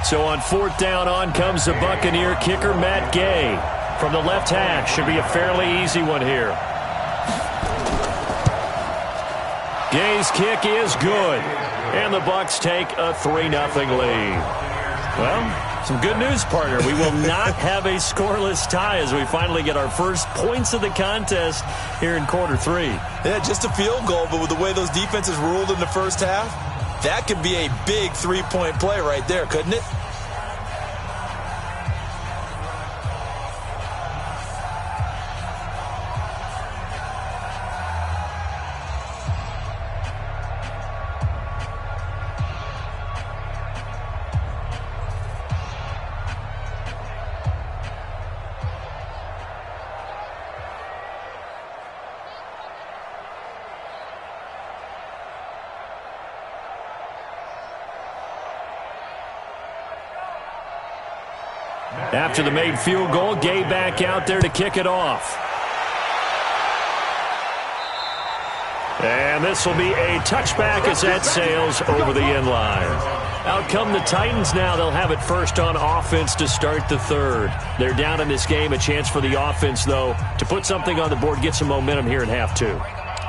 So on 4th down, on comes the Buccaneer kicker, Matt Gay. From the left hash, should be a fairly easy one here. Gay's kick is good. And the Bucs take a 3-0 lead. Well, some good news, partner. We will not have a scoreless tie as we finally get our first points of the contest here in quarter 3. Yeah, just a field goal, but with the way those defenses ruled in the first half, that could be a big 3-point play right there, couldn't it? After the made field goal, Gay back out there to kick it off. And this will be a touchback as that sails over the end line. Out come the Titans now. They'll have it first on offense to start the 3rd. They're down in this game. A chance for the offense, though, to put something on the board, get some momentum here in half 2.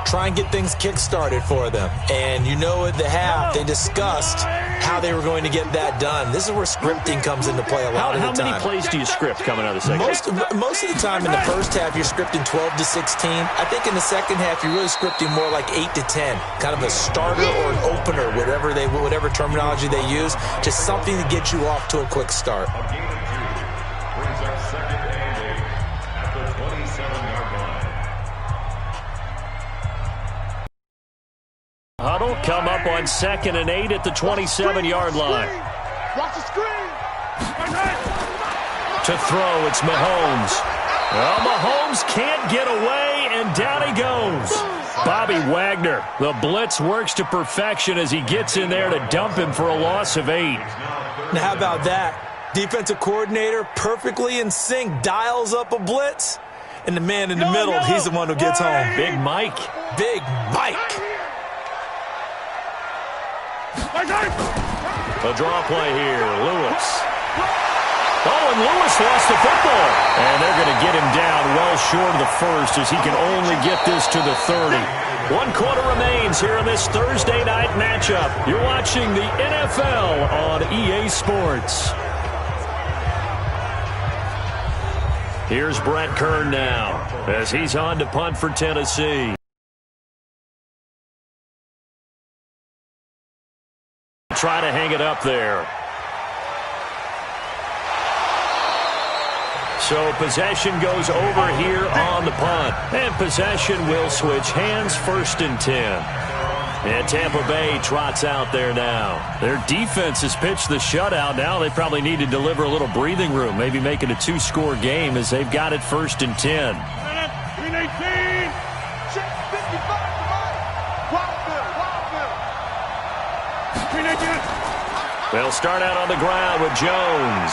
Try and get things kick-started for them. And you know at the half, they discussed how they were going to get that done. This is where scripting comes into play a lot of the time. How many plays do you script coming out of the second half? Most of the time in the first half, you're scripting 12 to 16. I think in the second half, you're really scripting more like 8 to 10. Kind of a starter or an opener, whatever terminology they use. Just something to get you off to a quick start. A gain of 2 brings up 2nd and 8 at the 27-yard line. Huddle come up on 2nd and 8 at the 27-yard line. Watch the screen. To throw, it's Mahomes. Well, Mahomes can't get away, and down he goes. Bobby Wagner, the blitz works to perfection as he gets in there to dump him for a loss of 8. Now, how about that? Defensive coordinator perfectly in sync, dials up a blitz, and the man in the middle, he's the one who gets home. Big Mike. Big Mike. A draw play here, Lewis. Oh, and Lewis lost the football. And they're going to get him down well short of the first as he can only get this to the 30. 1 quarter remains here in this Thursday night matchup. You're watching the NFL on EA Sports. Here's Brett Kern now as he's on to punt for Tennessee. Try to hang it up there. So possession goes over here on the punt. And possession will switch hands, 1st and 10. And Tampa Bay trots out there now. Their defense has pitched the shutout. Now they probably need to deliver a little breathing room, maybe make it a 2-score game as they've got it 1st and 10. They'll start out on the ground with Jones.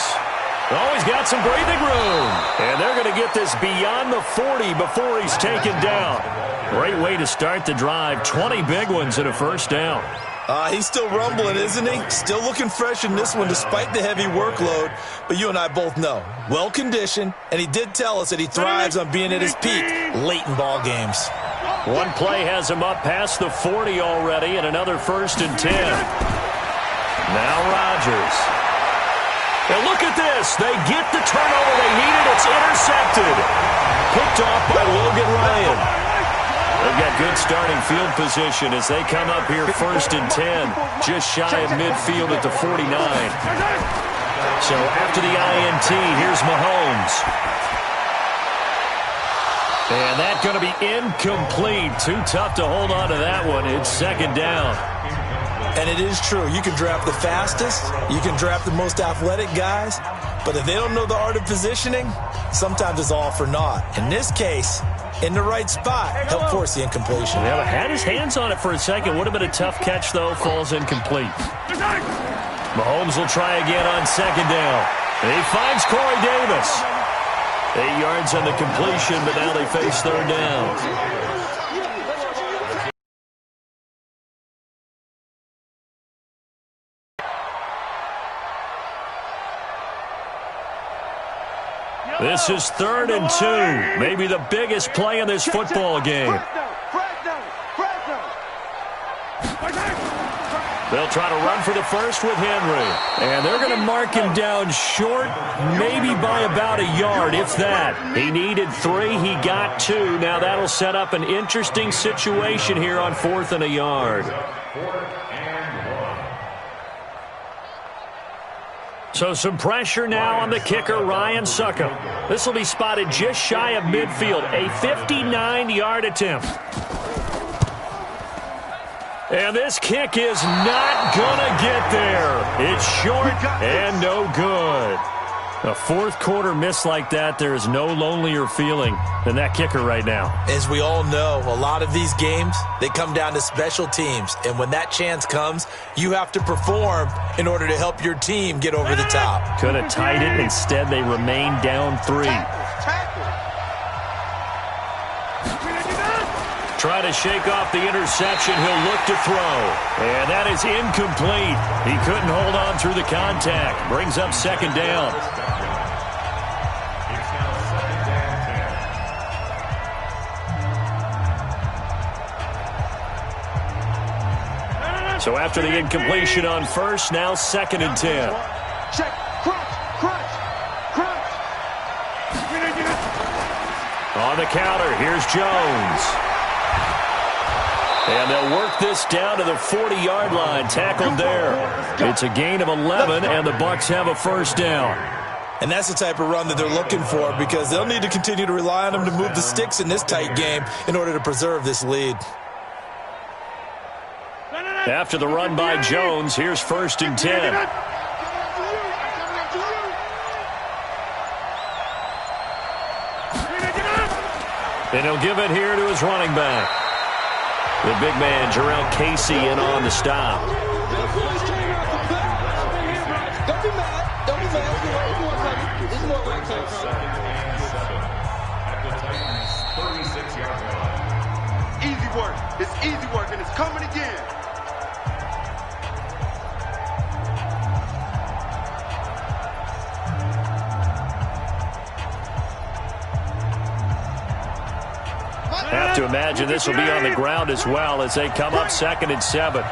Oh, he's got some breathing room. And they're going to get this beyond the 40 before he's taken down. Great way to start the drive. 20 big ones and a first down. He's still rumbling, isn't he? Still looking fresh in this one despite the heavy workload. But you and I both know, well-conditioned, and he did tell us that he thrives on being at his peak late in ball games. One play has him up past the 40 already, and another 1st and 10. Now Rodgers. And look at this. They get the turnover they needed. It's intercepted. Picked off by Logan Ryan. They've got good starting field position as they come up here 1st and 10. Just shy of midfield at the 49. So after the INT, here's Mahomes. And that's going to be incomplete. Too tough to hold on to that one. It's 2nd down. And it is true. You can draft the fastest. You can draft the most athletic guys. But if they don't know the art of positioning, sometimes it's all for naught. In this case, in the right spot. Helped force the incompletion. Yeah, had his hands on it for a second. Would have been a tough catch, though. Falls incomplete. Mahomes will try again on second down. And he finds Corey Davis. 8 yards on the completion, but now they face third down. This is 3rd and 2. Maybe the biggest play in this football game. They'll try to run for the first with Henry. And they're going to mark him down short, maybe by about a yard, if that. He needed 3. He got 2. Now that'll set up an interesting situation here on 4th and a yard. So some pressure now on the kicker, Ryan Succop. This will be spotted just shy of midfield. A 59-yard attempt. And this kick is not going to get there. It's short and no good. A fourth quarter miss like that, there is no lonelier feeling than that kicker right now. As we all know, a lot of these games, they come down to special teams. And when that chance comes, you have to perform in order to help your team get over the top. Could have tied it. Instead, they remain down 3. Try to shake off the interception. He'll look to throw. And that is incomplete. He couldn't hold on through the contact. Brings up second down. So after the incompletion on first, now 2nd and 10. Check. Crunch. On the counter, here's Jones. And they'll work this down to the 40-yard line, tackled there. It's a gain of 11, and the Bucs have a first down. And that's the type of run that they're looking for, because they'll need to continue to rely on them to move the sticks in this tight game in order to preserve this lead. After the run by Jones, here's 1st and 10. And he'll give it here to his running back. The big man, Jarrell Casey, in on the stop. Don't be mad. Don't be mad. It's more like easy work. It's easy work, and it's coming again. Have to imagine this will be on the ground as well as they come up 2nd and 7.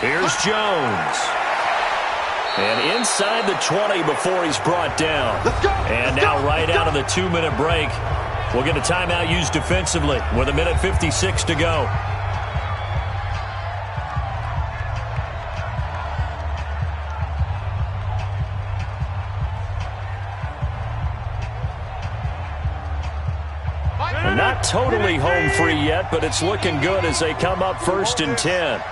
Here's Jones. And inside the 20 before he's brought down. And now right out of the 2-minute break, we'll get a timeout used defensively with 1:56 to go. Not totally home free yet, but it's looking good as they come up 1st and 10.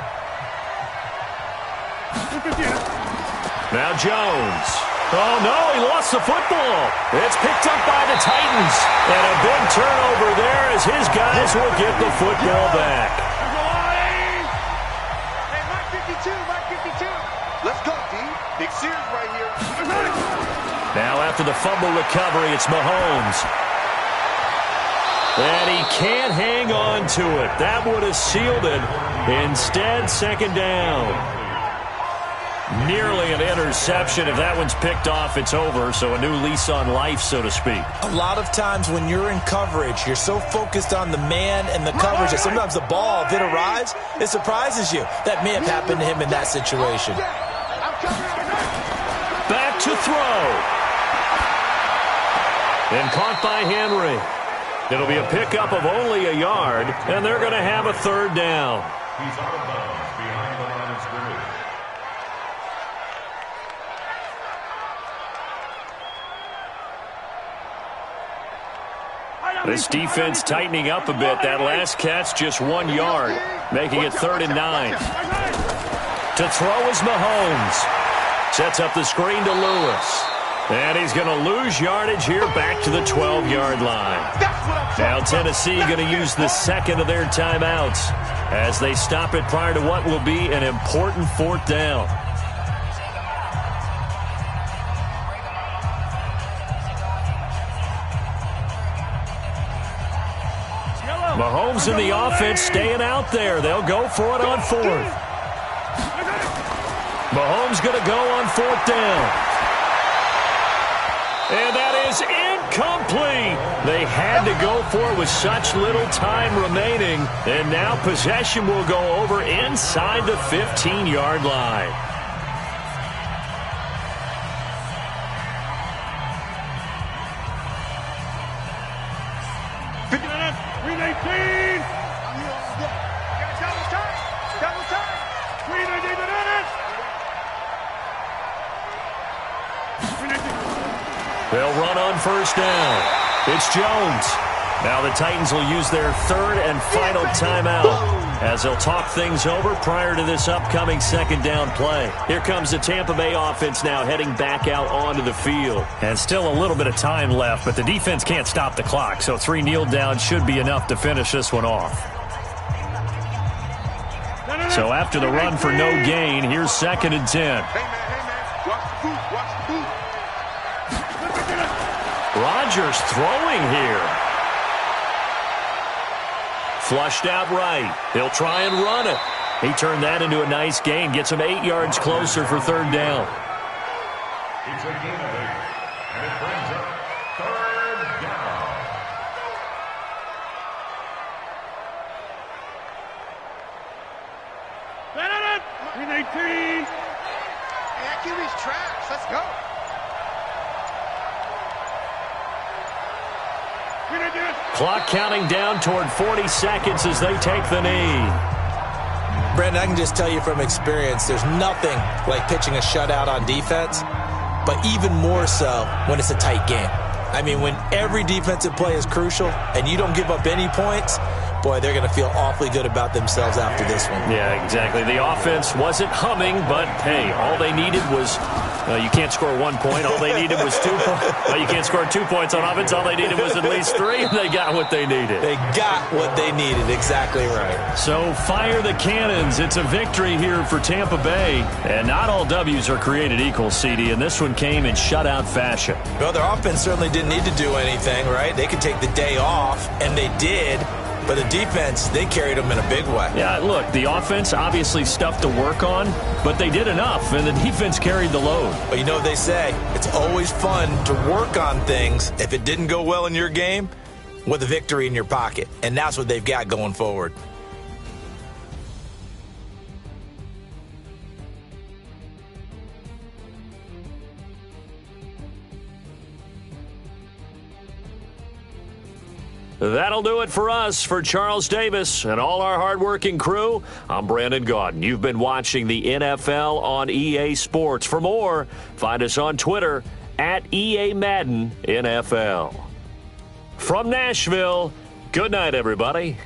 Now Jones. Oh, no, he lost the football. It's picked up by the Titans. And a big turnover there as his guys will get the football back. Hey, Mark 52. Let's go, D. Big series right here. Now after the fumble recovery, it's Mahomes. And he can't hang on to it. That would have sealed it. Instead, 2nd down. Nearly an interception. If that one's picked off, it's over. So a new lease on life, so to speak. A lot of times when you're in coverage, you're so focused on the man and the coverage that sometimes the ball, if it arrives, it surprises you. That may have happened to him in that situation. Back to throw. And caught by Henry. It'll be a pickup of only a yard, and they're going to have a 3rd down. He's out of bounds behind the line of scrimmage. This defense tightening up a bit. That last catch, just 1 yard, making it 3rd and 9. To throw is Mahomes. Sets up the screen to Lewis. And he's going to lose yardage here back to the 12-yard line. Now Tennessee going to use the second of their timeouts as they stop it prior to what will be an important fourth down. Mahomes in the offense staying out there. They'll go for it on fourth. Mahomes going to go on fourth down. And that is incomplete. They had to go for it with such little time remaining. And now possession will go over inside the 15-yard line. They'll run on first down. It's Jones. Now the Titans will use their third and final timeout as they'll talk things over prior to this upcoming second down play. Here comes the Tampa Bay offense now heading back out onto the field. And still a little bit of time left, but the defense can't stop the clock, so 3 kneel downs should be enough to finish this one off. So after the run for no gain, here's 2nd and 10. Rodgers throwing here. Flushed out right. He'll try and run it. He turned that into a nice gain. Gets him 8 yards closer for third down. It's a gain of 8, and it brings up third down. Green 18. Hey, QB's trash. Let's go. Clock counting down toward 40 seconds as they take the knee. Brandon, I can just tell you from experience, there's nothing like pitching a shutout on defense, but even more so when it's a tight game. I mean, when every defensive play is crucial and you don't give up any points, boy, they're going to feel awfully good about themselves after this one. Yeah, exactly. The offense wasn't humming, but, hey, all they needed was you can't score 1 point. All they needed was 2 points. Well, you can't score 2 points on offense. All they needed was at least 3, and they got what they needed. They got what they needed. Exactly right. So fire the cannons. It's a victory here for Tampa Bay. And not all W's are created equal, CD, and this one came in shutout fashion. Well, their offense certainly didn't need to do anything, right? They could take the day off, and they did. But the defense, they carried them in a big way. Yeah, look, the offense obviously stuff to work on, but they did enough, and the defense carried the load. But you know what they say, it's always fun to work on things if it didn't go well in your game with a victory in your pocket. And that's what they've got going forward. That'll do it for us. For Charles Davis and all our hardworking crew, I'm Brandon Gaudin. You've been watching the NFL on EA Sports. For more, find us on Twitter at EA Madden NFL. From Nashville, good night, everybody.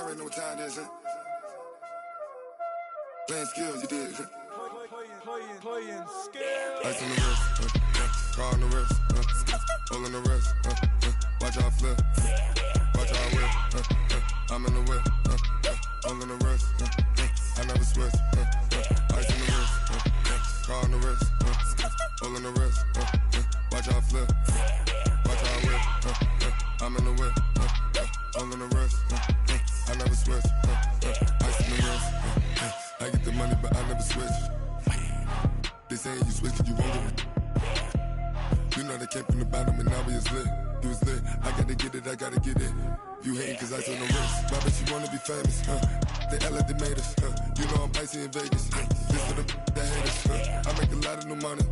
already know what time it is, huh? Playing skills, you did. Playing skills. Ice on the wrist, car on the wrist, hole in the wrist, watch how I flip, watch how I whip, I'm in the whip, hole in the wrist, I never switch, ice on the wrist, car on the wrist, hole in the wrist, watch how I flip, watch how I whip, I'm in the whip, hole in the wrist, I never switch, ice on the wrist, I get the money but I never switch. They saying you switch cause you won't get it. You know they came from the bottom and now we is lit. You was lit, I gotta get it, I gotta get it. You hating cause ice on the wrist. Why bet you wanna be famous, They act like they made us, You know I'm icy in Vegas, This for the that hate us, I make a lot of new money,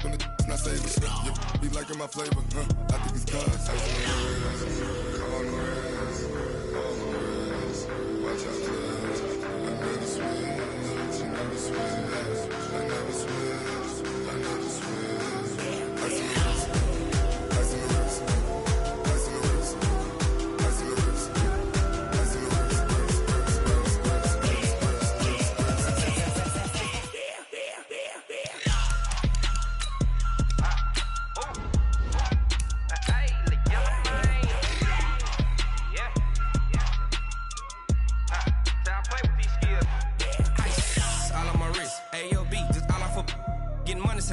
When the not savers, You be liking my flavor, I think it's cause ice on the wrist, on the wrist, on the wrist. Watch out, cuz I never switch, you never switch. I never switch, I never switch. Ice in the wrist, ice in the wrist, ice in the wrist, ice in the wrist, ice in the wrist,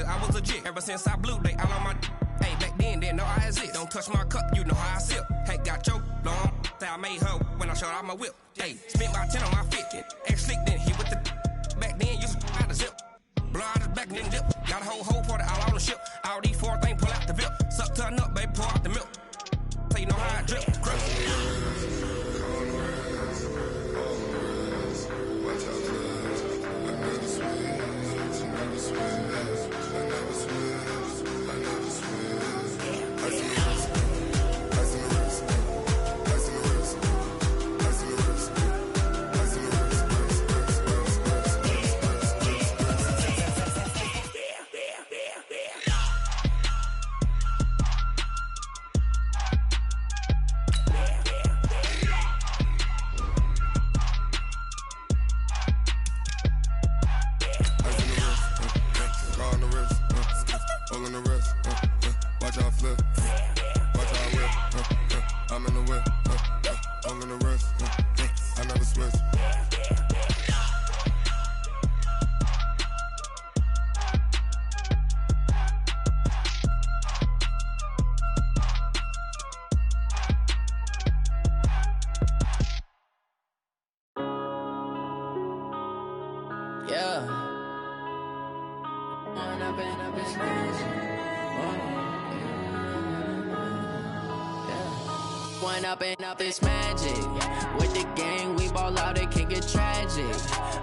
I was legit ever since I blew they all on my hey back then didn't know I had it. Don't touch my cup, you know how I sip. Hey, got your long say I made her when I showed out my whip. Hey, spent my 10 on my fit. Ex slick then hit with the back then used to out the zip. Blow out his back and then dip. Got a whole party all on the ship. All these four things pull out the VIP. Suck to a nut, baby, pour out the milk. So you know how I drip. Grip. Up this magic. With the gang, we ball out, it can get tragic.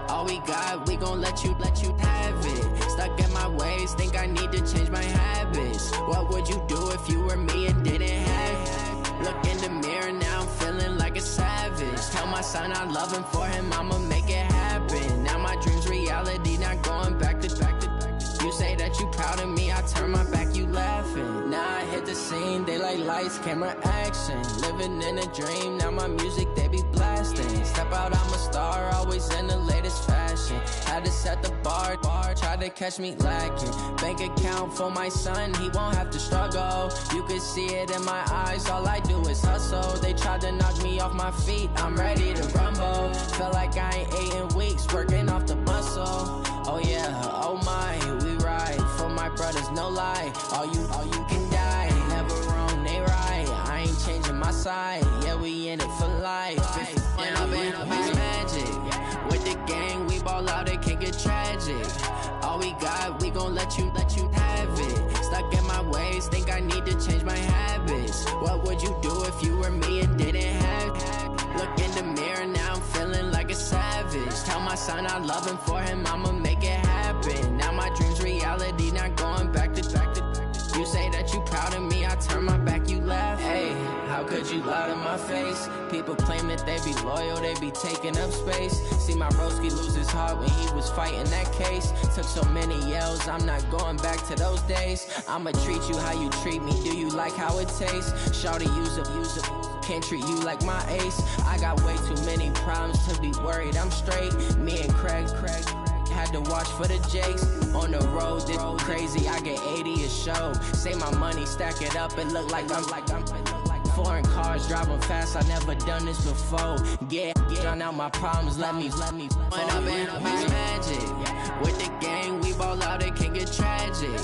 All we got, we gon' let you have it. Stuck in my ways, think I need to change my habits. What would you do if you were me and didn't have it? Look in the mirror, now I'm feeling like a savage. Tell my son I love him, for him I'ma make it happen. Now my dream's reality, not going back to. You say that you proud of me, I turn my back, you laughing. Now I hit the scene, they like lights, camera, action. Living in a dream, now my music, they be blasting. Step out, I'm a star, always in the latest fashion. Had to set the bar, try to catch me lacking. Bank account for my son, he won't have to struggle. You can see it in my eyes, all I do is hustle. They tried to knock me off my feet, I'm ready to rumble. Feel like I ain't ate in weeks, working off the muscle. Oh yeah, oh my, we ride for my brothers, no lie. All you can die, never wrong, they right. I ain't changing my side, yeah, we in it for life. When up it's magic. With the gang, we ball out, it can get tragic. All we got, we gon' let you have it. Stuck in my ways, think I need to change my habits. What would you do if you were me and didn't have it? Look in the mirror, now I'm feeling like a savage. Tell my son I love him, for him I'ma make it happen. Now my dream's reality, not going back to. You say that you proud of me, I turn my back, you laugh. Hey, how could you lie to my face? People claim that they be loyal, they be taking up space. See my broski lose his heart when he was fighting that case. Took so many yells, I'm not going back to those days. I'ma treat you how you treat me, do you like how it tastes? Shawty use a can't treat you like my ace. I got way too many problems to be worried. I'm straight. Me and Craig had to watch for the Jakes. On the road, this crazy. I get 80 a show. Say my money, stack it up, and look like I'm foreign cars, driving fast. I never done this before. Get on out my problems. Let me. Went up and up is magic. With the gang, we ball out. It can get tragic.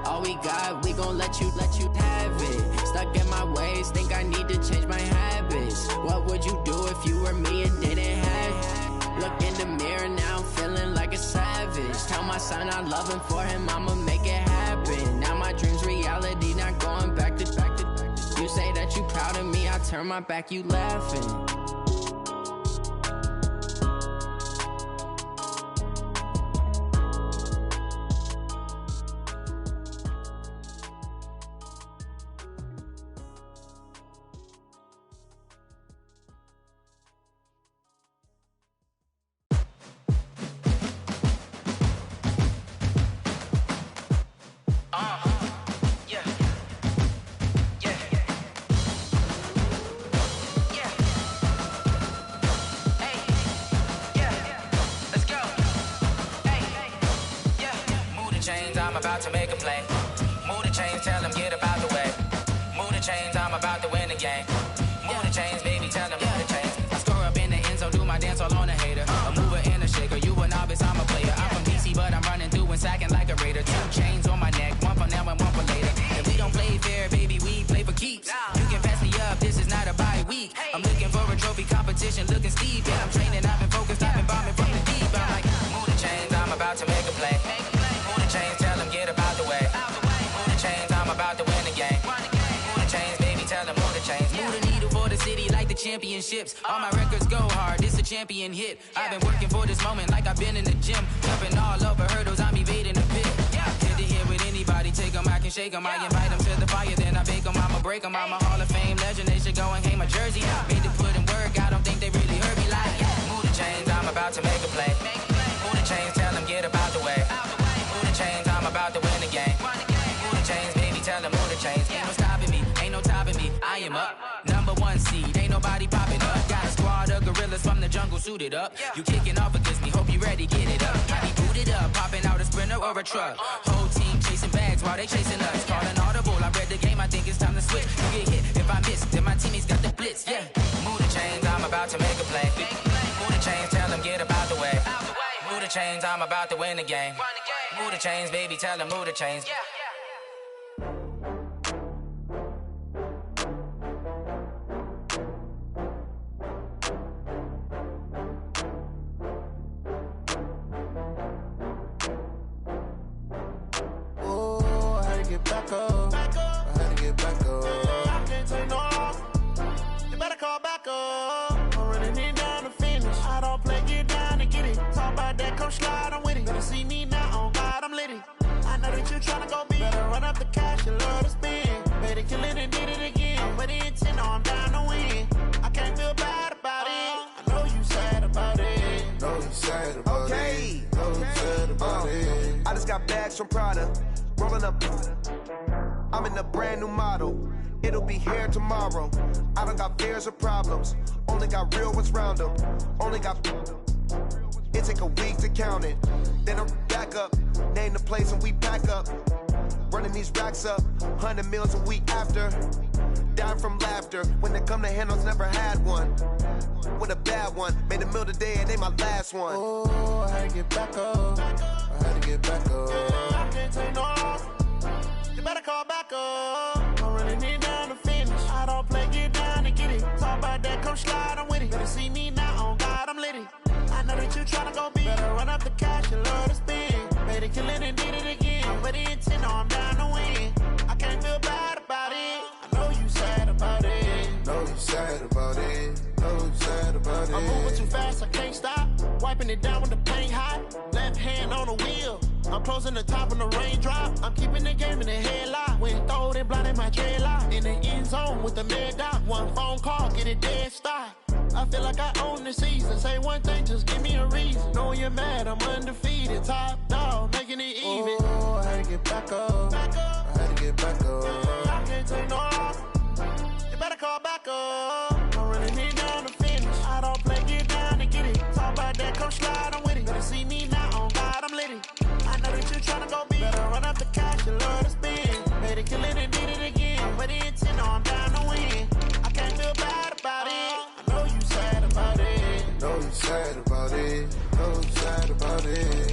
All we got, we gon' let you have it. Stuck in my ways, think I need to change my habits. What would you do if you were me and didn't have it? Look in the mirror now, I'm feeling like a savage. Tell my son I love him, for him I'ma make it happen. Now my dream's reality, not going back to. You say that you proud of me, I turn my back, you laughing. About to make a play. Move the chains, tell them get about the way. Move the chains, I'm about to win the game. Move the chains, baby, tell them move the chains. I score up in the end zone, do my dance all on a hater. A mover and a shaker, you a novice, I'm a player. I'm from DC, but I'm running through and sacking like a raider. 2 chains on my neck, one for now and one for later. If we don't play fair, baby, we play for keeps. You can pass me up, this is not a bye week. I'm looking for a trophy competition, looking steep. Yeah, I'm training, I've been focused, I've been bombing from the deep. I'm like, move the chains, I'm about to make a play. Move the chains, tell them get about the way. Move the chains, I'm about to win the game. Move the chains, baby, tell them move the chains. Move the needle for the city like the championships. All my records go hard, this a champion hit. I've been working for this moment like I've been in the gym. Jumping all over hurdles, I'm evading the pit. Head to head with anybody, take them, I can shake them. I invite them to the fire, then I bake them, I'ma break them. I'm a Hall of Fame legend, they should go and hang my jersey. Made to put in work, I don't think they really heard me like, move the chains, I'm about to make a play. Move the chains, tell them get about the way. Move the chains, I'm about to win the game. Move the chains, baby, tell them move the chains. Ain't no stopping me, ain't no topping me. I am up, #1 seed, ain't nobody popping up. Got a squad of gorillas from the jungle suited up. You kicking off against me, hope you ready, get it up. I be booted up, popping out a Sprinter or a truck. Whole team chasing bags while they chasing us. Calling audible, I read the game, I think it's time to switch. You get hit, if I miss, then my teammates got the blitz, Move the chains, I'm about to make a play. Move the chains, tell them get about the way. Move the chains, I'm about to win the game. Move the chains, baby, tell them move the chains. Get back up. I had to get back up. I can't take no loss. You better call back up. I'm running it down to finish. I don't play, get down and get it. Talk about that, come slide, I'm with it. Better see me now, on God, I'm litty. I know that you tryna go big. Better run up the cash, you love to spend. Better kill it and did it again. I'm with the intent, no, I'm down to win. I can't feel bad about it. I know you sad about it. Know you sad about it. Know you sad about it. I just got bags from Prada. Rolling up, I'm in a brand new model. It'll be here tomorrow. I don't got fears or problems. Only got real ones round them. Only got. It take a week to count it. Then I'm back up. Name the place and we pack up. Running these racks up. 100 meals a week after. Dying from laughter. When they come to handles, never had one. With a bad one. Made a meal today and they my last one. Oh, I had to get back up. I had to get back up. I can't take no loss. You better call back up. I'm running it down to finish. I don't play, get down and get it. Talk about that, come slide, I'm with it. Better see me now, on God, I'm litty. I know that you tryna go big. Better run up the cash, you love to spend. Better kill it and did it again. I'm with the intent, no, I'm down to win. I can't feel bad about it. I know you sad about it. Know you sad about it. Know you sad about it. I'm moving too fast, I can't stop. Wiping it down with the paint hot. Left hand on the wheel. I'm closing the top when the raindrop. I'm keeping the game in the headlock. When throwed and blinded my dreadlock. In the end zone with the mad dot. One phone call, get it dead stop. I feel like I own the season. Say one thing, just give me a reason. Knowing you're mad, I'm undefeated. Top dog, making it even. Oh, I had to get back up. I had to get back up. I can't take no loss. better call back up. I'm running it down to finish. I don't play, get down to get it. Talk about that, come slide, I'm with it. Better see me now, on God, I'm litty. I know that you tryna go big. Better run up the cash, you love to spend. Made it, kill it, and did it again. I put it in, I'm down to win. I can't feel bad about it. I know you sad about it. Know you sad about it. Know you sad about it.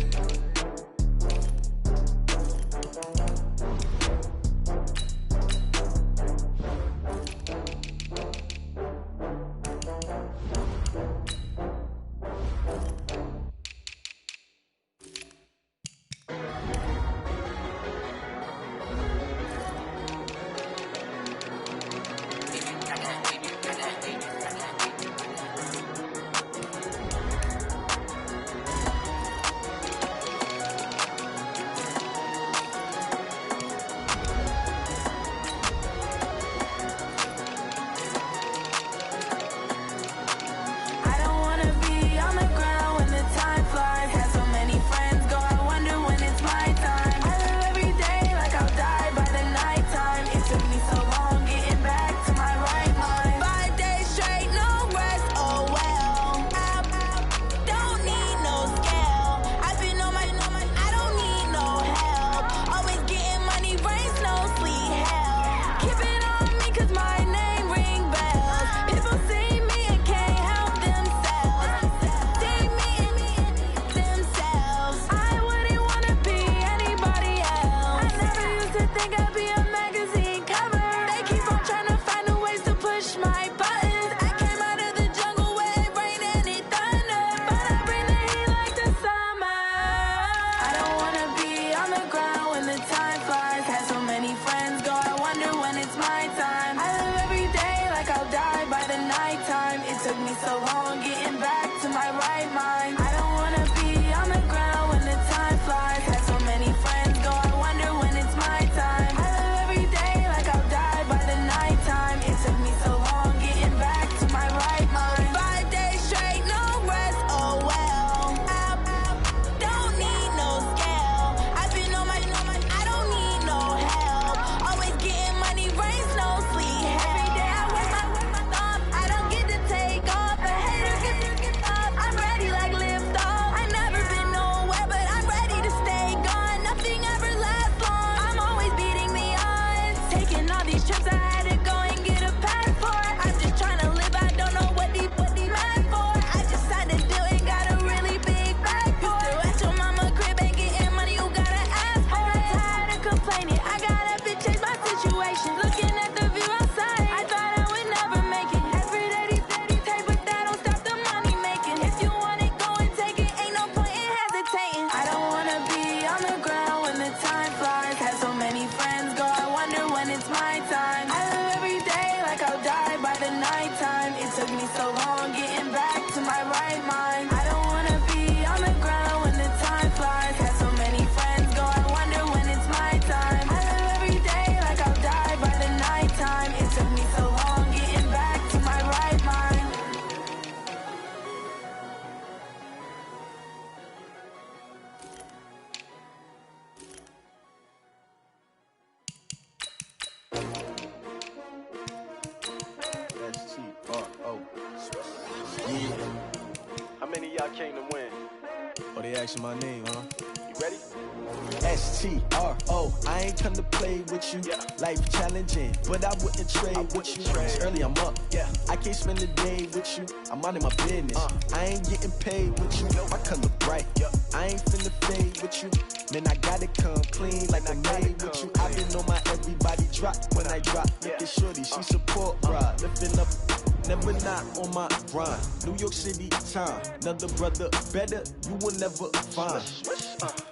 My name, huh? You ready? STRO, I ain't come to play with you. Life challenging, but I wouldn't trade with you. It's early, I'm up. I can't spend a day with you. I'm minding my business. I ain't getting paid with you. My color bright. I ain't finna fade with you. Man, I gotta come clean like I made with you. I've been on my everybody drop when I drop. Look at shorty, she support ride. Lifting up. Never not on my grind. New York City time. Another brother better, you will never find.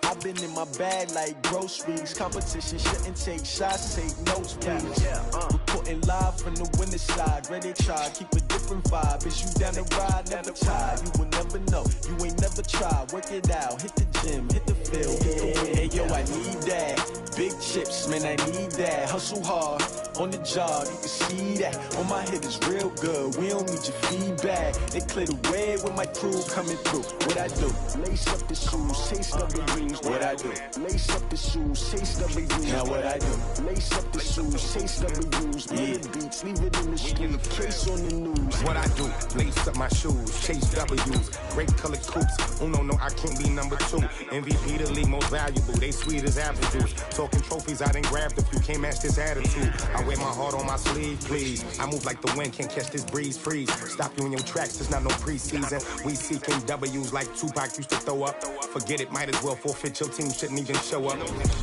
I've been in my bag like groceries. Competition shouldn't take shots, take notes, please. Reporting live from the winter side. Ready to try, keep a different vibe. Is you down the ride, never tired. You will never know, you ain't never tried. Work it out, hit the gym, hit the field, hit the wind. Hey yo, I need that. Big chips, man, I need that. Hustle hard. on the job, you can see that. On my head is real good, we don't need your feedback. They clear the way with my crew coming through. What I do? Lace up the shoes, chase W's. What I do? Lace up the shoes, chase W's. Now what I do? Lace up the shoes, chase W's. Yeah. Beats, leave it in the street, case on the news. What I do? Lace up my shoes, chase W's. Great colored coops. Oh no, I can't be number 2. MVP the league most valuable. They sweet as apple juice. Talking trophies, I done grabbed a few. Can't match this attitude. I wear my heart on my sleeve, please. I move like the wind, can't catch this breeze, freeze. Stop you in your tracks, there's not no preseason. We seeking W's like Tupac used to throw up. Forget it, might as well forfeit. Your team shouldn't even show up.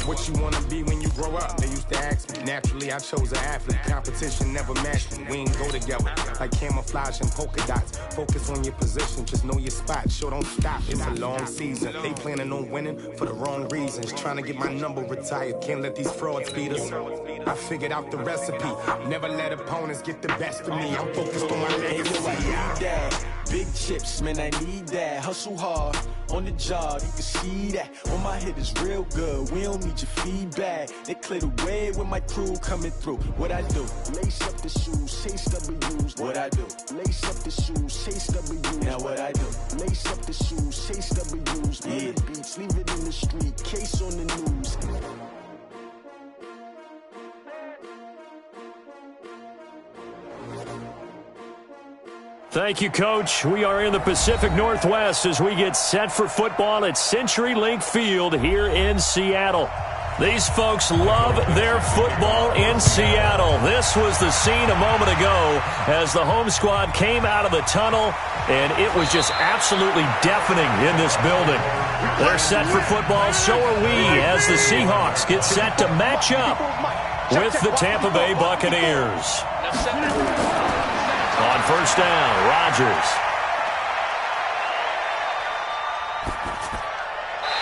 What you wanna be when you grow up? They used to ask me. Naturally, I chose an athlete. Competition never matched me. We ain't go together like camouflage and polka dots. Focus on your position, just know your spot. Sure, don't stop. It's a long season. They planning on winning for the wrong reasons. Trying to get my number retired. Can't let these frauds beat us. I figured out the recipe. Never let opponents get the best of me. I'm focused on my legacy. Big chips, man, I need that. Hustle hard on the job, you can see that. On my head is real good, we don't need your feedback. They clear the way with my crew coming through. What I do? Lace up the shoes, chase W's. What I do? Lace up the shoes, chase W's. Now what I do? Lace up the shoes, chase W's. Yeah. Beats, leave it in the street, case on the news. Thank you, Coach. We are in the Pacific Northwest as we get set for football at CenturyLink Field here in Seattle. These folks love their football in Seattle. This was the scene a moment ago as the home squad came out of the tunnel, and it was just absolutely deafening in this building. They're set for football, so are we, as the Seahawks get set to match up with the Tampa Bay Buccaneers. On first down, Rodgers.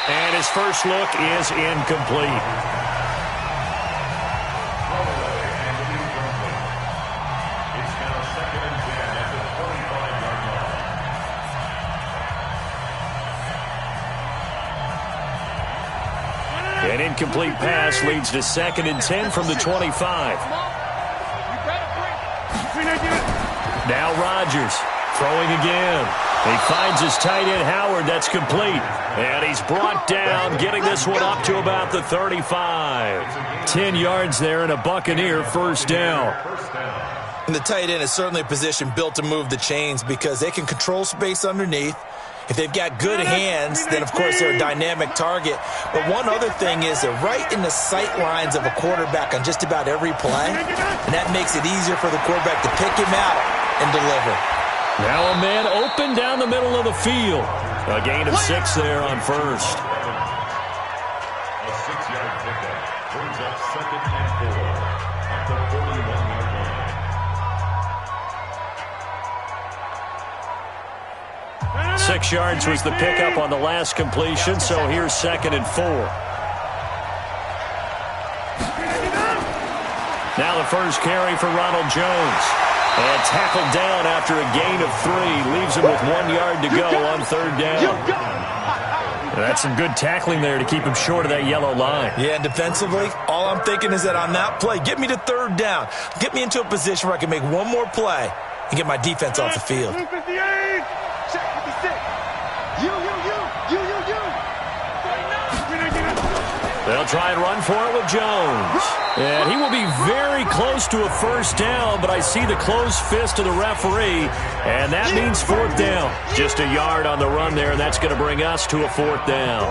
And his first look is incomplete. It's now 2nd and 10 at the 25-yard line. An incomplete pass leads to 2nd and 10 from the 25. Now Rodgers throwing again. He finds his tight end Howard. That's complete. And he's brought down, getting this one up to about the 35. 10 yards there and a Buccaneer first down. And the tight end is certainly a position built to move the chains because they can control space underneath. If they've got good hands, then, of course, they're a dynamic target. But one other thing is they're right in the sight lines of a quarterback on just about every play, and that makes it easier for the quarterback to pick him out and deliver. Now a man open down the middle of the field. A gain of 6 there on first. A 6-yard pickup brings up 2nd and 4 at the 41-yard line. 6 yards was the pickup on the last completion, so here's 2nd and 4. Now the first carry for Ronald Jones. And tackled down after a gain of 3. Leaves him with 1 yard to go on third down. That's some good tackling there to keep him short of that yellow line. Yeah, and defensively, all I'm thinking is that on that play, get me to third down. Get me into a position where I can make one more play and get my defense off the field. They'll try and run for it with Jones. And he will be very close to a first down, but I see the closed fist of the referee, and that means fourth down. Just a yard on the run there, and that's going to bring us to a fourth down.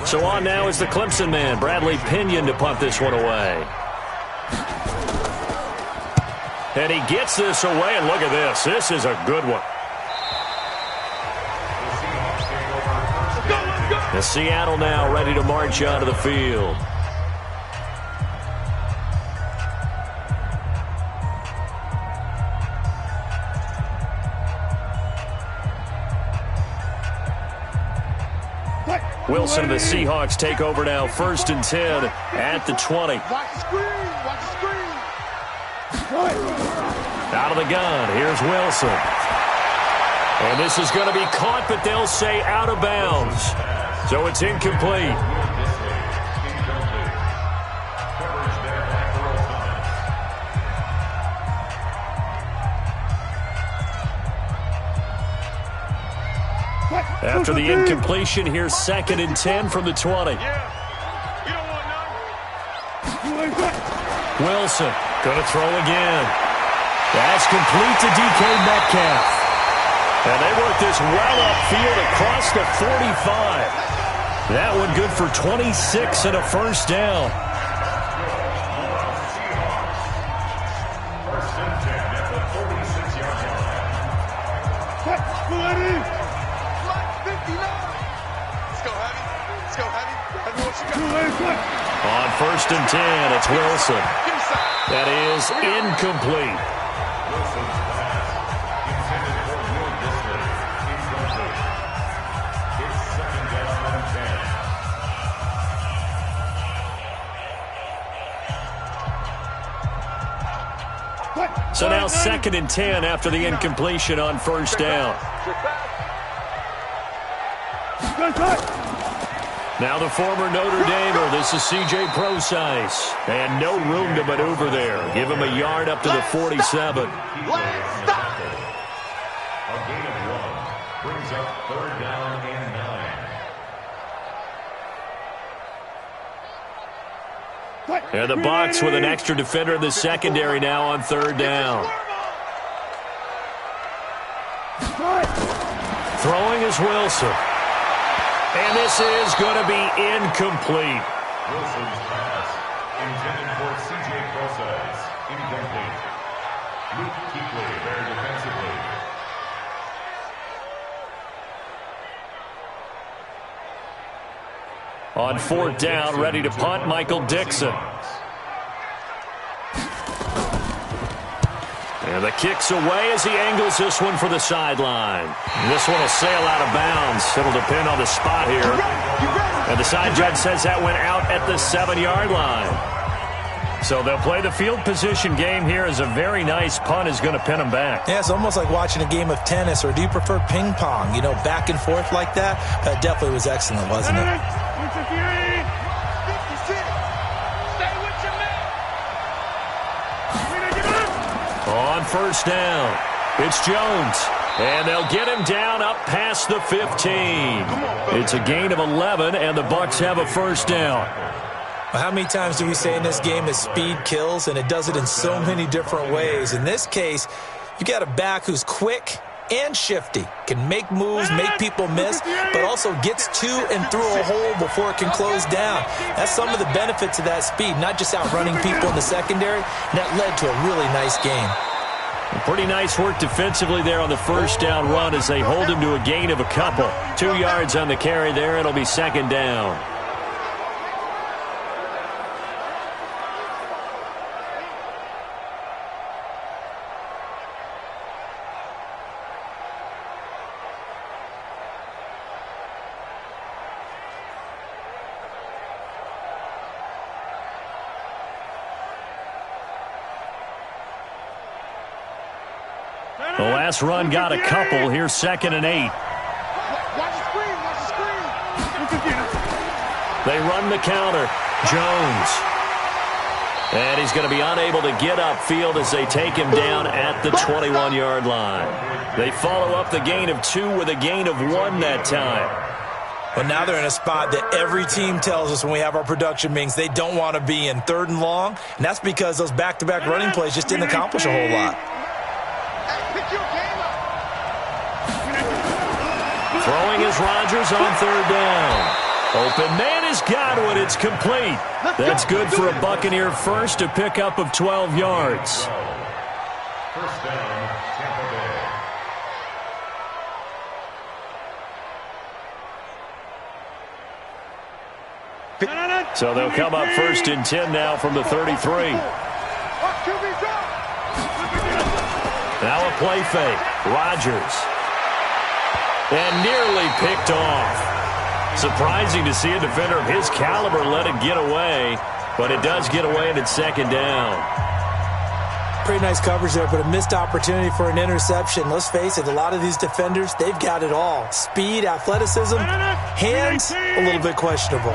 So on now is the Clemson man, Bradley Pinion, to punt this one away. And he gets this away, and look at this. This is a good one. The Seattle now ready to march onto the field. Wilson and the Seahawks take over now, 1st and 10 at the 20. Out of the gun, here's Wilson. And this is going to be caught, but they'll say out of bounds. So it's incomplete. After the incompletion, here's 2nd and 10 from the 20. Wilson going to throw again. That's complete to DK Metcalf. And they work this well upfield across the 45. That one good for 26 and a first down. On 1st and 10, it's Wilson. That is incomplete. Wilson's pass intended for Will Disley. Incomplete. It's 2nd down and 10. So now 2nd and 10 after the incompletion on 1st down. Now the former Notre Damer, this is C.J. Procise. And no room to maneuver there. Give him a yard up to the 47. A gain of 1 brings up 3rd down and 9. And the Bucs with an extra defender in the secondary now on 3rd down. Throwing is Wilson. And this is going to be incomplete. Wilson's pass intended for C.J. Procise. Incomplete. Luke Kuechly there defensively. On 4th down, ready to punt, Michael Dixon. And the kick's away as he angles this one for the sideline. This one will sail out of bounds. It'll depend on the spot here. And the side judge says that went out at the 7-yard line. So they'll play the field position game here as a very nice punt is going to pin them back. Yeah, it's almost like watching a game of tennis, or do you prefer ping pong? You know, back and forth like that? That definitely was excellent, wasn't it? On 1st down, it's Jones. And they'll get him down up past the 15. It's a gain of 11, and the Bucs have a 1st down. Well, how many times do we say in this game that speed kills, and it does it in so many different ways? In this case, you got a back who's quick and shifty, can make moves, make people miss, but also gets to and through a hole before it can close down. That's some of the benefits of that speed, not just outrunning people in the secondary, and that led to a really nice game. Pretty nice work defensively there on the 1st down run as they hold him to a gain of a couple. 2 yards on the carry there. It'll be 2nd down. The last run got a couple. Here's 2nd and 8. They run the counter. Jones. And he's going to be unable to get upfield as they take him down at the 21-yard line. They follow up the gain of 2 with a gain of 1 that time. Well, now they're in a spot that every team tells us when we have our production meetings they don't want to be in, 3rd and long. And that's because those back-to-back running plays just didn't accomplish a whole lot. Throwing is Rodgers on 3rd down. Open man is Godwin. It's complete. That's good for a Buccaneer first, to pick up of 12 yards. 1st down, Tampa Bay. So they'll come up 1st and 10 now from the 33. Now a play fake. Rodgers. And nearly picked off. Surprising to see a defender of his caliber let it get away, but it does get away and it's 2nd down. pretty nice coverage there, but a missed opportunity for an interception. Let's face it, a lot of these defenders, they've got it all. Speed, athleticism, hands, a little bit questionable.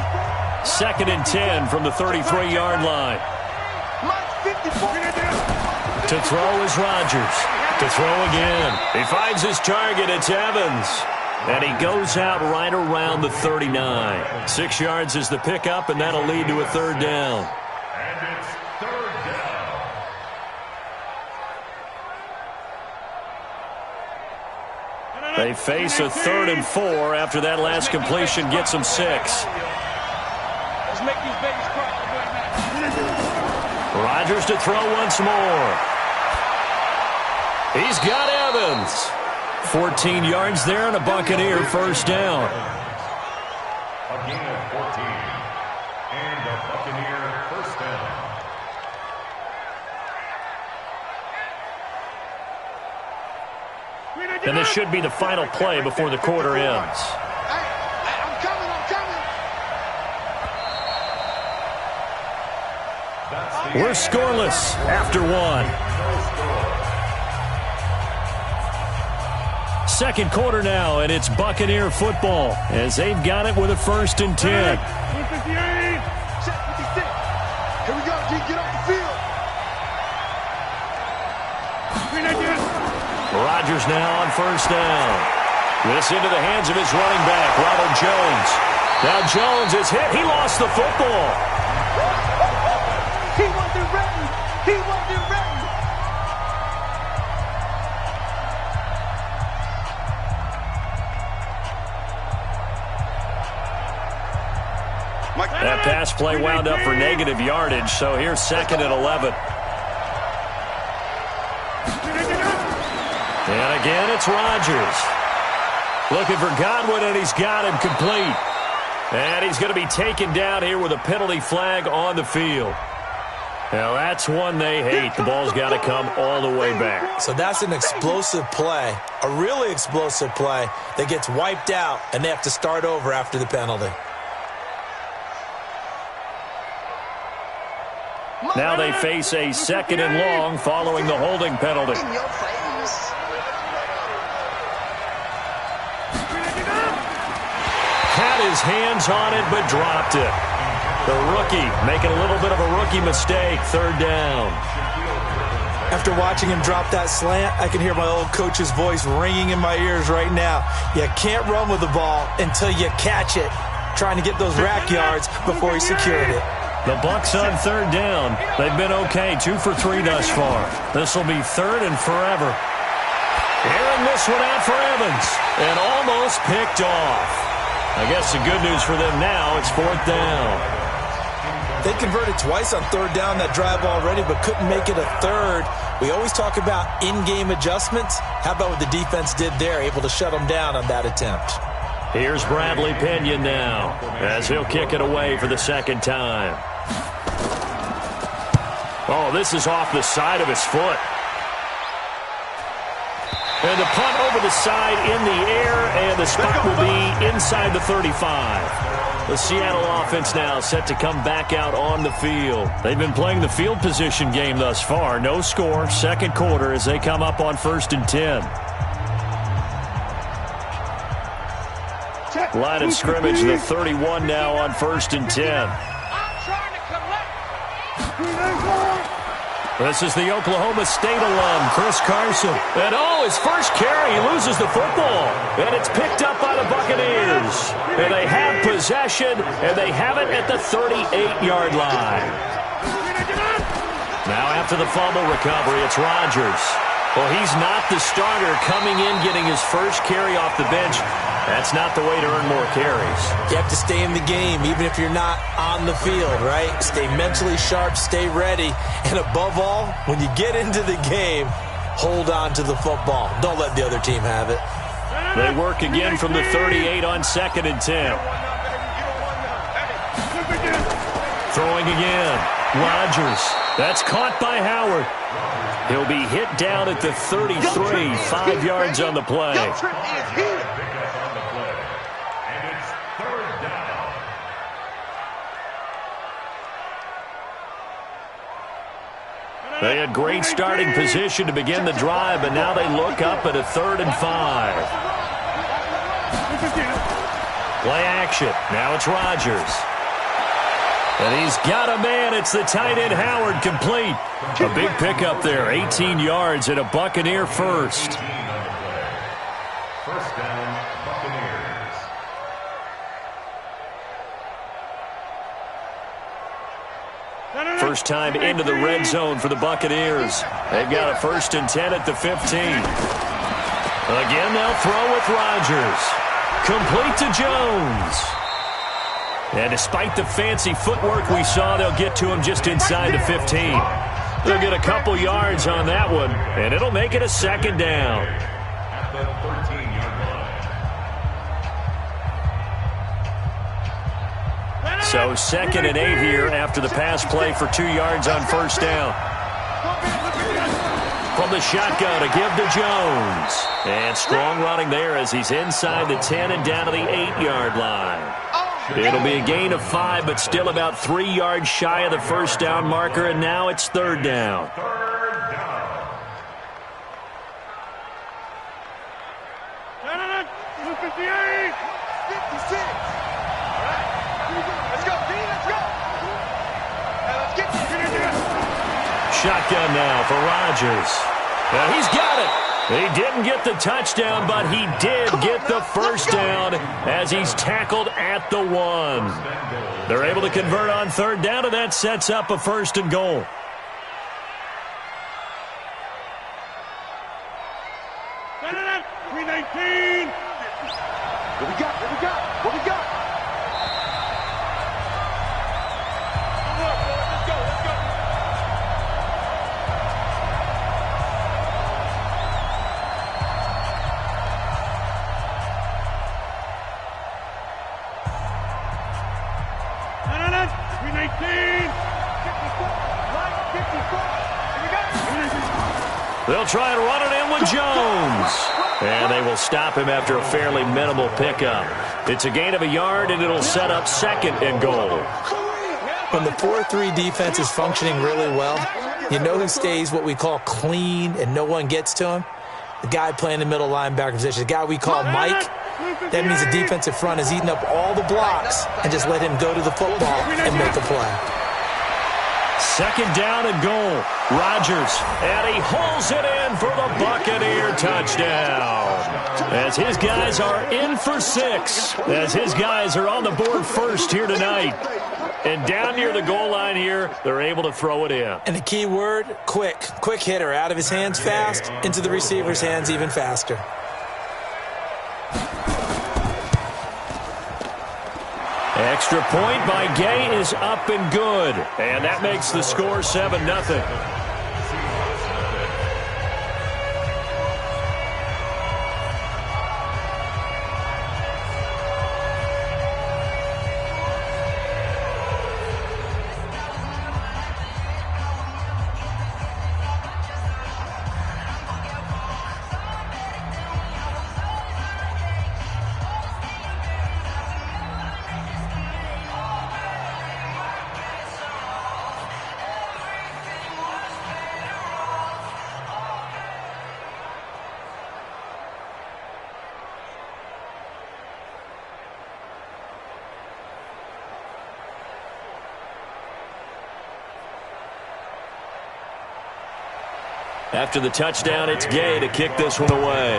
2nd and 10 from the 33-yard line. To throw is Rodgers. To throw again. He finds his target. It's Evans. And he goes out right around the 39. 6 yards is the pickup, and that'll lead to a 3rd down. And it's 3rd down. They face a 3rd and 4 after that last completion gets them 6. Let's make these babies cry. Rodgers to throw once more. He's got Evans. 14 yards there and a Buccaneer 1st down. A gain of 14. And a Buccaneer 1st down. And this should be the final play before the quarter ends. I'm coming. We're scoreless after 1. 2nd quarter now, and it's Buccaneer football as they've got it with a 1st and 10. 158. Check 56. Here we go, G. Get off the field. Rodgers now on 1st down. This into the hands of his running back, Ronald Jones. Now Jones is hit. He lost the football. He wasn't ready. That pass play wound up for negative yardage, so here's 2nd and 11. And again, it's Rodgers. Looking for Godwin, and he's got him complete. And he's going to be taken down here with a penalty flag on the field. Now, that's one they hate. The ball's got to come all the way back. So that's an explosive play, a really explosive play that gets wiped out, and they have to start over after the penalty. Now they face a 2nd and long following the holding penalty. Had his hands on it, but dropped it. The rookie making a little bit of a rookie mistake. 3rd down. After watching him drop that slant, I can hear my old coach's voice ringing in my ears right now. You can't run with the ball until you catch it. Trying to get those rack yards before he secured it. The Bucs on 3rd down. They've been okay, 2 for 3 thus far. This will be 3rd and forever. Airing this one out for Evans. And almost picked off. I guess the good news for them now, it's 4th down. They converted twice on 3rd down that drive already, but couldn't make it a 3rd. We always talk about in-game adjustments. How about what the defense did there, able to shut them down on that attempt? Here's Bradley Pinion now, as he'll kick it away for the 2nd time. Oh, this is off the side of his foot. And the punt over the side in the air, and the spot will be inside the 35. The Seattle offense now set to come back out on the field. They've been playing the field position game thus far. No score, 2nd quarter as they come up on 1st and 10. Line of scrimmage, the 31 now on 1st and 10. This is the Oklahoma State alum, Chris Carson. And his first carry, he loses the football. And it's picked up by the Buccaneers. And they have possession, and they have it at the 38-yard line. Now after the fumble recovery, it's Rodgers. Well, he's not the starter coming in, getting his first carry off the bench. That's not the way to earn more carries. You have to stay in the game, even if you're not on the field, right? Stay mentally sharp, stay ready. And above all, when you get into the game, hold on to the football. Don't let the other team have it. They work again from the 38 on 2nd and 10. Throwing again. Rodgers. That's caught by Howard. He'll be hit down at the 33, 5 yards on the play. They had great starting position to begin the drive, but now they look up at a 3rd and 5. Play action. Now it's Rodgers. And he's got a man. It's the tight end Howard, complete. A big pickup there, 18 yards and a Buccaneer first. First down, Buccaneers. First time into the red zone for the Buccaneers. They've got a 1st and 10 at the 15. Again, they'll throw with Rodgers. Complete to Jones. And despite the fancy footwork we saw, they'll get to him just inside the 15. They'll get a couple yards on that one, and it'll make it a 2nd down. At the 13-yard line. So 2nd and 8 here after the pass play for 2 yards on 1st down. From the shotgun to give to Jones. And strong running there as he's inside the 10 and down to the 8-yard line. It'll be a gain of 5, but still about 3 yards shy of the 1st down marker, and now it's 3rd down. Third down. 58, 56. All right, let's go, D, let's go. Now let's get Shotgun now for Rodgers. Now he's got it. He didn't get the touchdown, but he did get the 1st down as he's tackled at the 1. They're able to convert on 3rd down, and that sets up a 1st and goal. What we got? What we got? What we got? Let's go. Let's go. They'll try and run it in with Jones. And they will stop him after a fairly minimal pickup. It's a gain of a yard, and it'll set up 2nd and goal. When the 4-3 defense is functioning really well, you know who stays what we call clean and no one gets to him? The guy playing the middle linebacker position, the guy we call Mike. That means the defensive front is eating up all the blocks and just let him go to the football and make a play. 2nd down and goal. Rodgers, and he hauls it in for the Buccaneer touchdown. As his guys are in for 6. As his guys are on the board first here tonight. And down near the goal line here, they're able to throw it in. And the key word, quick. Quick hitter. Out of his hands fast, into the receiver's hands even faster. Extra point by Gay is up and good. And that makes the score 7-0. After the touchdown, it's Gay to kick this one away.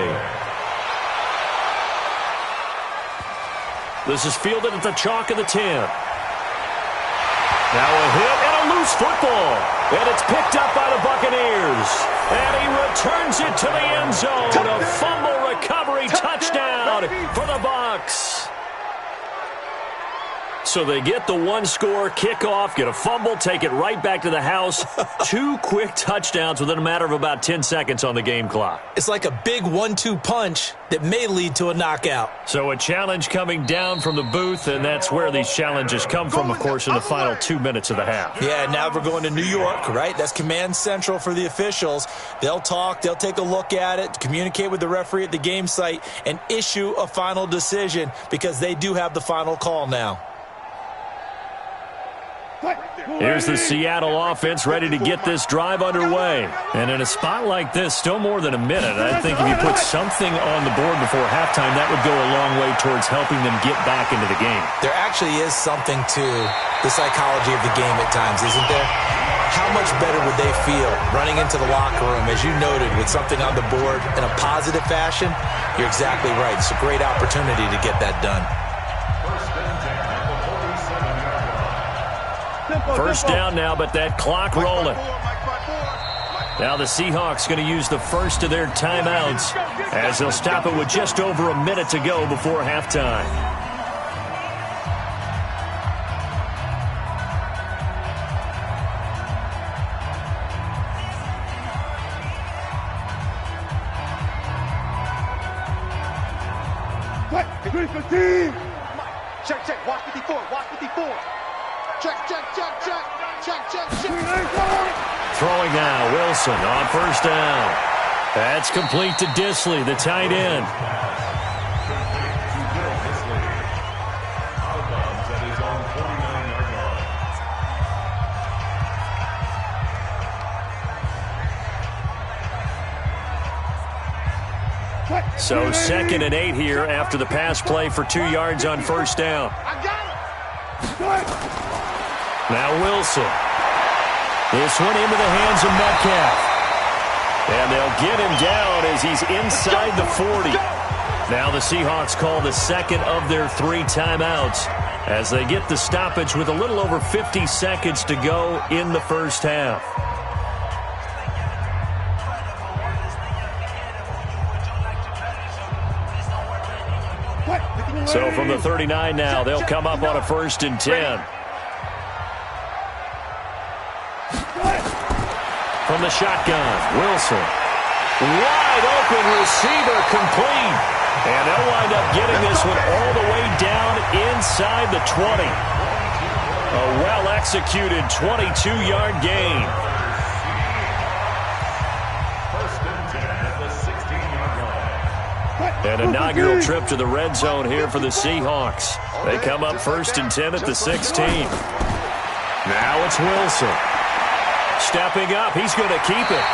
This is fielded at the chalk of the 10. Now a hit and a loose football. And it's picked up by the Buccaneers. And he returns it to the end zone. A fumble recovery touchdown for the Bucs. So they get the 1-score kickoff, get a fumble, take it right back to the house. 2 quick touchdowns within a matter of about 10 seconds on the game clock. It's like a big 1-2 punch that may lead to a knockout. So a challenge coming down from the booth, and that's where these challenges come from, of course, in the final 2 minutes of the half. Yeah, now we're going to New York, right? That's command central for the officials. They'll talk, they'll take a look at it, communicate with the referee at the game site, and issue a final decision because they do have the final call now. Right there. Here's the Seattle offense ready to get this drive underway. And in a spot like this, still more than a minute, I think if you put something on the board before halftime, that would go a long way towards helping them get back into the game. There actually is something to the psychology of the game at times, isn't there? How much better would they feel running into the locker room, as you noted, with something on the board in a positive fashion? You're exactly right. It's a great opportunity to get that done. First down now, but that clock rolling. Now the Seahawks going to use the first of their timeouts as they'll stop it with just over a minute to go before halftime. Check, watch 54, watch 54. Check. Throwing now, Wilson on first down. That's complete to Disley, the tight end. So 2nd and 8 here after the pass play for 2 yards on first down. Now Wilson. This one into the hands of Metcalf. And they'll get him down as he's inside the 40. Now the Seahawks call the second of their 3 timeouts as they get the stoppage with a little over 50 seconds to go in the first half. So from the 39 now, they'll come up on a 1st and 10. From the shotgun, Wilson. Wide open receiver complete. And they'll wind up getting this one all the way down inside the 20. A well-executed 22-yard gain. An inaugural trip to the red zone here for the Seahawks. They come up 1st and 10 at the 16. Now it's Wilson. Stepping up, he's going to keep it.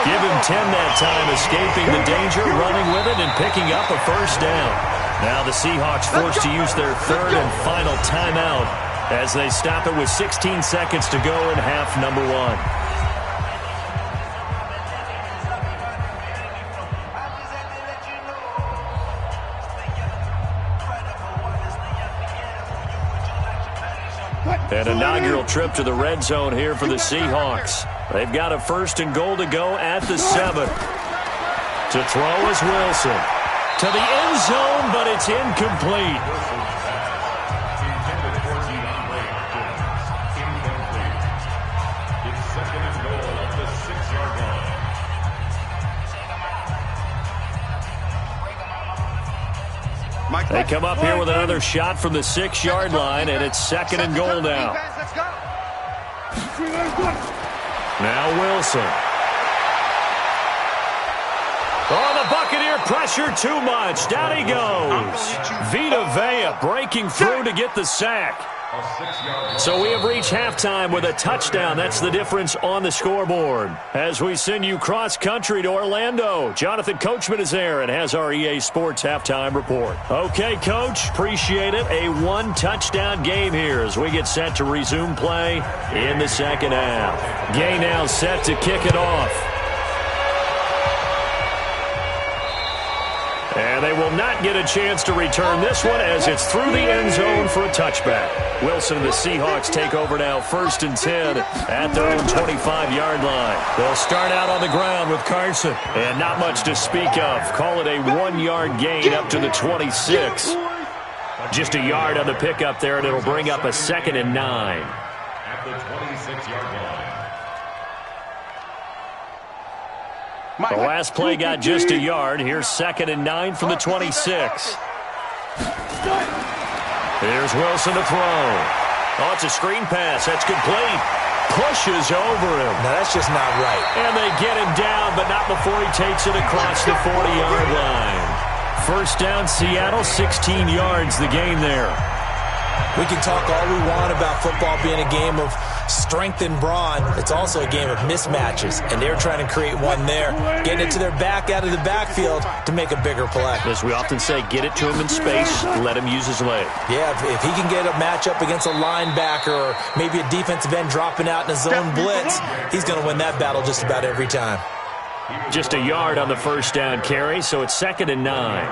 Give him 10 that time, escaping the danger, running with it, and picking up a first down. Now the Seahawks forced to use their 3rd and final timeout as they stop it with 16 seconds to go in half number 1. An inaugural trip to the red zone here for the Seahawks. They've got a 1st and goal to go at the 7. To throw is Wilson. To the end zone, but it's incomplete. They come up here with another shot from the 6-yard line, and it's 2nd and goal now. Now Wilson. Oh, the Buccaneer pressure too much. Down he goes. Vita Vea breaking through to get the sack. So we have reached halftime with a touchdown. That's the difference on the scoreboard. As we send you cross-country to Orlando, Jonathan Coachman is there and has our EA Sports halftime report. Okay, Coach, appreciate it. A 1-touchdown game here as we get set to resume play in the second half. Gay now set to kick it off. And they will not get a chance to return this one as it's through the end zone for a touchback. Wilson and the Seahawks take over now 1st and 10 at their own 25-yard line. They'll start out on the ground with Carson. And not much to speak of. Call it a 1-yard gain up to the 26. Just a yard on the pickup there, and it'll bring up a 2nd and 9. At the 26-yard line. The last play got just a yard. Here's 2nd and 9 from the 26. Here's Wilson to throw. Oh, it's a screen pass. That's complete. Pushes over him. No, that's just not right. And they get him down, but not before he takes it across the 40-yard line. First down, Seattle, 16 yards the gain there. We can talk all we want about football being a game of strength and brawn. It's also a game of mismatches, and they're trying to create one there, getting it to their back out of the backfield to make a bigger play. As we often say, get it to him in space, let him use his leg. Yeah, if he can get a matchup against a linebacker or maybe a defensive end dropping out in a zone blitz, he's going to win that battle just about every time. Just a yard on the first down carry, so it's 2nd and 9.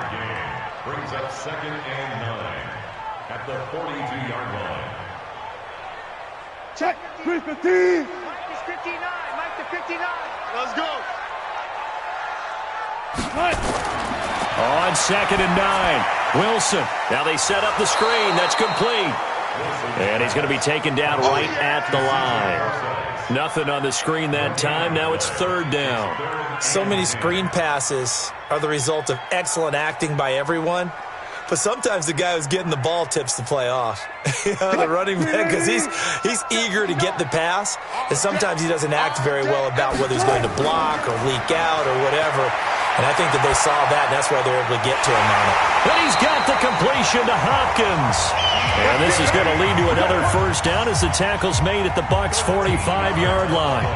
Brings up 2nd and 9 at the 42-yard line. Check, 315. Mike is 59. Mike to 59. Let's go. On 2nd and 9, Wilson. Now they set up the screen. That's complete. And he's going to be taken down right at the line. Nothing on the screen that time. Now it's 3rd down. So many screen passes are the result of excellent acting by everyone. But sometimes the guy who's getting the ball tips the play off. The running back, because he's eager to get the pass, and sometimes he doesn't act very well about whether he's going to block or leak out or whatever. And I think that they saw that, and that's why they're able to get to him on it. But he's got the completion to Hopkins. And this is going to lead to another first down as the tackle's made at the Bucs' 45-yard line.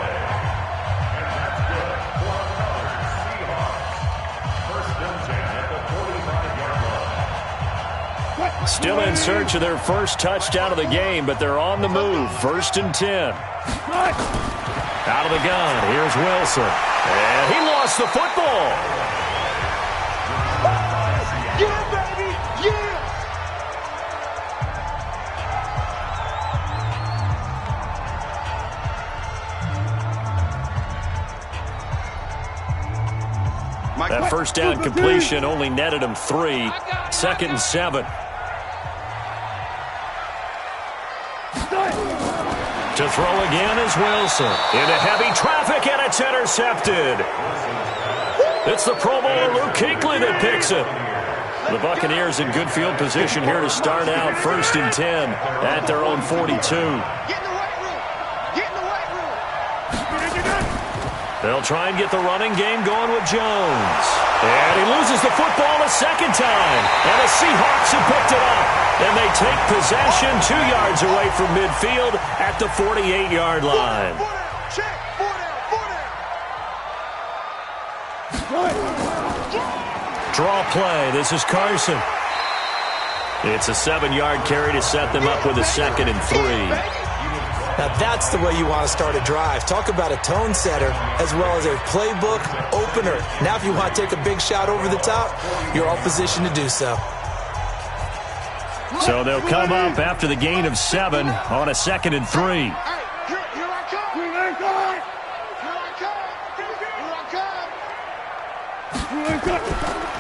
Still in search of their first touchdown of the game, but they're on the move. 1st and 10. Out of the gun, here's Wilson. And he lost the football. Yeah, baby, yeah. That first down completion only netted him 3. 2nd and 7. To throw again is Wilson. Into heavy traffic, and it's intercepted. It's the Pro Bowler Luke Kuechly that picks it. The Buccaneers in good field position here to start out 1st and 10 at their own 42. They'll try and get the running game going with Jones. And he loses the football a second time. And the Seahawks have picked it up. And they take possession 2 yards away from midfield at the 48-yard line. Draw play. This is Carson. It's a 7-yard carry to set them up with a 2nd and 3. Now that's the way you want to start a drive. Talk about a tone setter as well as a playbook opener. Now if you want to take a big shot over the top, you're all positioned to do so. So they'll come up after the gain of 7 on a 2nd and 3.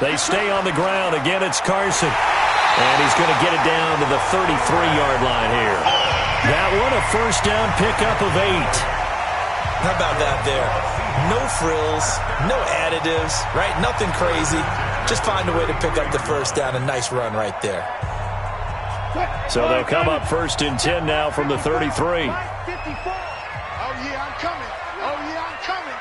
They stay on the ground. Again, it's Carson. And he's going to get it down to the 33-yard line here. That one a first down pickup of 8. How about that there? No frills, no additives, right? Nothing crazy. Just find a way to pick up the first down. A nice run right there. So they'll come up 1st and 10 now from the 33. Oh, yeah, I'm coming. Oh, yeah, I'm coming.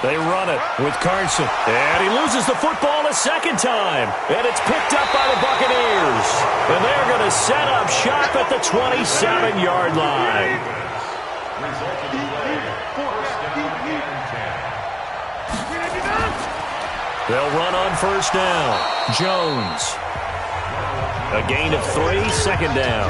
They run it with Carson. And he loses the football a second time. And it's picked up by the Buccaneers. And they're going to set up shop at the 27-yard line. They'll run on first down. Jones. A gain of 3, 2nd down.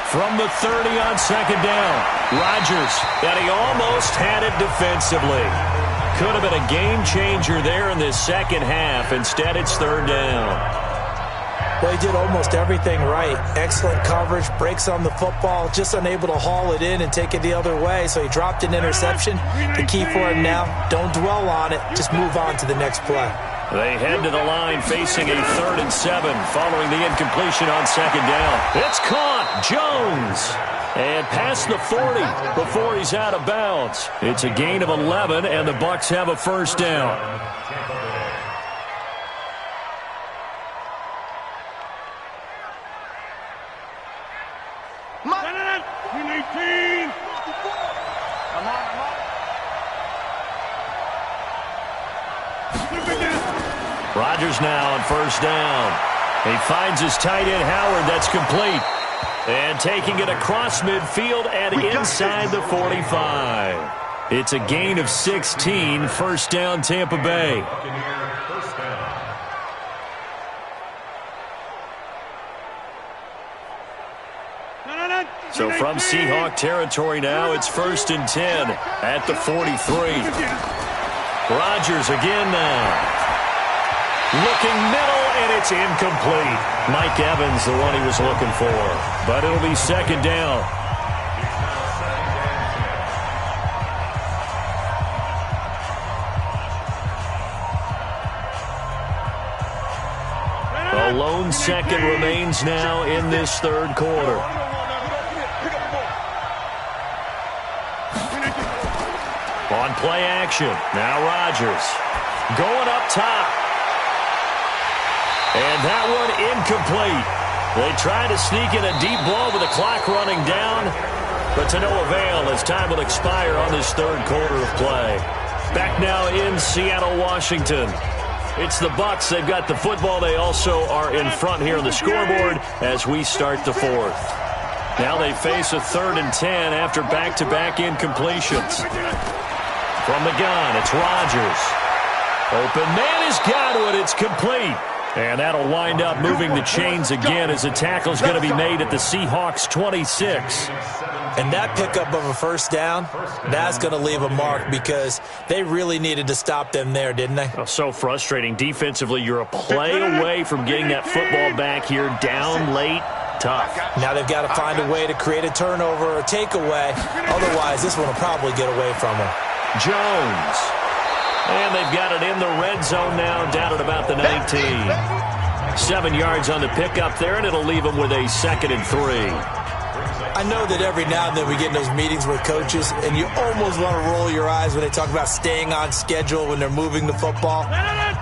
From the 30 on 2nd down, Rodgers, and he almost had it defensively. Could have been a game changer there in this second half. Instead, it's 3rd down. Well, he did almost everything right. Excellent coverage, breaks on the football, just unable to haul it in and take it the other way. So he dropped an interception. The key for him now, don't dwell on it. Just move on to the next play. They head to the line facing a 3rd and 7 following the incompletion on 2nd down. It's caught. Jones. And past the 40 before he's out of bounds. It's a gain of 11, and the Bucs have a first down. 18. I'm on. Rodgers now on first down. He finds his tight end, Howard. That's complete. And taking it across midfield and inside the 45. It's a gain of 16. First down, Tampa Bay. So from Seahawk territory now, it's 1st and 10 at the 43. Rodgers again now. Looking middle, and it's incomplete. Mike Evans, the one he was looking for. But it'll be 2nd down. A lone second remains now in this 3rd quarter. On play action, now Rodgers going up top. And that one incomplete. They tried to sneak in a deep ball with the clock running down, but to no avail as time will expire on this 3rd quarter of play. Back now in Seattle, Washington. It's the Bucs. They've got the football. They also are in front here on the scoreboard as we start the 4th. Now they face a 3rd and 10 after back-to-back incompletions. From the gun, it's Rodgers. Open man has got it. It's complete. And that'll wind up moving the chains again as the tackle's going to be made at the Seahawks 26. And that pickup of a first down, that's going to leave a mark because they really needed to stop them there, didn't they? Oh, so frustrating. Defensively, you're a play away from getting that football back here down late. Tough. Now they've got to find a way to create a turnover or takeaway. Otherwise, this one will probably get away from them. Jones. And they've got it in the red zone now, down at about the 19. 7 yards on the pickup there, and it'll leave them with a 2nd and 3. I know that every now and then we get in those meetings with coaches, and you almost want to roll your eyes when they talk about staying on schedule when they're moving the football.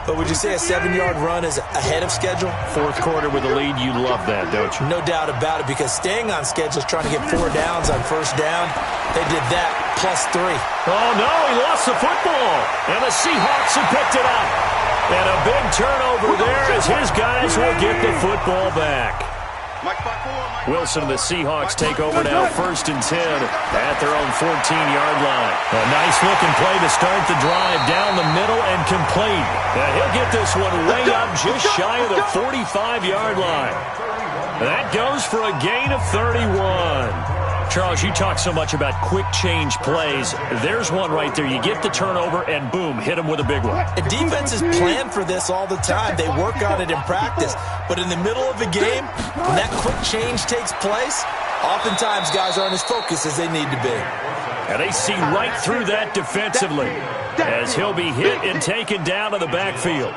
But would you say a 7-yard run is ahead of schedule? 4th quarter with a lead, you love that, don't you? No doubt about it, because staying on schedule is trying to get 4 downs on first down. They did that, +3. Oh, no, he lost the football. And the Seahawks have picked it up. And a big turnover there as his guys will get the football back. Wilson and the Seahawks take over now, 1st and 10 at their own 14-yard line. A nice-looking play to start the drive down the middle and complete. And he'll get this one way up just shy of the 45-yard line. That goes for a gain of 31. Charles, you talk so much about quick change plays. There's one right there. You get the turnover, and boom, hit them with a big one. And defenses plan for this all the time. They work on it in practice. But in the middle of the game, when that quick change takes place, oftentimes guys aren't as focused as they need to be. And they see right through that defensively as he'll be hit and taken down to the backfield.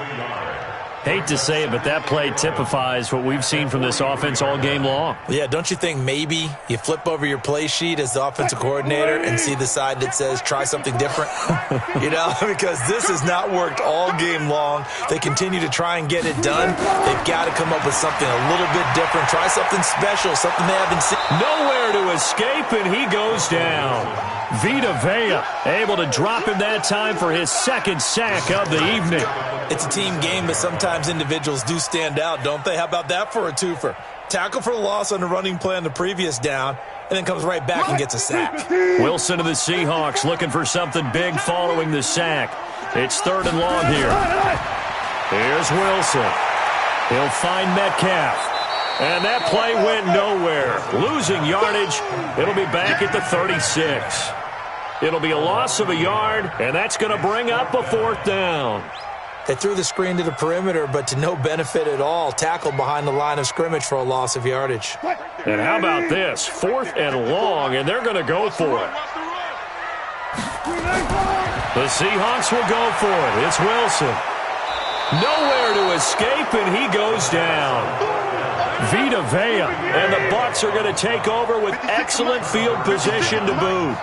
Hate to say it, but that play typifies what we've seen from this offense all game long. Yeah, don't you think maybe you flip over your play sheet as the offensive coordinator and see the side that says try something different? You know, because this has not worked all game long. They continue to try and get it done. They've got to come up with something a little bit different. Try something special, something they haven't seen. Nowhere to escape, and he goes down. Vita Vea able to drop him that time for his 2nd sack of the evening. It's a team game, but sometimes individuals do stand out, don't they? How about that for a twofer? Tackle for a loss on the running play on the previous down, and then comes right back and gets a sack. Wilson of the Seahawks looking for something big following the sack. It's 3rd and long here. Here's Wilson. He'll find Metcalf. And that play went nowhere. Losing yardage. It'll be back at the 36. It'll be a loss of a yard, and that's going to bring up a 4th down. They threw the screen to the perimeter, but to no benefit at all. Tackled behind the line of scrimmage for a loss of yardage. And how about this? 4th and long, and they're going to go for it. The Seahawks will go for it. It's Wilson. Nowhere to escape, and he goes down. Vita Vea, and the Bucs are going to take over with excellent field position to boot.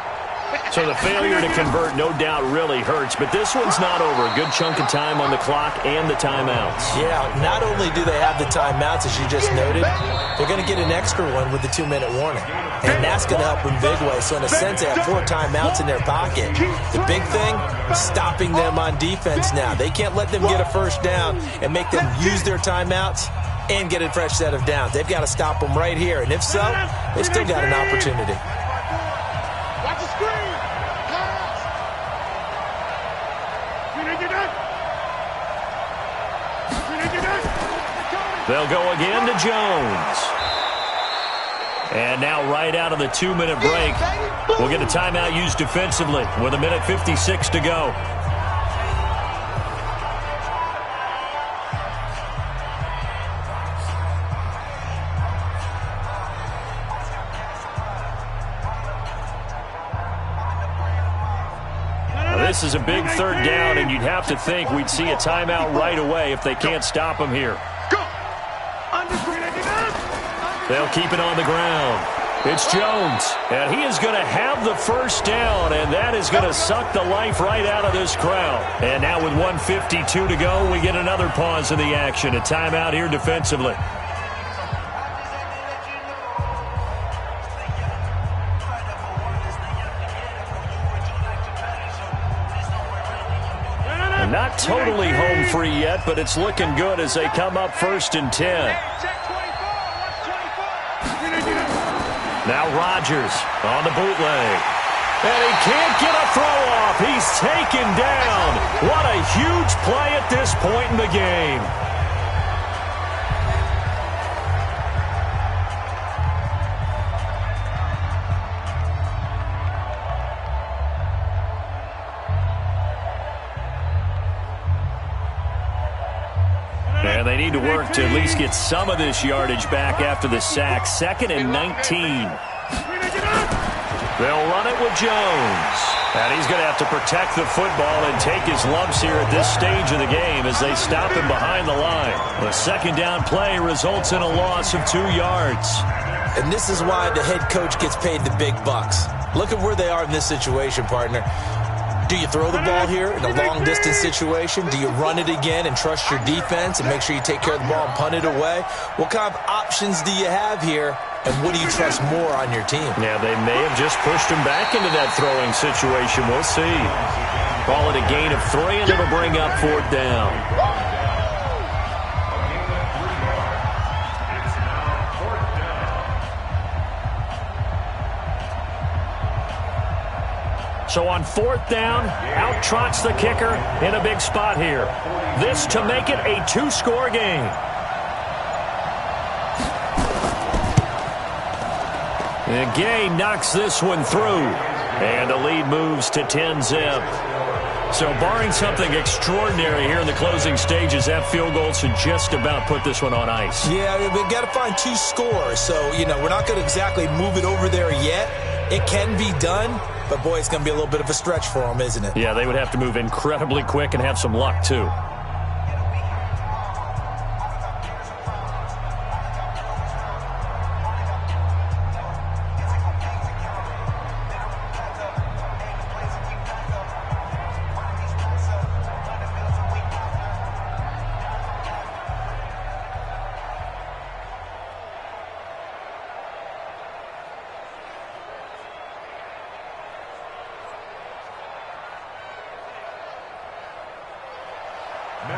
So the failure to convert no doubt really hurts, but this one's not over. A good chunk of time on the clock and the timeouts. Yeah, not only do they have the timeouts, as you just noted, they're going to get an extra one with the 2-minute warning. And that's going to help in big way. So in a sense, they have 4 timeouts in their pocket. The big thing, stopping them on defense now. They can't let them get a first down and make them use their timeouts and get a fresh set of downs. They've got to stop them right here. And if so, they've still got an opportunity. Watch the screen. They'll go again to Jones. And now right out of the 2-minute break, we'll get a timeout used defensively with 1:56 to go. This is a big 3rd down, and you'd have to think we'd see a timeout right away if they can't stop him here. They'll keep it on the ground. It's Jones, and he is going to have the first down, and that is going to suck the life right out of this crowd. And now with 1:52 to go, we get another pause in the action. A timeout here defensively. Not totally home free yet, but it's looking good as they come up 1st and 10. Now Rodgers on the bootleg. And he can't get a throw off. He's taken down. What a huge play at this point in the game. And they need to work to at least get some of this yardage back after the sack. 2nd and 19. They'll run it with Jones. And he's going to have to protect the football and take his lumps here at this stage of the game as they stop him behind the line. The 2nd down play results in a loss of 2 yards. And this is why the head coach gets paid the big bucks. Look at where they are in this situation, partner. Do you throw the ball here in a long-distance situation? Do you run it again and trust your defense and make sure you take care of the ball and punt it away? What kind of options do you have here, and what do you trust more on your team? Yeah, they may have just pushed him back into that throwing situation. We'll see. Call it a gain of 3, and it'll bring up 4th down. So on 4th down, out trots the kicker in a big spot here. This to make it a 2-score game. And Gay knocks this one through. And the lead moves to 10-zip. So barring something extraordinary here in the closing stages, that field goal should just about put this one on ice. Yeah, we've got to find 2 scores. So, we're not going to exactly move it over there yet. It can be done. But, boy, it's going to be a little bit of a stretch for them, isn't it? Yeah, they would have to move incredibly quick and have some luck, too.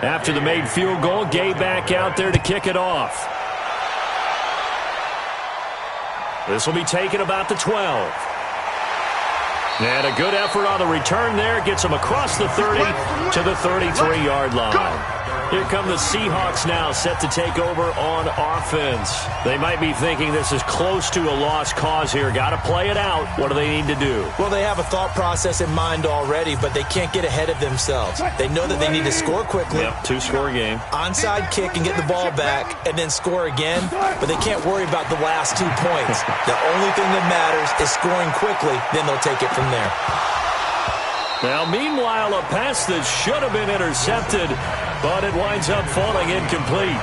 After the made field goal, Gay back out there to kick it off. This will be taken about the 12. And a good effort on the return there. Gets them across the 30 to the 33-yard line. Here come the Seahawks now, set to take over on offense. They might be thinking this is close to a lost cause here. Got to play it out. What do they need to do? Well, they have a thought process in mind already, but they can't get ahead of themselves. They know that they need to score quickly. Yep, 2-score game. Onside kick and get the ball back and then score again, but they can't worry about the last 2 points. The only thing that matters is scoring quickly, then they'll take it from there. Now, meanwhile, a pass that should have been intercepted, but it winds up falling incomplete.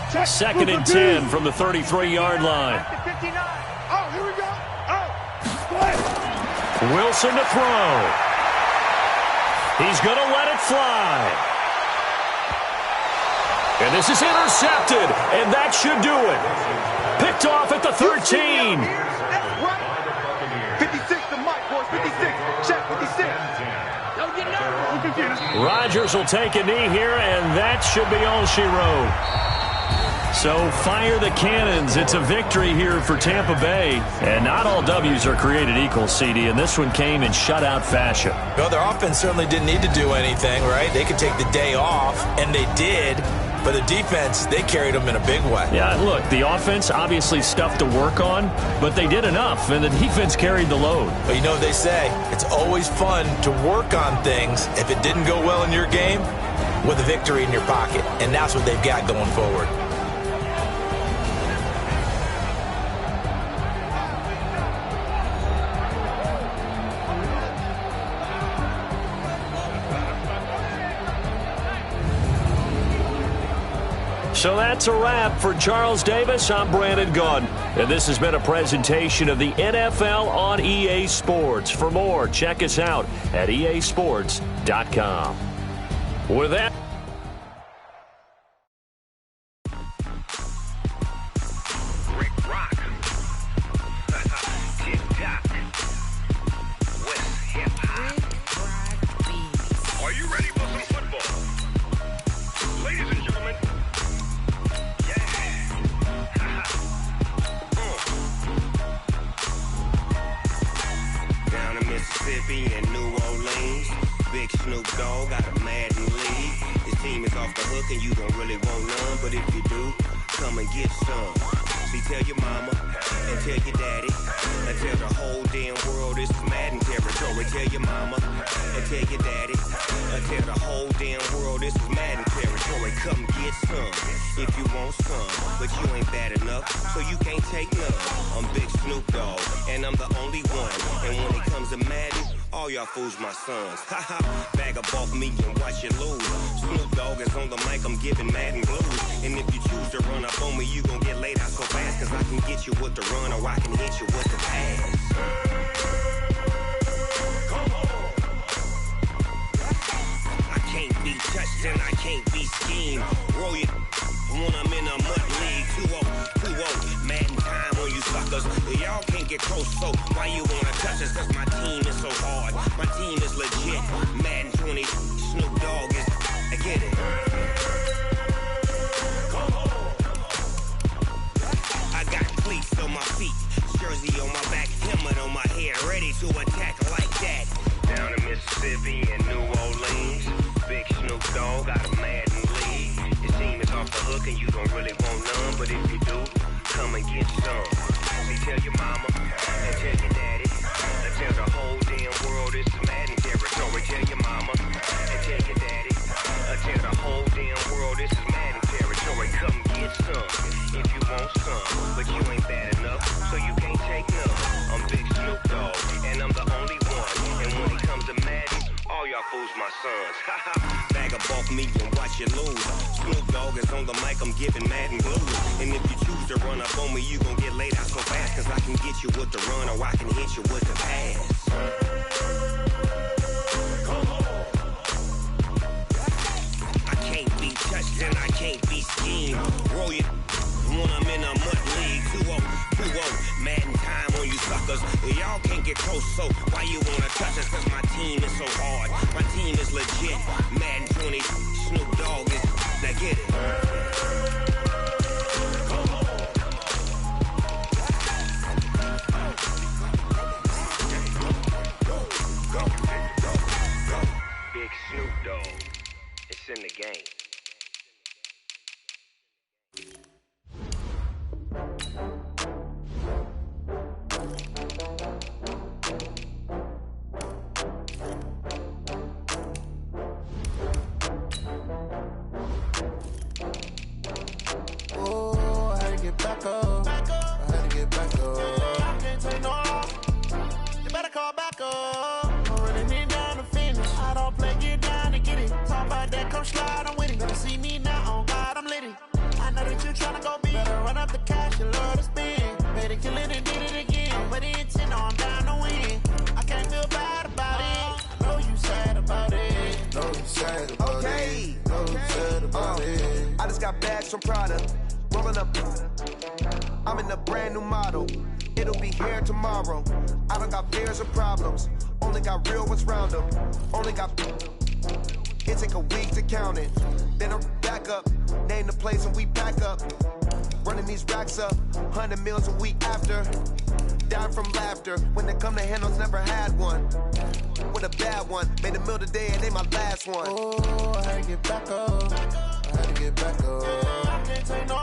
2nd and 10 from the 33-yard line. Oh, here we go. Wilson to throw. He's going to let it fly. And this is intercepted, and that should do it. Picked off at the 13. 56 to Mike, boys. 56. Check 56. Don't get nervous. Rodgers will take a knee here, and that should be all she wrote. So fire the cannons. It's a victory here for Tampa Bay. And not all W's are created equal, CD, and this one came in shutout fashion. Well, their offense certainly didn't need to do anything, right? They could take the day off, and they did. But the defense, they carried them in a big way. Yeah, look, the offense obviously stuff to work on, but they did enough, and the defense carried the load. But you know what they say, it's always fun to work on things if it didn't go well in your game with a victory in your pocket, and that's what they've got going forward. So that's a wrap for Charles Davis. I'm Brandon Gaudin, and this has been a presentation of the NFL on EA Sports. For more, check us out at easports.com. With that, and New Orleans, Big Snoop Dogg got a Madden league. His team is off the hook and you don't really want none, but if you do, come and get some. See, tell your mama and tell your daddy and tell the whole damn world this is Madden territory. Tell your mama and tell your daddy and tell the whole damn world this is Madden territory. Come get some if you want some, but you ain't bad enough, so you can't take none. I'm Big Snoop Dogg and I'm the only one, and when it comes to Madden, all y'all fools my sons. Haha, bag up off me and watch you lose. Snoop Dogg is on the mic, I'm giving Madden blues. And if you choose to run up on me, you gon' get laid out so fast, cause I can get you with the run or I can hit you with the pass. Come on. I can't be touched and I can't be schemed. Roll it when I'm in a mud league. 2-0, Madden time on you suckers. Y'all can't get close, so why you wanna touch us? Cause my team is so hard, my team is legit. Madden 20, Snoop Dogg is, I get it. Come on. I got cleats on my feet, jersey on my back, helmet on my head, ready to attack like that. Down in Mississippi and New Orleans, Big Snoop Dogg got a Madden league. Your team is off the hook and you don't really want none, but if you do, come and get some. See, tell your mama and tell your daddy and tell the whole damn world this is Madden territory. Tell your mama and tell your daddy and tell the whole damn world this is Madden territory. Come get some if you want some, but you ain't bad enough, so you can't take none. I'm Big Snoop Dogg and I'm the only one, and when it comes to Madden, all y'all fools my sons. Bag up off me and watch you lose. Snoop Dogg is on the mic, I'm giving Madden blues. And if you choose to run up on me, you gon' get laid out so fast, cause I can get you with the run or I can hit you with the pass. Come on. I can't be touched and I can't be schemed. Roll it when I'm in a mud league. 2-0, Madden time on you suckers. Y'all can't get close, so why you wanna touch us? Cause my team is so hard, my team is legit. Madden 20, Snoop Dogg is, now get it. Come on. Go. Big Snoop Dogg, it's in the game. Slide, I'm with it. tryna go big. Better run up the cash, you love to spend. Made it, kill it, and did it again. But the intent, no, I'm down to win. I can't feel bad about it. I know you sad about it. Know you sad about it. Know you sad about it. I just got bags from Prada. Rolling up. I'm in a brand new model. It'll be here tomorrow. I don't got fears or problems. Only got real ones round them. Only got. It take a week to count it. Then I'm back up. Name the place and we pack up. Running these racks up. 100 meals a week after. Dying from laughter. When it come to handles, never had one. With a bad one. Made a meal today and they my last one. Oh, I had to get back up. I had to get back up. I can't take no.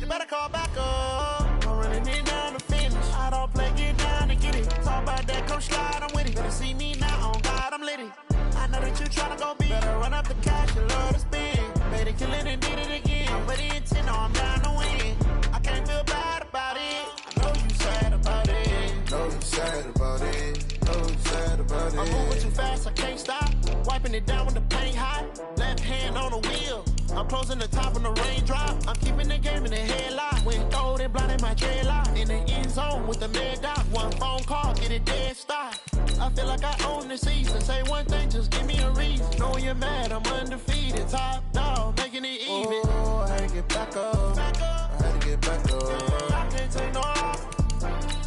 You better call back up. I'm running it down to finish. I don't play, get down to get it. Talk about that, come slide, I'm with it. Better see me now, on God, I'm litty. I know that you tryna go big. Better run up the cash, you love to spend. Made it, kill it, and did it again. But the intent, no, I'm down to win. I can't feel bad about it. I know you sad about it. Know you sad about it. Know you sad about it. I'm moving too fast, I can't stop. Wiping it down when the paint hot. Left hand on the wheel. I'm closing the top when the raindrop. I'm keeping the game in the headlock. Went gold and blinded my dreadlock. In the end zone with the mad dot. One phone call, get it dead stop. I feel like I own the season. Say one thing, just give me a reason. Knowing you're mad, I'm undefeated. Top dog, making it even. Oh, I had to get back up. I had to get back up. I can't take no off.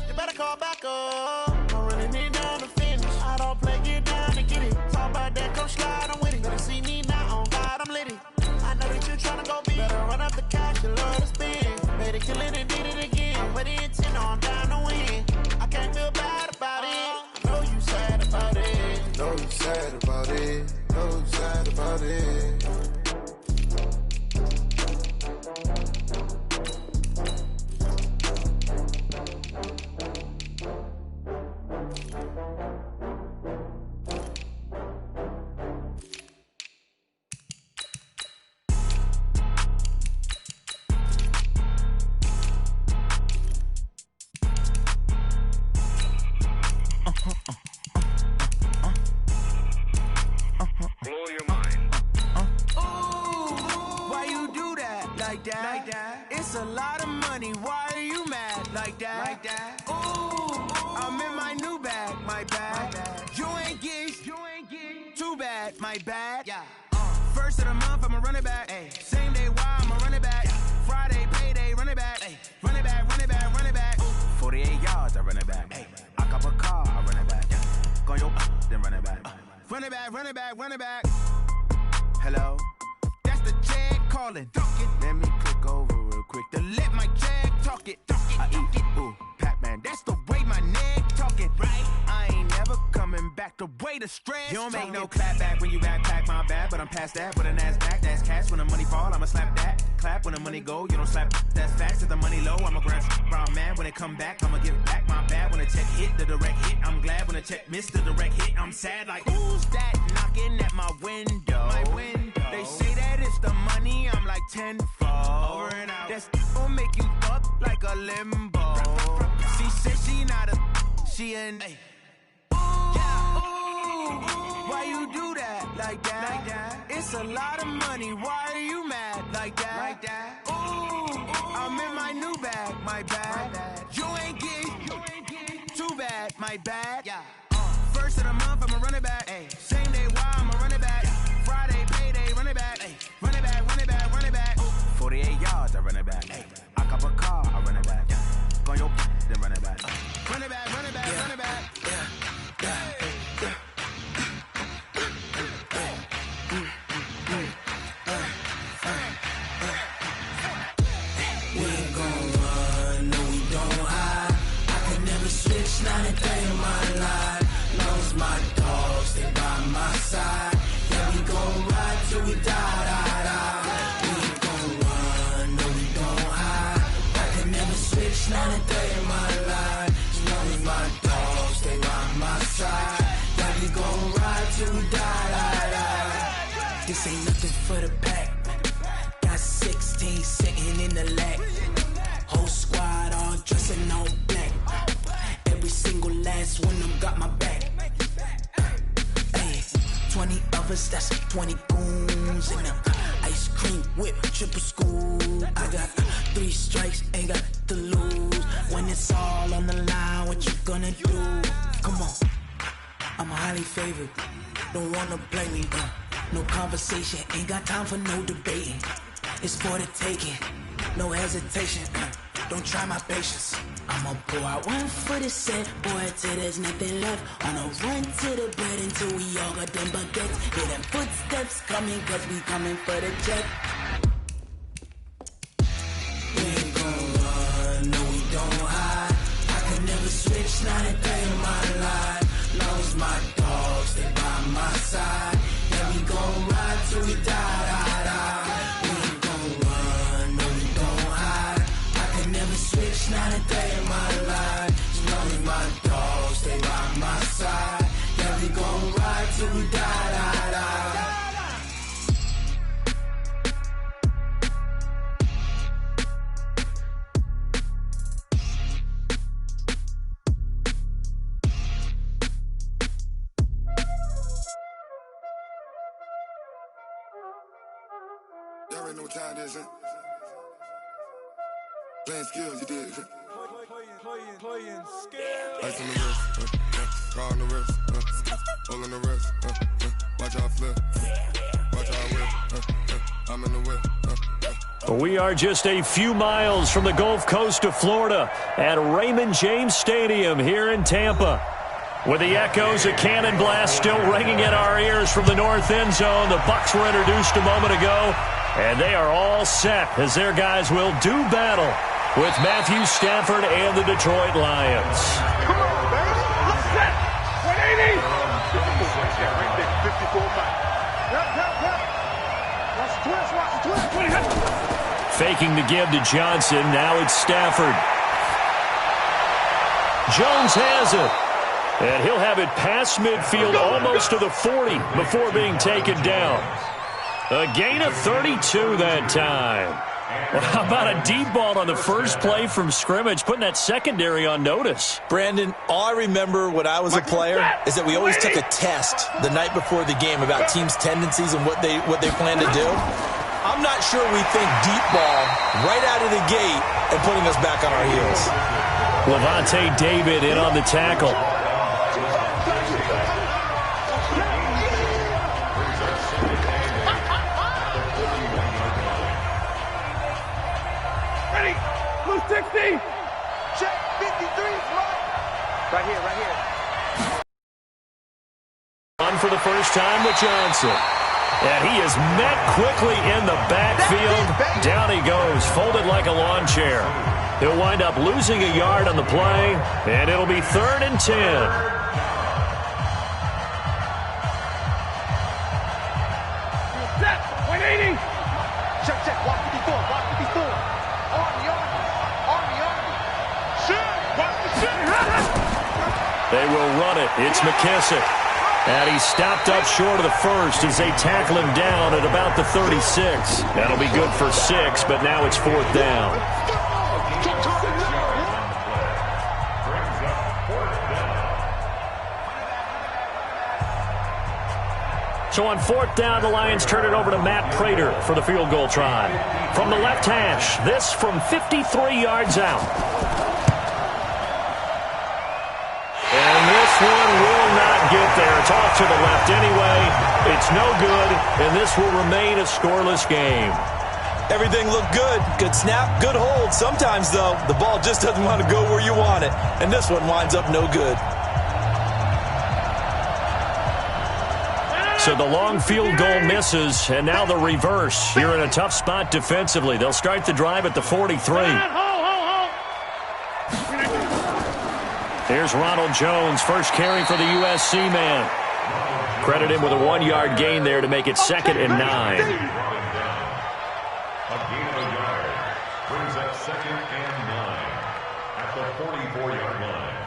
You better call back up. I'm running it down to finish. I don't play, get down to get it. Talk about that, come slide, I'm with it. Better see me now, on God, I'm litty. I know that you tryna go big. Better run up the cash, you love to spend. Made it, kill it, and did it again. But the intent, no, I'm down to win. I can't feel bad about it. I know you sad about it. Know you sad about it. Know you sad about it. Blow your mind. Ooh, why you do that? Like that? It's a lot of money. Why are you mad? Like that? Ooh, I'm in my new bag. My bag. You ain't get. Too bad. My bad. Yeah. First of the month, I'ma run it back. Ay. Same day, why I'ma run it back. Friday, payday, run it back. Ay. Run it back, run it back, run it back. 48 yards, I run it back. Ay. I cop a car, I run it back. Go your then run it back. Run it back, run it back, run it back. Hello? That's the jag calling. Let me click over real quick to let my jag talk it. I eat it, ooh, Pac-Man. That's the way my neck talking. Right? I ain't never coming back the way the stress. You don't make no clap back when you backpack my bad, but I'm past that. With a NASDAQ, that's cash. When the money fall, I'ma slap that. Clap when the money go, you don't slap. That's facts. If the money low, I'ma grab brown man. When it come back, I'ma give back my bad. When the check hit, the direct hit. I'm glad when the check missed the direct hit. I'm sad like, who's that knocking at my window? My window. They say that it's the money, I'm like tenfold. Over and out. That's gon' make you fuck like a limbo. She said she not a, she an. Ay. Why you do that? Like that? It's a lot of money. Why are you mad? Like that? Ooh, I'm in my new bag. My bad. You ain't get too bad. My bad. Yeah. First of the month, I'ma run it back. Ay. Same day, why I'ma run it back. Friday, payday, run it back. Ay. Run it back, run it back, run it back. 48 yards, I run it back. Ay. I cop a car, I run it back. Go your then run it back. Run it back, run it back, run it back. We ain't gon' run, no we don't hide. I could never switch, not a day in my life. Long as my dogs stay by my side. Yeah, we gon' ride till we die. We ain't gon' run, no we don't hide. I could never switch, not a day in my life. As long as my dogs stay by my side. Yeah, we gon' ride till we die. This ain't nothing for the pack. Got 16 sitting in the lag. Whole squad all dressing all black. Every single last one of them got my back. Ay, 20 of us, that's 20 goons in them. I ice cream whip, triple scoop. I got 3 strikes, ain't got to lose. When it's all on the line, what you gonna do? Come on, I'm highly favored. Don't wanna play me, no conversation, ain't got time for no debating. It's for the taking, no hesitation. Don't try my patience. I'ma pour out one for the set, boy, till there's nothing left. On a run to the bread until we all got them baguettes. Hear them footsteps coming, cause we coming for the jet. We ain't gon' run, no we don't hide. I can never switch, not a day in my life. Long as my dogs stay by my side. Yeah, we gon' ride till we die, die, die. We ain't gon' run, no we don't hide. I can never switch, not a day in my life. As long as my dogs stay by my side. Yeah, we gon' ride till we die, die, die. Y'all already know what time it is, huh? Playing skills, you did. Playing skills. Ice on the wrist, car on the wrist, hole on the wrist, watch out flip, watch out whip, I'm in the whip. We are just a few miles from the Gulf Coast of Florida at Raymond James Stadium here in Tampa. With the echoes of cannon blast still ringing in our ears from the north end zone, the Bucs were introduced a moment ago, and they are all set as their guys will do battle with Matthew Stafford and the Detroit Lions. Come on, baby. Let's set. 180. Right there, 54 miles. Yep. Watch the twist, watch the twist. Faking the give to Johnson. Now it's Stafford. Jones has it. And he'll have it past midfield almost to the 40 before being taken down. A gain of 32 that time. Well, how about a deep ball on the first play from scrimmage, putting that secondary on notice? Brandon, all I remember when I was a player is that we always took a test the night before the game about teams' tendencies and what they plan to do. I'm not sure we think deep ball right out of the gate and putting us back on our heels. Levante David in on the tackle. Ready? Blue 60. Check 53. Right here. On for the first time with Johnson. And he is met quickly in the backfield. Down he goes, folded like a lawn chair. He'll wind up losing a yard on the play, and it'll be 3rd and 10. Set. 180. Check. Watch 54. Army. Shoot. Watch the shoot. They will run it. It's McKissick. And he's stopped up short of the first as they tackle him down at about the 36. That'll be good for 6, but now it's 4th down. So on 4th down, the Lions turn it over to Matt Prater for the field goal try. From the left hash, this from 53 yards out. And this one will not get there. It's off to the left anyway. It's no good, and this will remain a scoreless game. Everything looked good. Good snap, good hold. Sometimes, though, the ball just doesn't want to go where you want it. And this one winds up no good. So the long field goal misses, and now the reverse. You're in a tough spot defensively. They'll start the drive at the 43. Here's Ronald Jones, first carry for the USC man. Credit him with a 1-yard gain there to make it 2nd and 9. A gain of a yard brings up 2nd and 9 at the 44-yard line.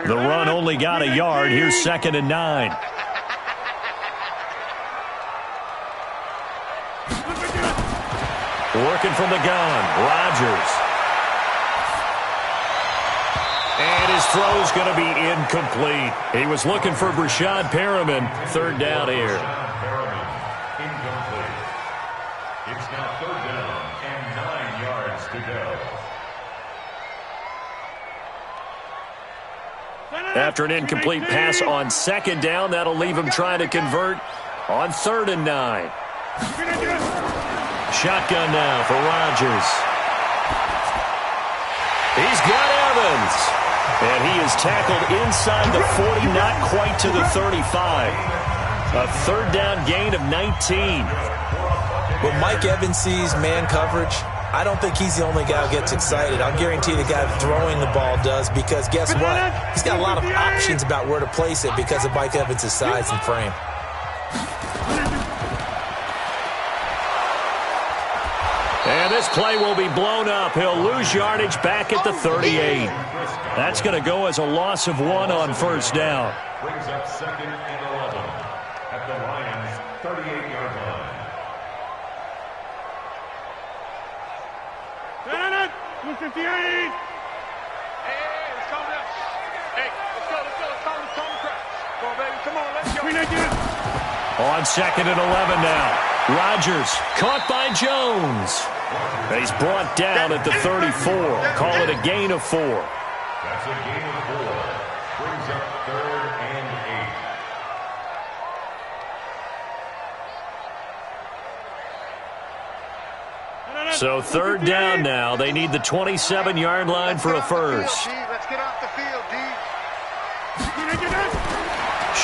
The run only got a yard. Here's 2nd and 9. Working from the gun, Rodgers. And his throw's going to be incomplete. He was looking for Brashad Perriman. 3rd down here. Merriman, incomplete. It's now 3rd down and 9 yards to go. After an incomplete pass on 2nd down, that'll leave him trying to convert on 3rd and 9. Shotgun now for Rodgers. He's got Evans. And he is tackled inside the 40, not quite to the 35. A 3rd down gain of 19. When Mike Evans sees man coverage, I don't think he's the only guy who gets excited. I'll guarantee the guy throwing the ball does, because guess what? He's got a lot of options about where to place it because of Mike Evans' size and frame. And this play will be blown up. He'll lose yardage back at the 38. That's going to go as a loss of 1 on 1st down. Brings up 2nd and 11 at the Lions' 38-yard line. 258. Hey, let's calm down. Hey, let's go. Calm the crowd. Come on, baby. Come on, let's go. On 2nd and 11 now. Rodgers caught by Jones. He's brought down at the 34. Call it a gain of 4. That's a gain of 4. Brings up 3rd and 8. So 3rd down now. They need the 27-yard line for a first. Let's get off the field, D.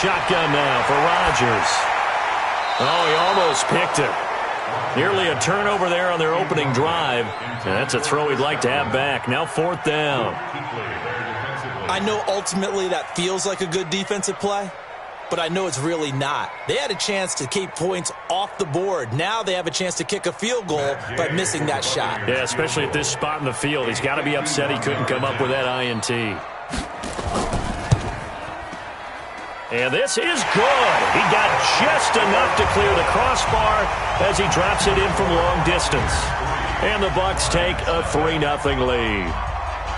Shotgun now for Rodgers. Oh, he almost picked it. Nearly a turnover there on their opening drive. And that's a throw he'd like to have back. Now 4th down. I know ultimately that feels like a good defensive play, but I know it's really not. They had a chance to keep points off the board. Now they have a chance to kick a field goal by missing that shot. Yeah, especially at this spot in the field. He's got to be upset he couldn't come up with that INT. And this is good. He got just enough to clear the crossbar as he drops it in from long distance. And the Bucs take a 3-0 lead.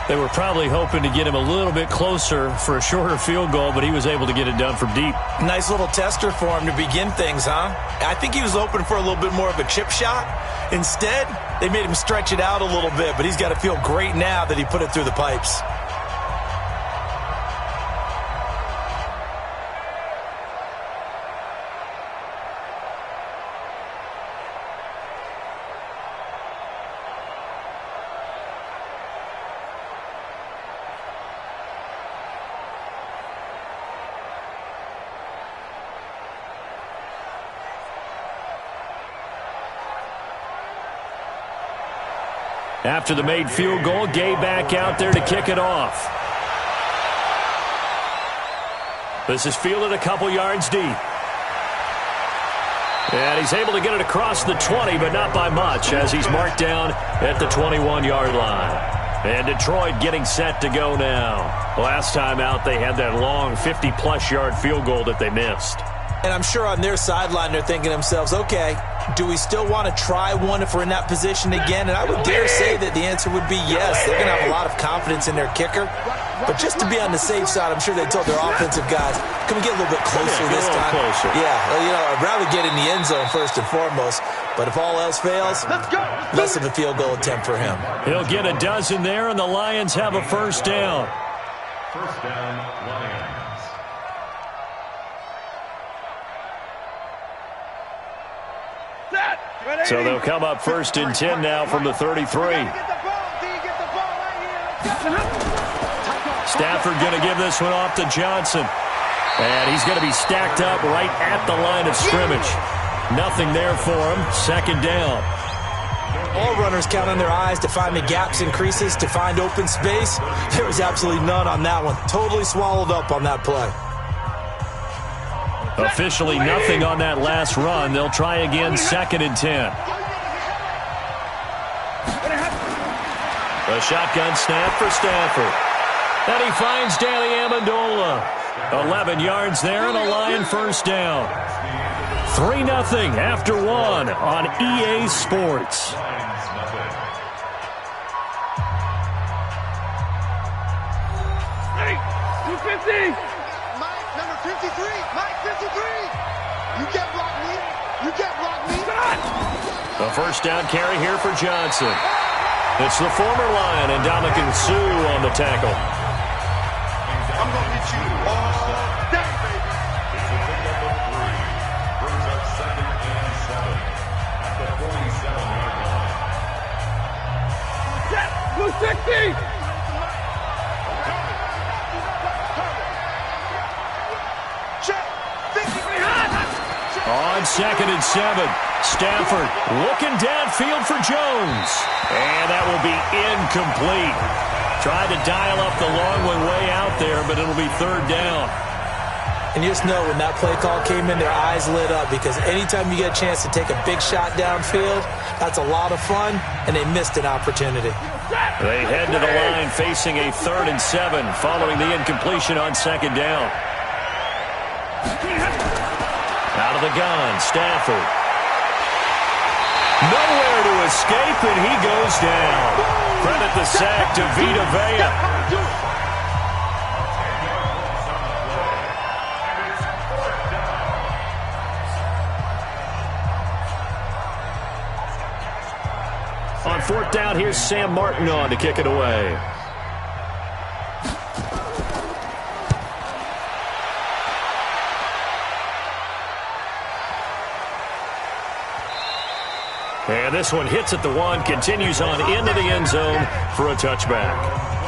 They were probably hoping to get him a little bit closer for a shorter field goal, but he was able to get it done from deep. Nice little tester for him to begin things, huh? I think he was hoping for a little bit more of a chip shot. Instead, they made him stretch it out a little bit, but he's got to feel great now that he put it through the pipes. After the made field goal, Gay back out there to kick it off. This is fielded a couple yards deep. And he's able to get it across the 20, but not by much, as he's marked down at the 21-yard line. And Detroit getting set to go now. Last time out, they had that long 50-plus yard field goal that they missed. And I'm sure on their sideline they're thinking to themselves, okay, do we still want to try one if we're in that position again? And I would dare say that the answer would be yes. They're going to have a lot of confidence in their kicker. But just to be on the safe side, I'm sure they told their offensive guys, can we get a little bit closer this time? Closer. Yeah, well, I'd rather get in the end zone first and foremost. But if all else fails, less of a field goal attempt for him. He'll get a dozen there, and the Lions have a first down. First down, Lions. So they'll come up 1st and 10 now from the 33. Stafford going to give this one off to Johnson. And he's going to be stacked up right at the line of scrimmage. Nothing there for him. 2nd down. All runners count on their eyes to find the gaps and creases, to find open space. There was absolutely none on that one. Totally swallowed up on that play. Officially nothing on that last run. They'll try again 2nd and 10. A shotgun snap for Stafford. And he finds Danny Amendola. 11 yards there and a Lion first down. 3-0 after 1 on EA Sports. Hey, 250. Mike, number 53. Mike, 53. You can't block me first down carry here for Johnson. It's the former Lion and Dominican Sue on the tackle. I'm going to get you all day, baby. It's a pickup of 3. Brings up 2nd and 7 at the 47-yard line. Set, blue 60. Check, 50 behind. On 2nd and 7, Stafford looking downfield for Jones. And that will be incomplete. Tried to dial up the long one way out there, but it'll be 3rd down. And you just know when that play call came in, their eyes lit up, because anytime you get a chance to take a big shot downfield, that's a lot of fun, and they missed an opportunity. They head to the line facing a 3rd and 7 following the incompletion on 2nd down. Out of the gun, Stafford. Nowhere to escape, and he goes down. Credit the sack to Vita Vea. On 4th down, here's Sam Martin on to kick it away. And this one hits at the 1, continues on into the end zone for a touchback.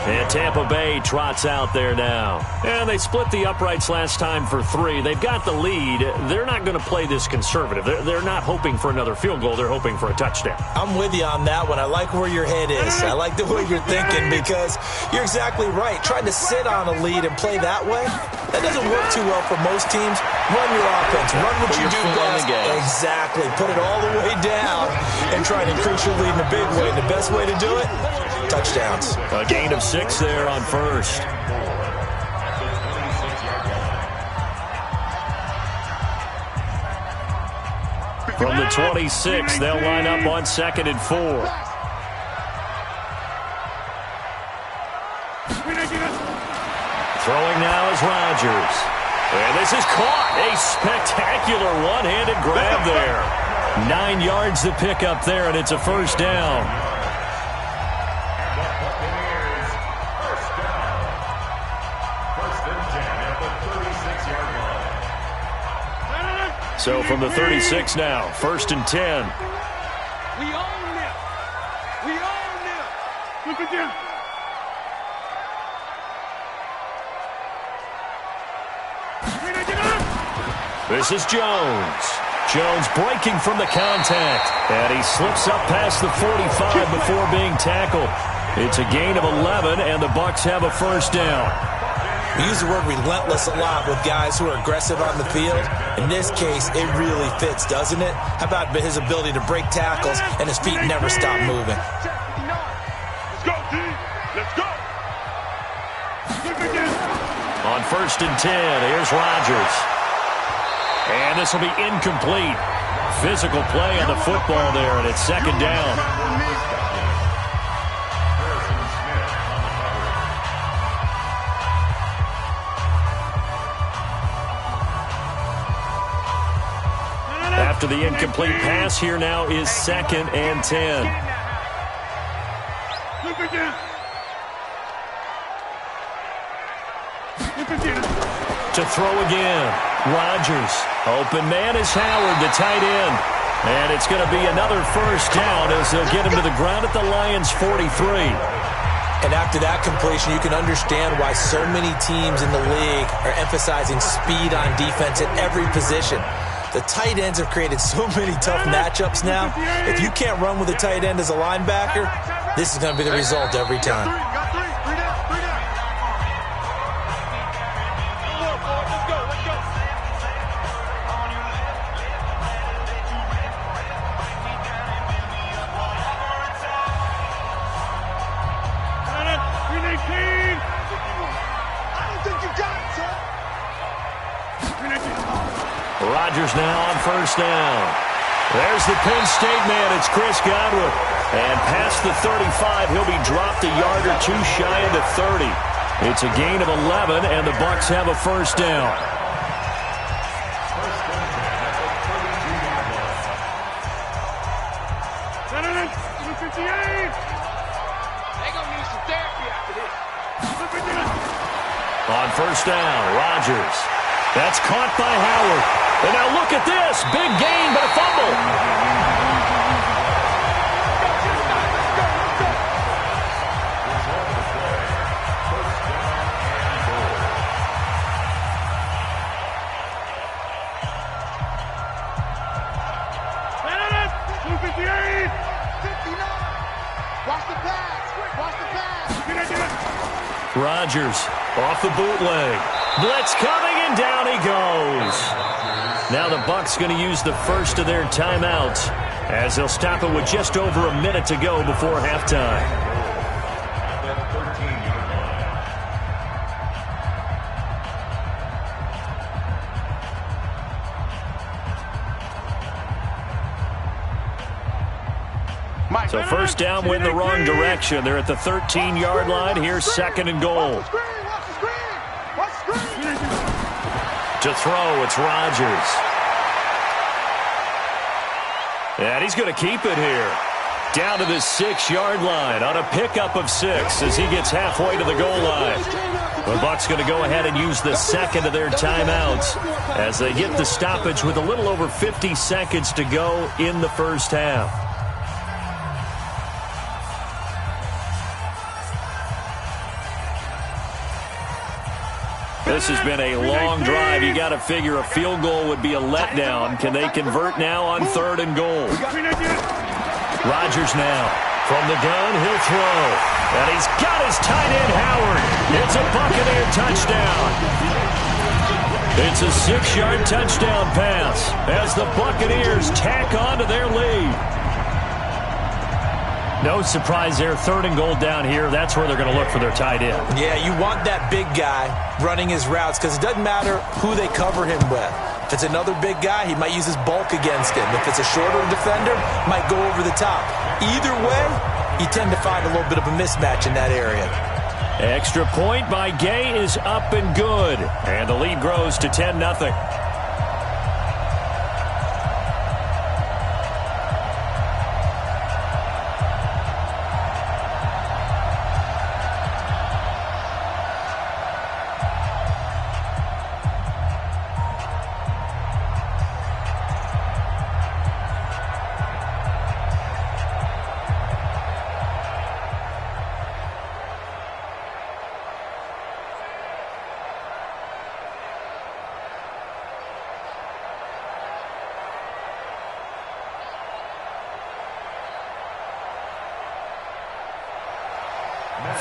And Tampa Bay trots out there now. And they split the uprights last time for 3. They've got the lead. They're not going to play this conservative. They're not hoping for another field goal. They're hoping for a touchdown. I'm with you on that one. I like where your head is. I like the way you're thinking, because you're exactly right. Trying to sit on a lead and play that way, that doesn't work too well for most teams. Run your offense. Run what you do best. Exactly. Put it all the way down and try to increase your lead in a big way. The best way to do it, touchdowns. A gain of 6 there on 1st. From the 26, they'll line up on 2nd and 4. Throwing now is Rodgers. And this is caught. A spectacular one-handed grab there. 9 yards to pick up there, and it's a 1st down. So from the 36 now, 1st and 10. We own this. We own this. Look at this. This is Jones. Jones breaking from the contact. And he slips up past the 45 before being tackled. It's a gain of 11, and the Bucs have a 1st down. We use the word relentless a lot with guys who are aggressive on the field. In this case, it really fits, doesn't it? How about his ability to break tackles and his feet never stop moving? Let's go, D. Let's go. On 1st and 10, here's Rodgers. And this will be incomplete. Physical play on the football there, and it's 2nd down. After the incomplete pass, here now is 2nd and 10. Look again. To throw again, Rodgers. Open man is Howard, the tight end. And it's going to be another 1st down as they'll get him to the ground at the Lions' 43. And after that completion, you can understand why so many teams in the league are emphasizing speed on defense at every position. The tight ends have created so many tough matchups now. If you can't run with a tight end as a linebacker, this is going to be the result every time. Rodgers now on 1st down. There's the Penn State man. It's Chris Godwin. And past the 35, he'll be dropped a yard or 2 shy of the 30. It's a gain of 11, and the Bucs have a 1st down. gonna need some therapy after this. On first down, Rodgers. That's caught by Howard. And now look at this. Big gain, but a fumble. Rodgers off the bootleg. Blitz coming, and down he goes. Now the Bucs going to use the first of their timeouts as they'll stop it with just over a minute to go before halftime. So first down went the wrong direction. They're at the 13-yard line. Here's second and goal. To throw, it's Rodgers. And he's going to keep it here. Down to the 6-yard line on a pickup of 6 as he gets halfway to the goal line. The Bucs going to go ahead and use the second of their timeouts as they get the stoppage with a little over 50 seconds to go in the first half. This has been a long drive. You got to figure a field goal would be a letdown. Can they convert now on third and goal? Rodgers now from the gun. He'll throw. And he's got his tight end, Howard. It's a Buccaneer touchdown. It's a 6-yard touchdown pass as the Buccaneers tack on to their lead. No surprise there. Third and goal down here. That's where they're going to look for their tight end. Yeah, you want that big guy running his routes because it doesn't matter who they cover him with. If it's another big guy, he might use his bulk against him. If it's a shorter defender, might go over the top. Either way, you tend to find a little bit of a mismatch in that area. Extra point by Gay is up and good. And the lead grows to 10-0.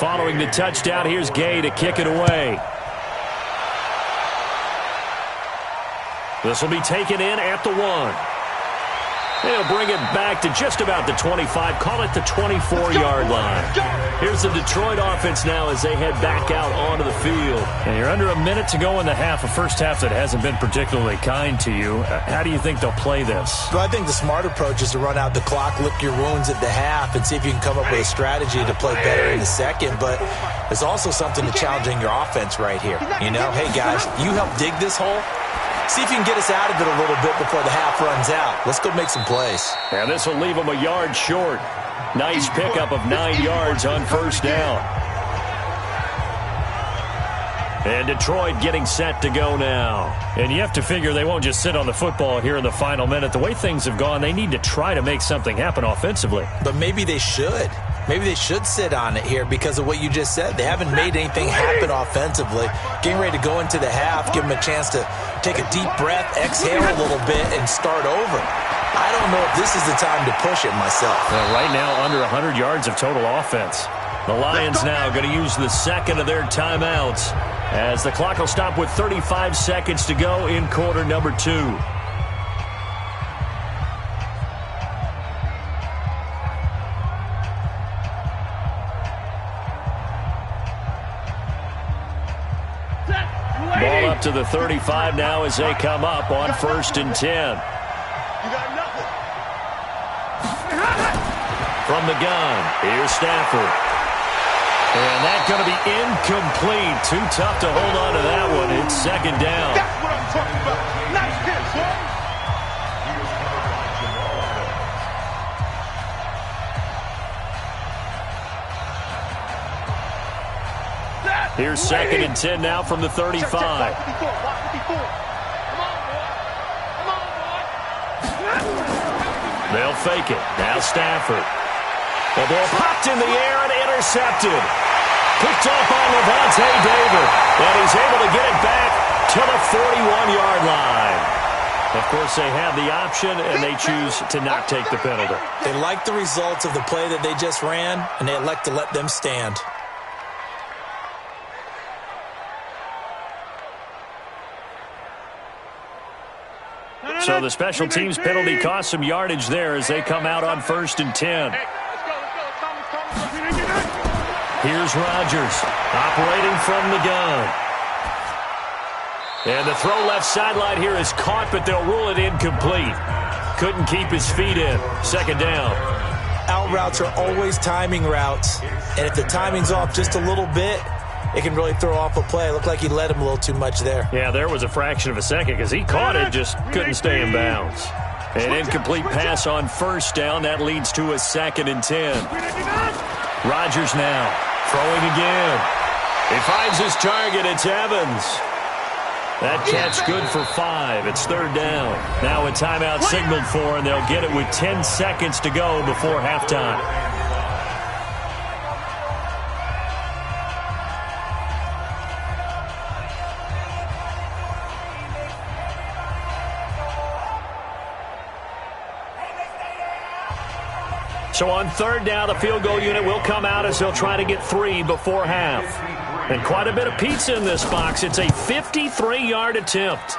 Following the touchdown, here's Gay to kick it away. This will be taken in at the 1. They'll bring it back to just about the 25, call it the 24-yard line. Here's the Detroit offense now as they head back out onto the field. And you're under a minute to go in the half, a first half that hasn't been particularly kind to you. How do you think they'll play this? Well, I think the smart approach is to run out the clock, lick your wounds at the half, and see if you can come up with a strategy to play better in the second. But there's also something to challenging your offense right here. You know, hey, guys, you help dig this hole. See if you can get us out of it a little bit before the half runs out. Let's go make some plays. And this will leave them a yard short. Nice pickup of 9 yards on first down. And Detroit getting set to go now. And you have to figure they won't just sit on the football here in the final minute. The way things have gone, they need to try to make something happen offensively. But maybe they should. Maybe they should sit on it here because of what you just said. They haven't made anything happen offensively. Getting ready to go into the half, give them a chance to take a deep breath, exhale a little bit, and start over. I don't know if this is the time to push it myself. Well, right now, under 100 yards of total offense. The Lions now going to use the second of their timeouts as the clock will stop with 35 seconds to go in quarter number 2. Ball up to the 35 now as they come up on 1st and 10. From the gun, here's Stafford. And that's going to be incomplete. Too tough to hold on to that one. It's second down. That's what I'm talking about. Nice hit, son. Here's 2nd and 10 now from the 35. They'll fake it. Now Stafford. The ball popped in the air and intercepted. Picked off by Levante David. And he's able to get it back to the 41-yard line. Of course, they have the option, and they choose to not take the penalty. They like the results of the play that they just ran, and they elect to let them stand. So the special teams penalty cost some yardage there as they come out on 1st and 10. Here's Rodgers operating from the gun. And the throw left sideline here is caught, but they'll rule it incomplete. Couldn't keep his feet in. 2nd down. Out routes are always timing routes. And if the timing's off just a little bit, it can really throw off a play. It looked like he led him a little too much there. Yeah, there was a fraction of a second because he caught it, just couldn't stay in bounds. An incomplete pass on 1st down. That leads to a 2nd and 10. Rodgers now throwing again. He finds his target. It's Evans. That catch good for 5. It's 3rd down. Now a timeout signaled for, and they'll get it with 10 seconds to go before halftime. So on 3rd down, the field goal unit will come out as they'll try to get 3 before half. And quite a bit of pizza in this box. It's a 53-yard attempt.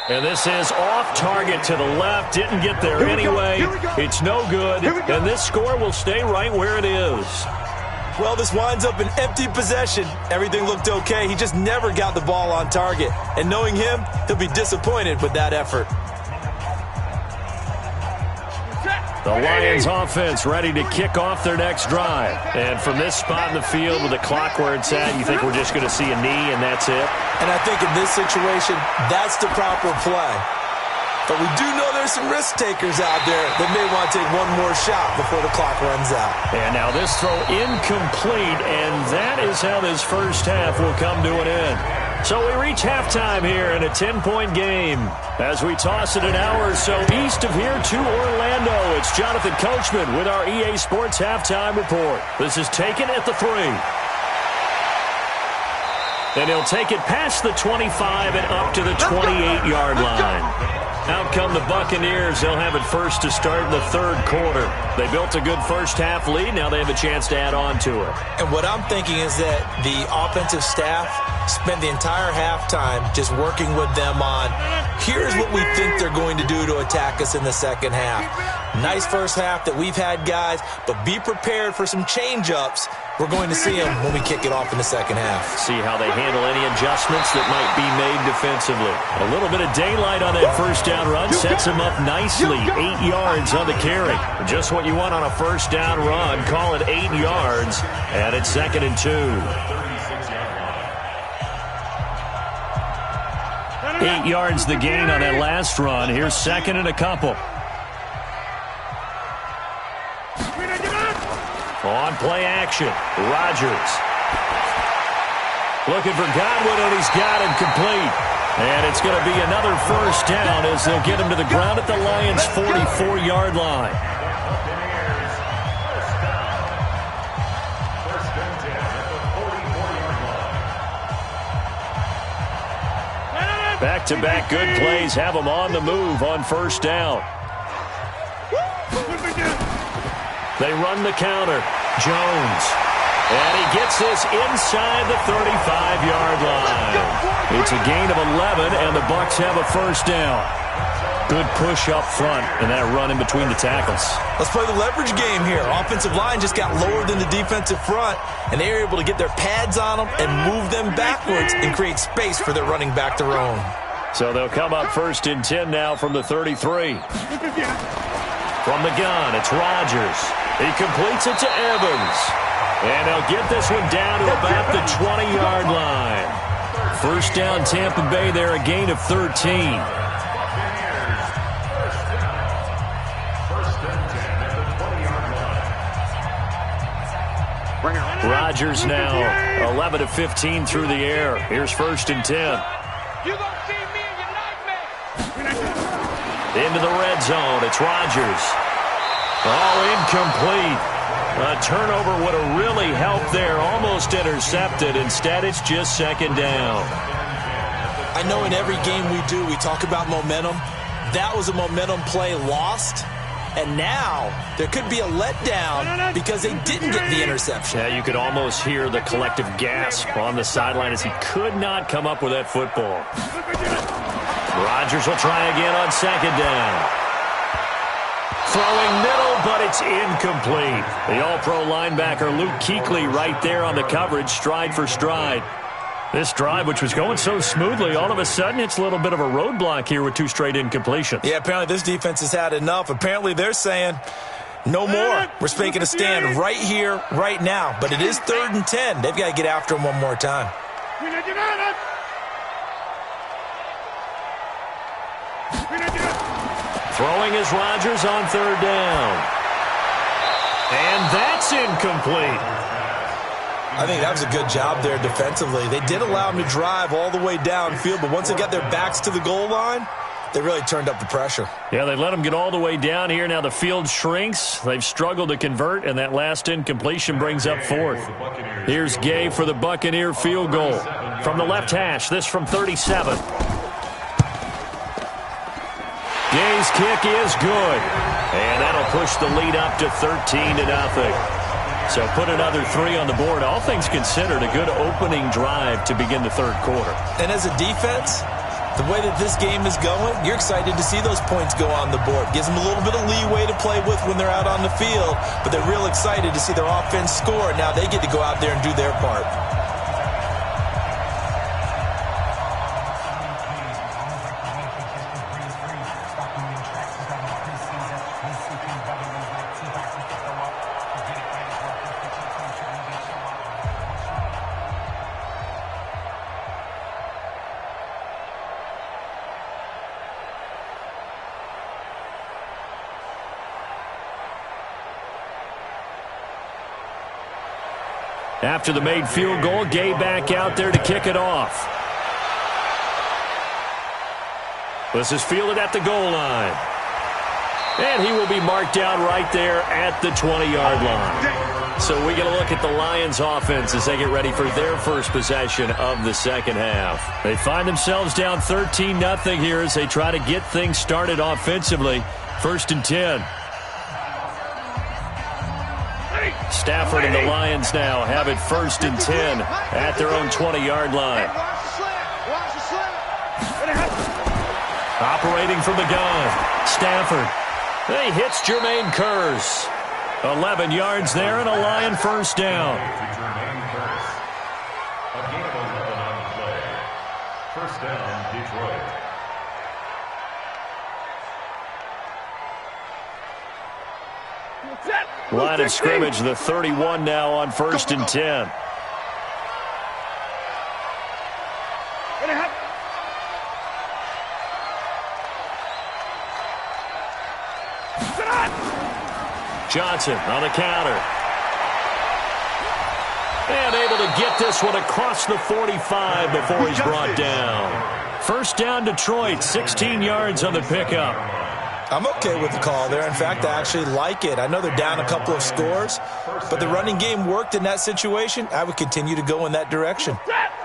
And this is off target to the left. Didn't get there anyway. It's no good. And this score will stay right where it is. Well, this winds up an empty possession. Everything looked okay. He just never got the ball on target. And knowing him, he'll be disappointed with that effort. The Lions offense ready to kick off their next drive. And from this spot in the field with the clock where it's at, you think we're just going to see a knee and that's it? And I think in this situation, that's the proper play. But we do know there's some risk takers out there that may want to take one more shot before the clock runs out. And now this throw incomplete, and that is how this first half will come to an end. So we reach halftime here in a 10-point game. As we toss it an hour or so east of here to Orlando, it's Jonathan Coachman with our EA Sports Halftime Report. This is taken at the 3. And he'll take it past the 25 and up to the 28-yard line. Out come the Buccaneers. They'll have it first to start in the 3rd quarter. They built a good first-half lead. Now they have a chance to add on to it. And what I'm thinking is that the offensive staff spent the entire halftime just working with them on, here's what we think they're going to do to attack us in the second half. Nice first half that we've had, guys, but be prepared for some change-ups. We're going to see them when we kick it off in the second half. See how they handle any adjustments that might be made defensively. A little bit of daylight on that first down run sets him up nicely. 8 yards on the carry. Just what you want on a first down run. Call it 8 yards, and it's 2nd and 2. 8 yards the gain on that last run. Here's 2nd and a couple. On play action, Rodgers. Looking for Godwin, and he's got him complete. And it's going to be another first down as they'll get him to the ground at the Lions' 44-yard line. Back-to-back good plays have them on the move on first down. They run the counter. Jones. And he gets this inside the 35-yard line. It's a gain of 11, and the Bucs have a first down. Good push up front, and that run in between the tackles. Let's play the leverage game here. Offensive line just got lower than the defensive front, and they were able to get their pads on them and move them backwards and create space for their running back to roam. So they'll come up 1st and 10 now from the 33. From the gun, it's Rodgers. He completes it to Evans. And they'll get this one down to about the 20-yard line. First down, Tampa Bay there, a gain of 13. Rodgers now 11 of 15 through the air. Here's 1st and 10. You gonna see me in your nightmare. Into the red zone. It's Rodgers. Oh, incomplete. A turnover would have really helped there. Almost intercepted. Instead, it's just 2nd down. I know in every game we do, we talk about momentum. That was a momentum play lost. And now there could be a letdown because they didn't get the interception. Yeah, you could almost hear the collective gasp on the sideline as he could not come up with that football. Rodgers will try again on 2nd down. Throwing middle, but it's incomplete. The all-pro linebacker Luke Kuechly right there on the coverage, stride for stride. This drive, which was going so smoothly, all of a sudden it's a little bit of a roadblock here with 2 straight incompletions. Yeah, apparently this defense has had enough. Apparently they're saying, no more. We're making a stand right here, right now. But it is 3rd and 10. They've got to get after him one more time. Throwing is Rodgers on 3rd down. And that's incomplete. I think that was a good job there defensively. They did allow him to drive all the way downfield, but once they got their backs to the goal line, they really turned up the pressure. Yeah, they let him get all the way down here. Now the field shrinks. They've struggled to convert, and that last incompletion brings up 4th. Here's Gay for the Buccaneer field goal. From the left hash, this from 37. Gay's kick is good. And that'll push the lead up to 13-0. So put another 3 on the board. All things considered, a good opening drive to begin the 3rd quarter. And as a defense, the way that this game is going, you're excited to see those points go on the board. Gives them a little bit of leeway to play with when they're out on the field, but they're real excited to see their offense score. Now they get to go out there and do their part. After the made field goal, Gay back out there to kick it off. This is fielded at the goal line. And he will be marked down right there at the 20-yard line. So we get a look at the Lions offense as they get ready for their first possession of the 2nd half. They find themselves down 13-0 here as they try to get things started offensively. 1st and 10. Stafford and the Lions now have it 1st and 10 at their own 20-yard line. Operating from the gun, Stafford. He hits Jermaine Kearse. 11 yards there and a Lion 1st down. A gain of 11 on the play. 1st down, Detroit. Line of scrimmage, the 31 now on 1st and 10. Johnson on the counter. And able to get this one across the 45 before he's brought down. 1st down, Detroit, 16 yards on the pickup. I'm okay with the call there. In fact, I actually like it. I know they're down a couple of scores, but the running game worked in that situation. I would continue to go in that direction.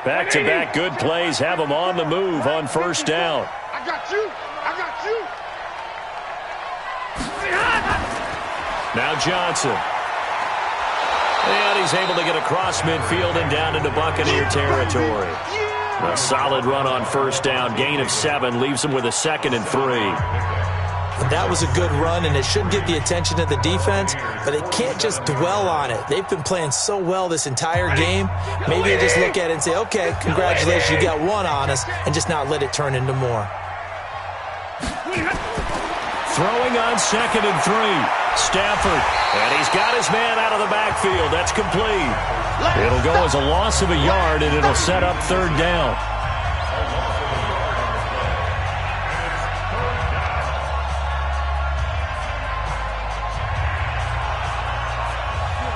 Back-to-back good plays have them on the move on 1st down. I got you. I got you. Now Johnson. And he's able to get across midfield and down into Buccaneer territory. A solid run on 1st down. Gain of 7 leaves him with a 2nd and 3. That was a good run, and it should get the attention of the defense, but they can't just dwell on it. They've been playing so well this entire game. Maybe they just look at it and say, okay, congratulations, you got 1 on us, and just not let it turn into more. Throwing on 2nd and 3. Stafford, and he's got his man out of the backfield. That's complete. It'll go as a loss of a yard, and it'll set up 3rd down.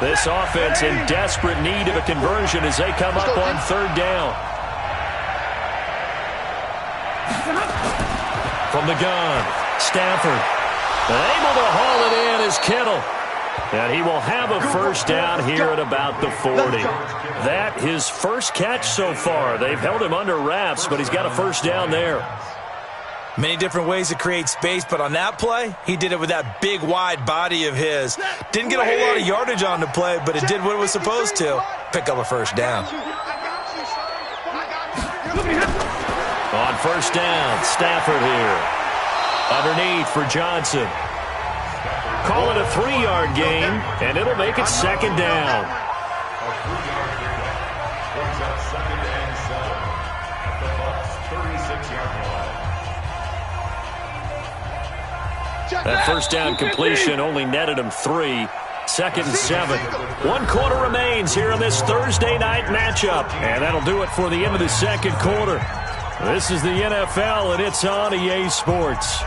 This offense in desperate need of a conversion as they come up on third down. From the gun, Stafford. Able to haul it in is Kittle. And he will have a first down here at about the 40. That his first catch so far. They've held him under wraps, but he's got a first down there. Many different ways to create space, but on that play, he did it with that big, wide body of his. Didn't get a whole lot of yardage on the play, but it did what it was supposed to. Pick up a first down. On first down, Stafford here. Underneath for Johnson. Call it a 3-yard gain, and it'll make it second down. That first down completion only netted him 3. Second and 7. 1 quarter remains here in this Thursday night matchup. And that'll do it for the end of the second quarter. This is the NFL, and it's on EA Sports.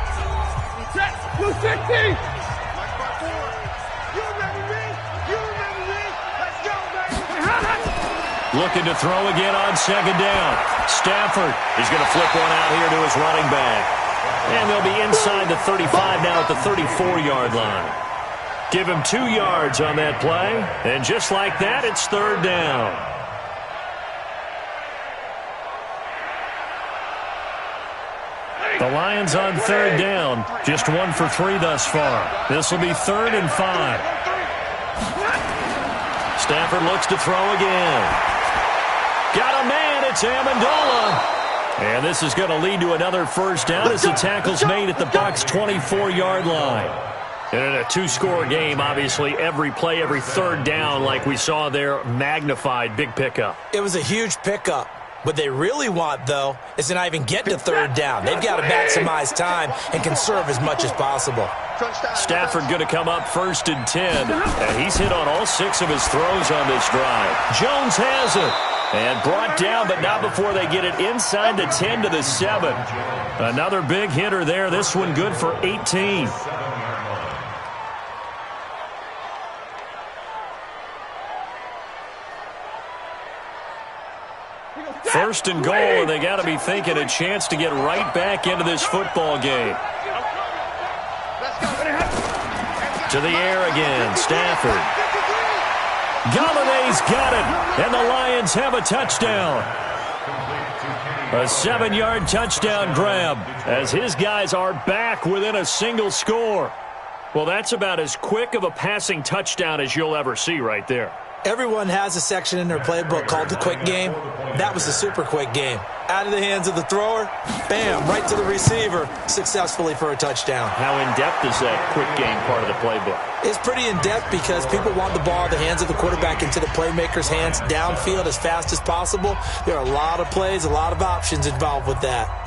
Looking to throw again on second down. Stafford is going to flip one out here to his running back. And they'll be inside the 35 now at the 34-yard line. Give him 2 yards on that play. And just like that, it's third down. The Lions on third down. Just 1 for 3 thus far. This will be 3rd and 5. Stafford looks to throw again. Got a man. It's Amendola. And this is going to lead to another first down as the tackle's made at the Bucs' 24-yard line. And in a 2-score game, obviously, every play, every third down, like we saw there, magnified, big pickup. It was a huge pickup. What they really want, though, is to not even get to third down. They've got to maximize time and conserve as much as possible. Stafford going to come up 1st and 10. And he's hit on all 6 of his throws on this drive. Jones has it. And brought down, but not before they get it inside the 10 to the 7. Another big hitter there. This one good for 18. First and goal, and they got to be thinking a chance to get right back into this football game. To the air again, Stafford. Galladay's got it, and the Lions have a touchdown. A 7-yard touchdown grab as his guys are back within a single score. Well, that's about as quick of a passing touchdown as you'll ever see right there. Everyone has a section in their playbook called the quick game. That was a super quick game. Out of the hands of the thrower, bam, right to the receiver, successfully for a touchdown. How in-depth is that quick game part of the playbook? It's pretty in-depth because people want the ball in the hands of the quarterback into the playmaker's hands downfield as fast as possible. There are a lot of plays, a lot of options involved with that.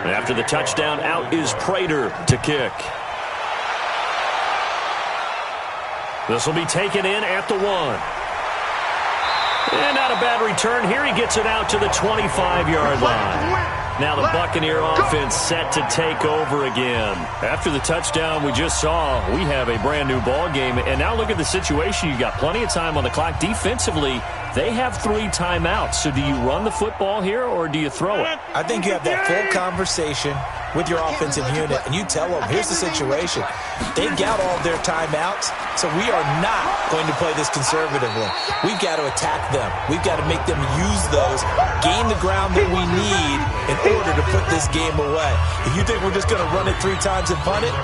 After the touchdown, out is Prater to kick. This will be taken in at the 1. And not a bad return here. He gets it out to the 25-yard line. Now the Buccaneer offense set to take over again. After the touchdown we just saw, we have a brand new ball game. And now look at the situation. You got plenty of time on the clock. Defensively, they have 3 timeouts. So do you run the football here or do you throw it? I think you have that full conversation with your offensive unit, and you tell them, here's the situation. They got all their timeouts, so we are not going to play this conservatively. We've got to attack them. We've got to make them use those, gain the ground that we need in order to put this game away. If you think we're just going to run it 3 times and punt it,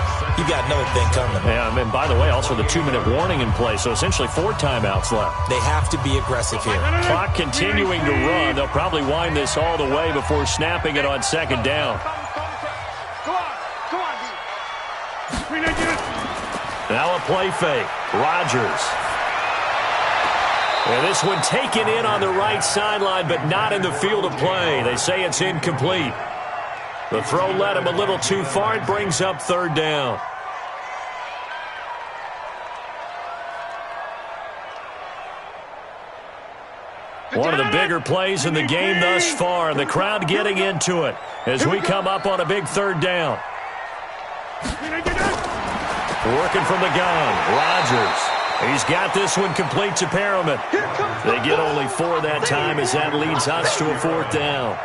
you got another thing coming. Yeah, and by the way, also the 2-minute warning in play, so essentially 4 timeouts left. They have to be aggressive. effective here. Clock continuing to run. They'll probably wind this all the way before snapping it on second down. Now a play fake. Rodgers. And this one taken in on the right sideline, but not in the field of play. They say it's incomplete. The throw led him a little too far. It brings up third down. One of the bigger plays in the game thus far. The crowd getting into it as we come up on a big third down. Working from the gun, Rodgers. He's got this one complete to Perriman. They get only 4 that time as that leads us to a 4th down.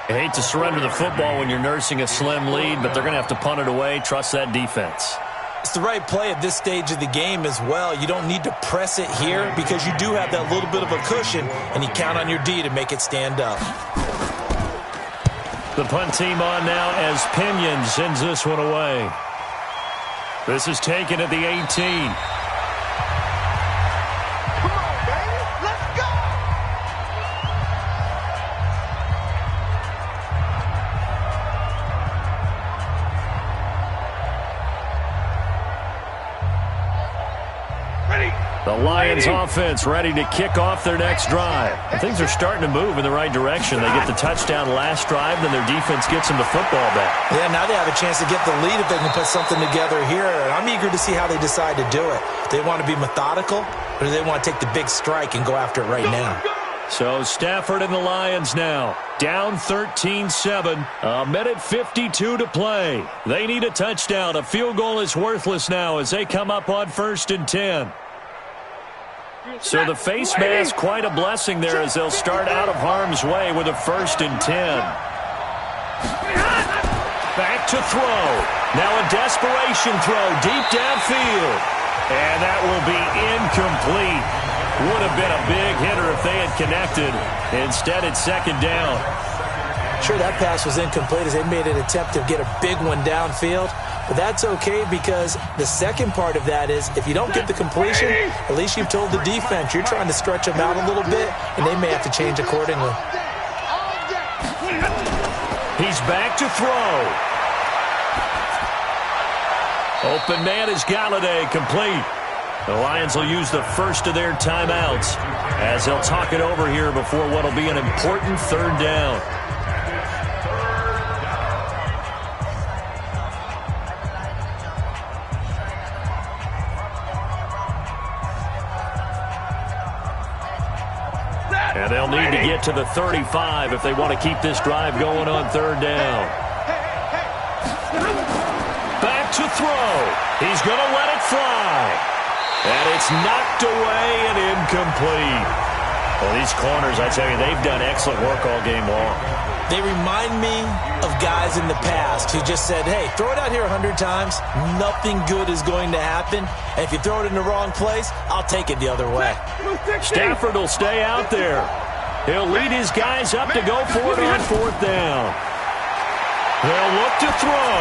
I hate to surrender the football when you're nursing a slim lead, but they're going to have to punt it away. Trust that defense. It's the right play at this stage of the game as well. You don't need to press it here because you do have that little bit of a cushion, and you count on your D to make it stand up. The punt team on now as Pinion sends this one away. This is taken at the 18. The Lions offense ready to kick off their next drive. And things are starting to move in the right direction. They get the touchdown last drive, then their defense gets them the football back. Yeah, now they have a chance to get the lead if they can put something together here. And I'm eager to see how they decide to do it. Do they want to be methodical, or do they want to take the big strike and go after it right now? So Stafford and the Lions now down 13-7. A minute 52 to play. They need a touchdown. A field goal is worthless now as they come up on 1st and 10. So the face mask, quite a blessing there as they'll start out of harm's way with a 1st and 10. Back to throw. Now a desperation throw deep downfield. And that will be incomplete. Would have been a big hitter if they had connected. Instead, it's 2nd down. Sure, that pass was incomplete as they made an attempt to get a big one downfield. But that's okay because the second part of that is if you don't get the completion, at least you've told the defense you're trying to stretch them out a little bit, and they may have to change accordingly. He's back to throw. Open man is Galladay, complete. The Lions will use the first of their timeouts as they'll talk it over here before what will be an important 3rd down. And they'll need to get to the 35 if they want to keep this drive going on 3rd down. Back to throw. He's going to let it fly. And it's knocked away and incomplete. Well, these corners, I tell you, they've done excellent work all game long. They remind me of guys in the past who just said, hey, throw it out here 100 times. Nothing good is going to happen. And if you throw it in the wrong place, I'll take it the other way. Stafford will stay out there. He'll lead his guys up to go for it on 4th down. They'll look to throw.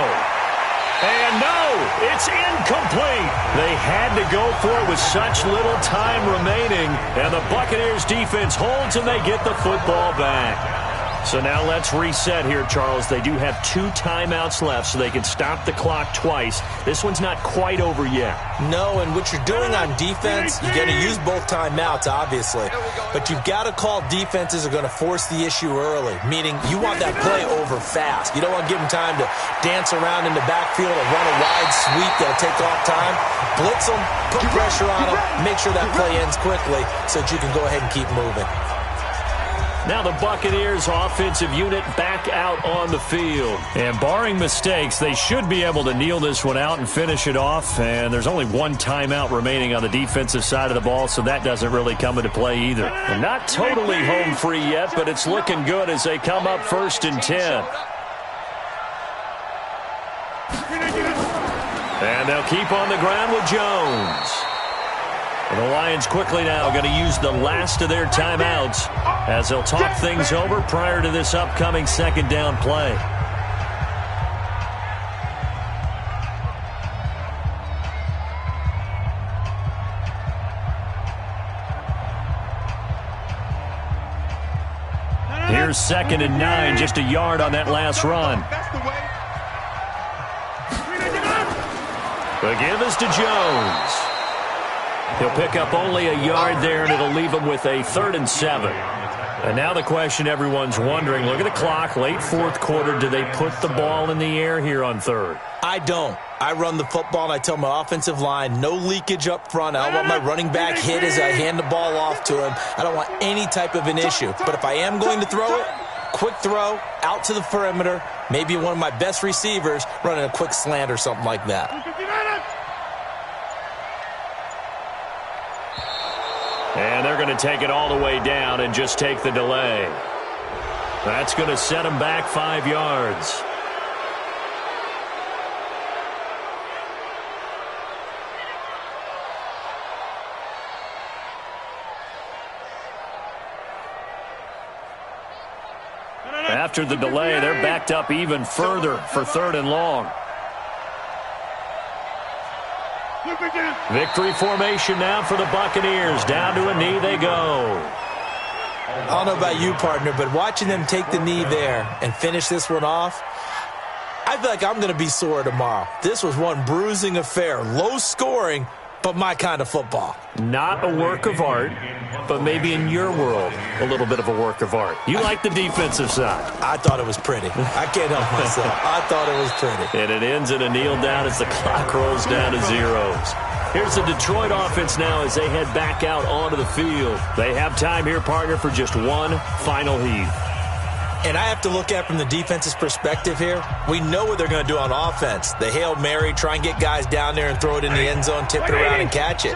And no, it's incomplete. They had to go for it with such little time remaining. And the Buccaneers defense holds and they get the football back. So now let's reset here, Charles. They do have 2 timeouts left, so they can stop the clock twice. This one's not quite over yet. No, and what you're doing on defense, you're going to use both timeouts, obviously. But you've got to call defenses are going to force the issue early, meaning you want that play over fast. You don't want to give them time to dance around in the backfield or run a wide sweep that'll take off time. Blitz them, put pressure on them, make sure that play ends quickly so that you can go ahead and keep moving. Now the Buccaneers offensive unit back out on the field. And barring mistakes, they should be able to kneel this one out and finish it off. And there's only 1 timeout remaining on the defensive side of the ball, so that doesn't really come into play either. And not totally home free yet, but it's looking good as they come up 1st and 10. And they'll keep on the ground with Jones. And the Lions quickly now going to use the last of their timeouts as they'll talk things over prior to this upcoming 2nd down play. Here's 2nd and 9, just a yard on that last run. The give is to Jones. He'll pick up only a yard there, and it'll leave him with a 3rd and 7. And now the question everyone's wondering, look at the clock, late fourth quarter, do they put the ball in the air here on 3rd? I don't. I run the football, and I tell my offensive line, no leakage up front. I don't want my running back hit as I hand the ball off to him. I don't want any type of an issue. But if I am going to throw it, quick throw, out to the perimeter, maybe one of my best receivers running a quick slant or something like that. And they're going to take it all the way down and just take the delay. That's going to set them back 5 yards. After the delay, they're backed up even further for 3rd and long. Victory formation now for the Buccaneers. Down to a knee they go. I don't know about you, partner, but watching them take the knee there and finish this one off, I feel like I'm going to be sore tomorrow. This was one bruising affair. Low scoring, but my kind of football. Not a work of art, but maybe in your world, a little bit of a work of art. You like the defensive side. I thought it was pretty. I can't help myself. I thought it was pretty. And it ends in a kneel down as the clock rolls down to zeros. Here's the Detroit offense now as they head back out onto the field. They have time here, partner, for just one final heave. And I have to look at it from the defense's perspective here. We know what they're going to do on offense. The Hail Mary, try and get guys down there and throw it in the end zone, tip it around and catch it.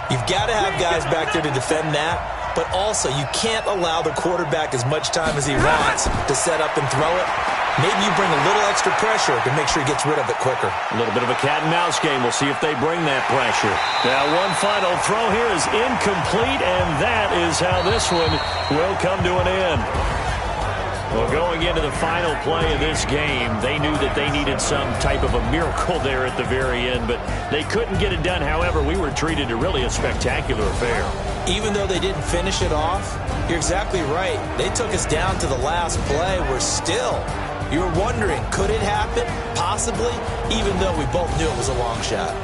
You've got to have guys back there to defend that, but also you can't allow the quarterback as much time as he wants to set up and throw it. Maybe you bring a little extra pressure to make sure he gets rid of it quicker. A little bit of a cat and mouse game. We'll see if they bring that pressure. Now one final throw here is incomplete, and that is how this one will come to an end. Well, going into the final play of this game, they knew that they needed some type of a miracle there at the very end, but they couldn't get it done. However, we were treated to really a spectacular affair. Even though they didn't finish it off, you're exactly right. They took us down to the last play. We're still, you're wondering, could it happen? Possibly, even though we both knew it was a long shot.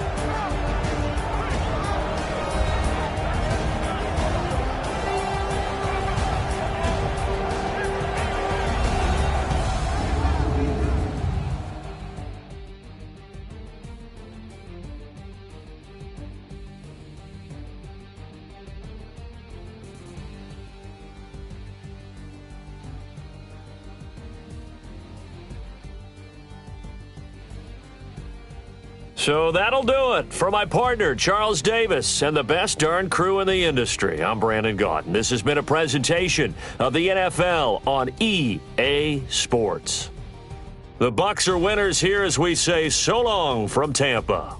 So that'll do it for my partner, Charles Davis, and the best darn crew in the industry. I'm Brandon Gaudin. This has been a presentation of the NFL on EA Sports. The Bucs are winners here as we say so long from Tampa.